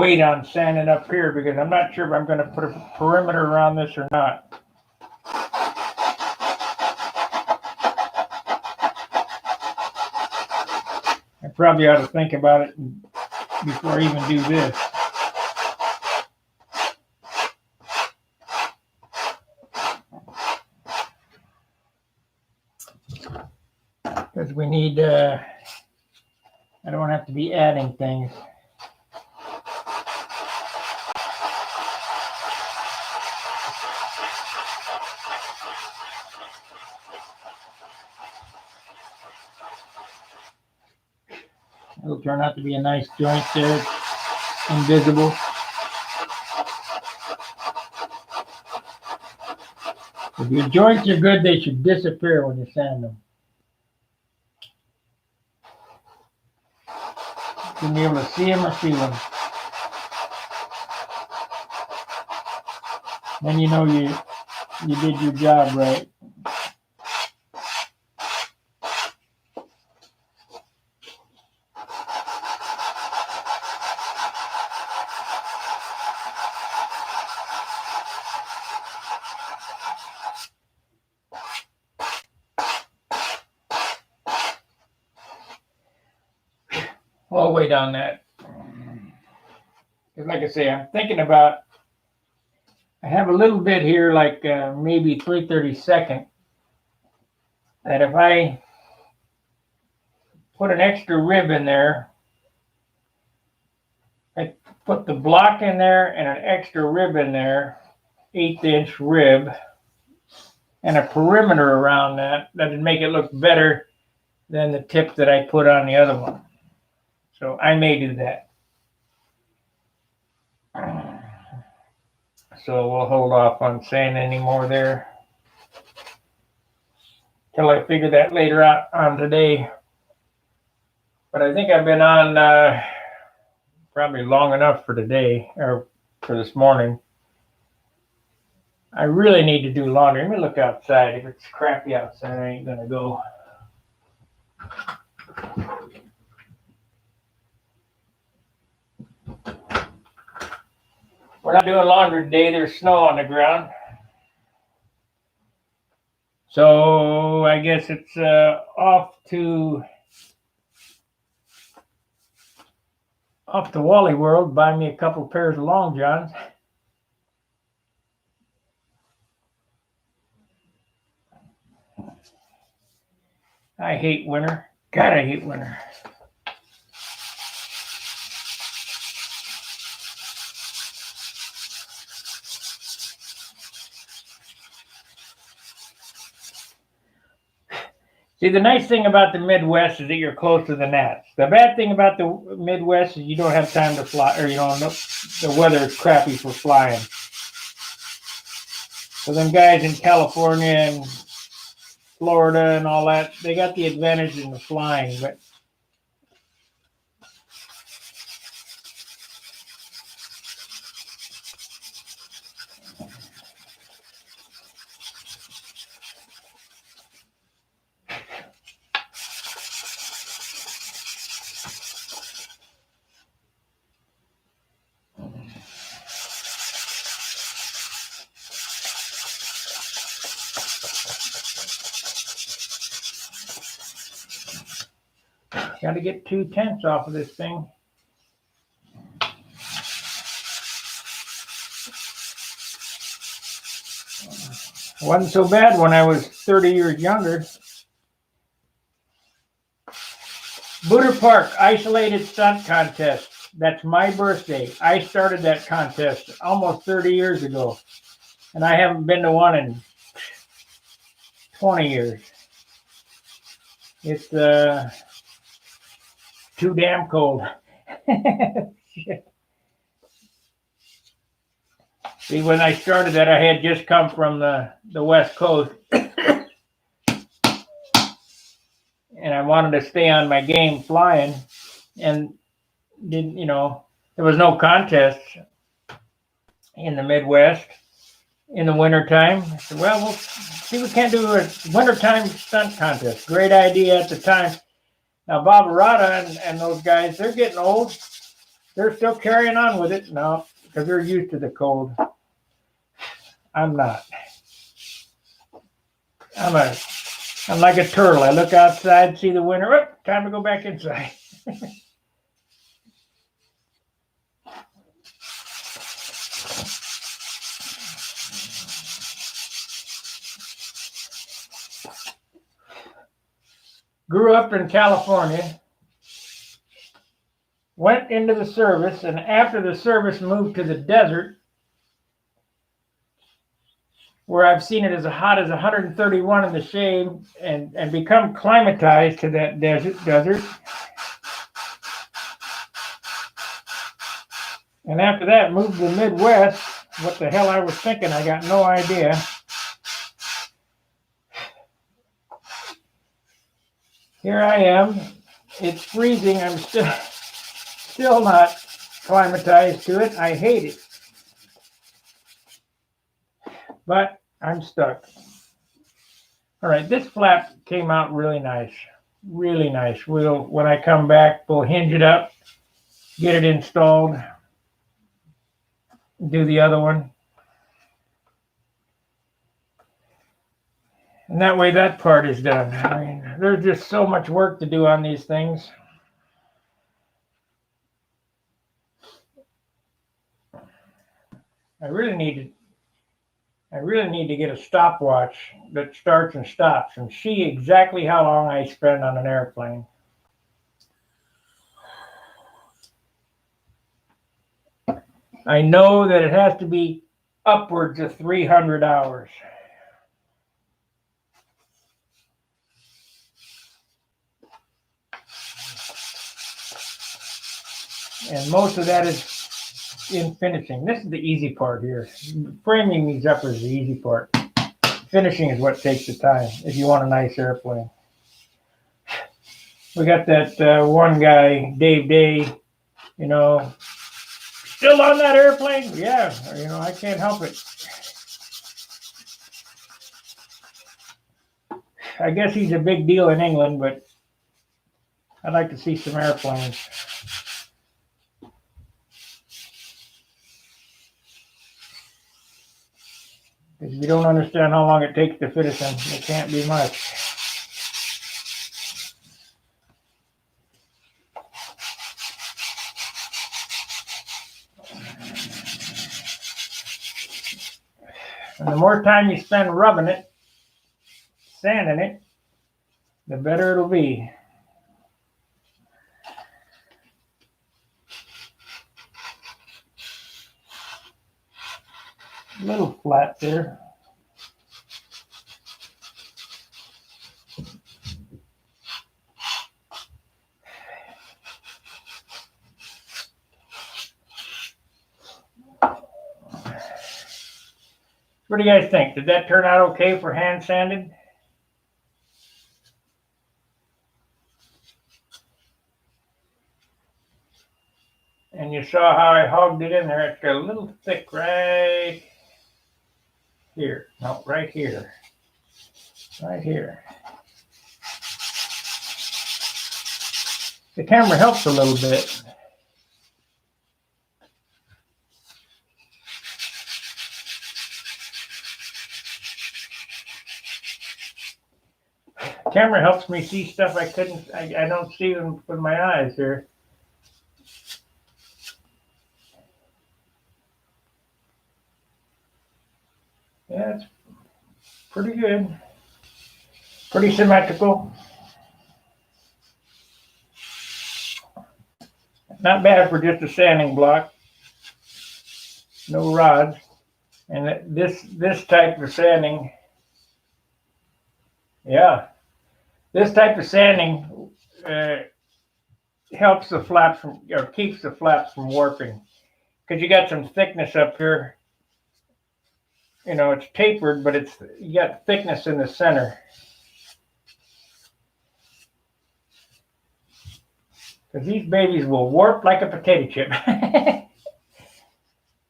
wait on sanding up here because I'm not sure if I'm going to put a perimeter around this or not. I probably ought to think about it before I even do this. Because we need, I don't have to be adding things. It'll turn out to be a nice joint there. It's invisible. If your joints are good, they should disappear when you sand them. You can be able to see them or feel them. Then you know you did your job right. All the way down that. Because like I say, I'm thinking about, I have a little bit here, like maybe 3/32, that if I put an extra rib in there, I put the block in there and an extra rib in there, 1/8" rib, and a perimeter around that would make it look better than the tip that I put on the other one. So I may do that. So we'll hold off on saying any more there till I figure that later on today. But I think I've been on probably long enough for today, or for this morning. I really need to do laundry. Let me look outside. If it's crappy outside, I ain't gonna go. We're not doing laundry today. There's snow on the ground. So I guess it's off to Wally World. Buy me a couple pairs of long johns. I hate winter. God, I hate winter. See, the nice thing about the Midwest is that you're close to the gnats. The bad thing about the Midwest is you don't have time to fly, or you don't know, the weather is crappy for flying. So them guys in California and Florida and all that, they got the advantage in the flying, but got to get 2/10 off of this thing. It wasn't so bad when I was 30 years younger. Booter Park Isolated Stunt Contest. That's my birthday. I started that contest almost 30 years ago. And I haven't been to one in 20 years. It's too damn cold. See, when I started that, I had just come from the West Coast. And I wanted to stay on my game flying. And didn't, there was no contest in the Midwest in the wintertime. I said, well, we'll see, we can't do a wintertime stunt contest. Great idea at the time. Now, Bob Arata and those guys, they're getting old. They're still carrying on with it. No, because they're used to the cold. I'm not. I'm like a turtle. I look outside, see the winter. Oh, time to go back inside. Grew up in California, went into the service, and after the service moved to the desert, where I've seen it as hot as 131 in the shade, and become climatized to that desert. And after that, moved to the Midwest. What the hell I was thinking, I got no idea. Here I am. It's freezing. I'm still not climatized to it. I hate it. but I'm stuck. All right, this flap came out really nice. Really nice. When I come back, we'll hinge it up, get it installed, do the other one. And that way that part is done. I mean, there's just so much work to do on these things. I really need to get a stopwatch that starts and stops and see exactly how long I spend on an airplane. I know that it has to be upwards of 300 hours. And most of that is in finishing. This is the easy part here. Framing these up is the easy part. Finishing is what takes the time if you want a nice airplane. We got that one guy, Dave Day, still on that airplane? Yeah, I can't help it. I guess he's a big deal in England, but I'd like to see some airplanes. Because if you don't understand how long it takes to finish them, it can't be much. And the more time you spend rubbing it, sanding it, the better it'll be. A little flat there. What do you guys think? Did that turn out okay for hand sanded? And you saw how I hogged it in there. It's got a little thick right here. No, right here. Right here. The camera helps a little bit. Camera helps me see stuff I don't see with my eyes here. Yeah, it's pretty good. Pretty symmetrical. Not bad for just a sanding block. No rods. And this type of sanding, yeah, this type of sanding helps the flaps or keeps the flaps from warping. Because you got some thickness up here. It's tapered, but you got thickness in the center. Because these babies will warp like a potato chip.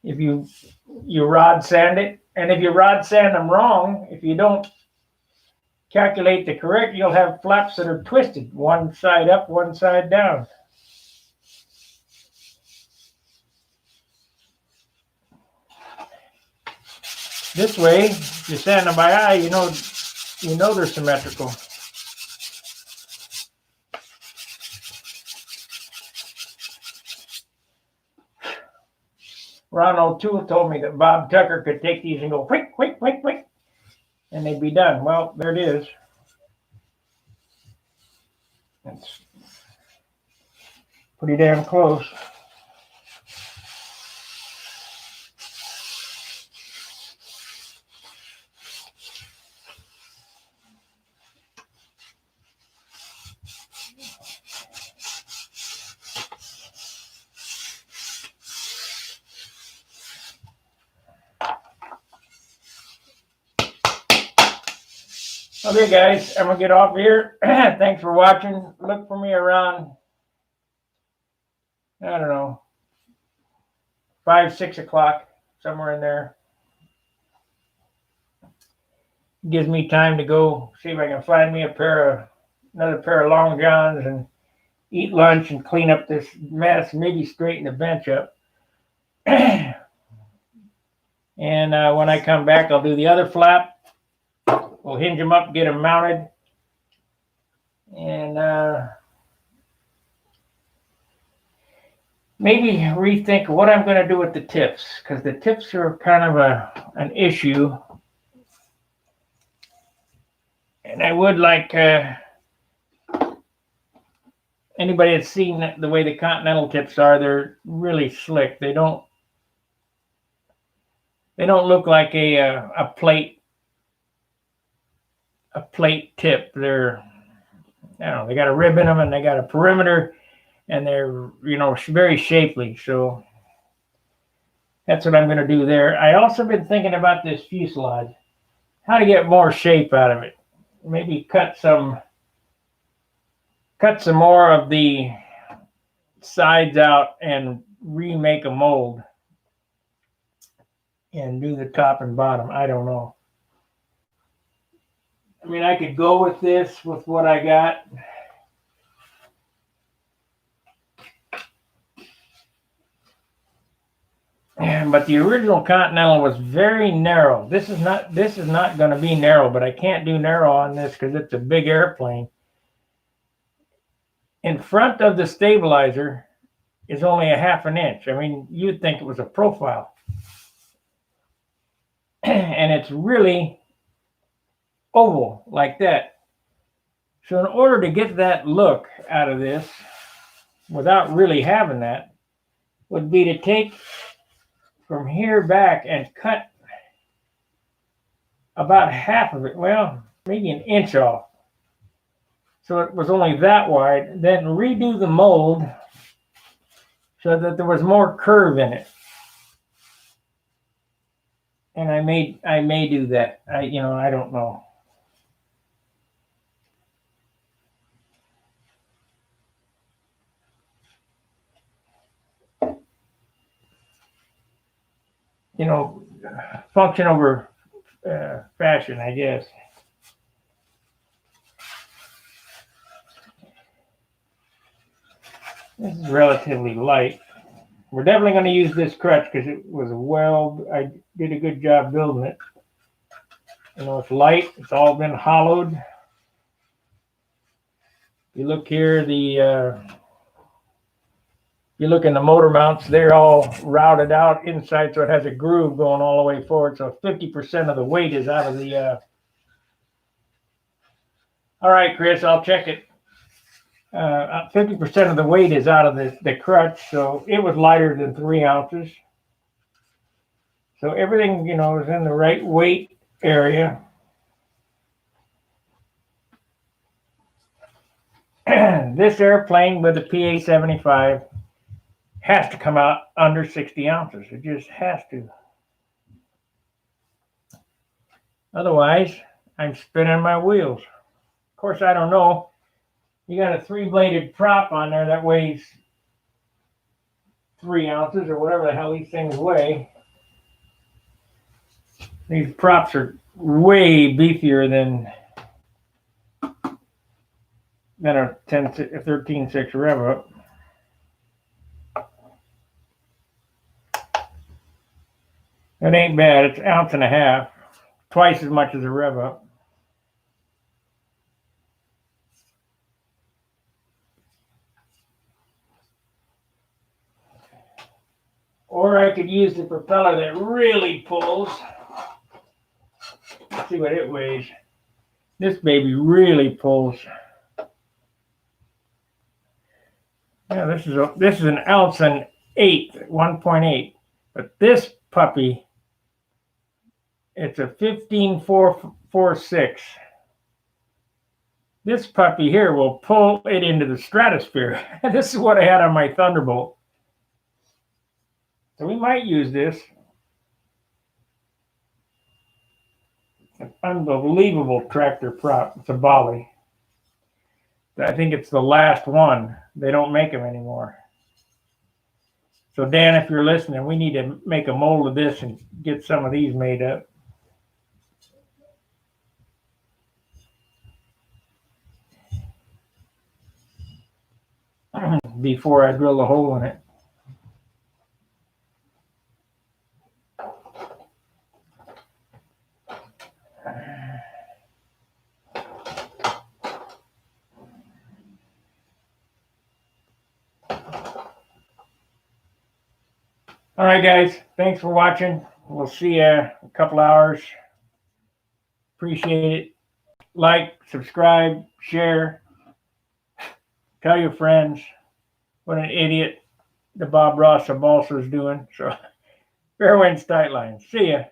If you rod sand it, and if you rod sand them wrong, if you don't calculate the correct, you'll have flaps that are twisted, one side up, one side down. This way, if you sand them by eye, you know they're symmetrical. Ron O'Toole told me that Bob Tucker could take these and go quick, quick, quick, quick, and they'd be done. Well, there it is. It's pretty damn close. Okay, guys, I'm going to get off here. Thanks for watching. Look for me around, I don't know, 5, 6 o'clock, somewhere in there. gives me time to go see if I can find me another pair of long johns and eat lunch and clean up this mess, maybe straighten the bench up. And when I come back, I'll do the other flap. We'll hinge them up, get them mounted, and maybe rethink what I'm going to do with the tips, because the tips are kind of an issue. And I would like anybody that's seen the way the Continental tips are, they're really slick. They don't look like a plate tip. They're, I don't know, they got a rib in them and they got a perimeter, and they're, very shapely. So that's what I'm going to do there. I also been thinking about this fuselage, how to get more shape out of it. Maybe cut some more of the sides out and remake a mold and do the top and bottom. I don't know. I mean, I could go with this, with what I got. But the original Continental was very narrow. This is not going to be narrow, but I can't do narrow on this because it's a big airplane. In front of the stabilizer is only a half an inch. I mean, you'd think it was a profile. And it's really oval like that. So in order to get that look out of this without really having that, would be to take from here back and cut about half of it, well, maybe an inch off, so it was only that wide, then redo the mold so that there was more curve in it. And I may do that. I don't know. Function over fashion, I guess. This is relatively light. We're definitely going to use this crutch because it was I did a good job building it. It's light. It's all been hollowed. You look here, you look in the motor mounts, they're all routed out inside, so it has a groove going all the way forward. So 50% of the weight is out of the... All right, Chris, I'll check it. 50% of the weight is out of the crutch, so it was lighter than 3 ounces. So everything, is in the right weight area. This airplane with the PA-75 has to come out under 60 ounces. It just has to. Otherwise, I'm spinning my wheels. Of course, I don't know. You got a 3-bladed prop on there that weighs 3 ounces or whatever the hell these things weigh. These props are way beefier than a 13.6 rev up. It ain't bad. It's 1.5 ounces, twice as much as a rev up. Or I could use the propeller that really pulls. Let's see what it weighs. This baby really pulls. Yeah, this is 1.8 ounces, 1.8. But this puppy, it's a 15.446. This puppy here will pull it into the stratosphere. This is what I had on my Thunderbolt. So we might use this. An unbelievable tractor prop. It's a Bali. I think it's the last one. They don't make them anymore. So Dan, if you're listening, we need to make a mold of this and get some of these made up. before I drill a hole in it. All right, guys. Thanks for watching. We'll see you in a couple hours. Appreciate it. Like, subscribe, share. Tell your friends what an idiot the Bob Ross of balsa is doing. So, fair winds, tight lines. See ya.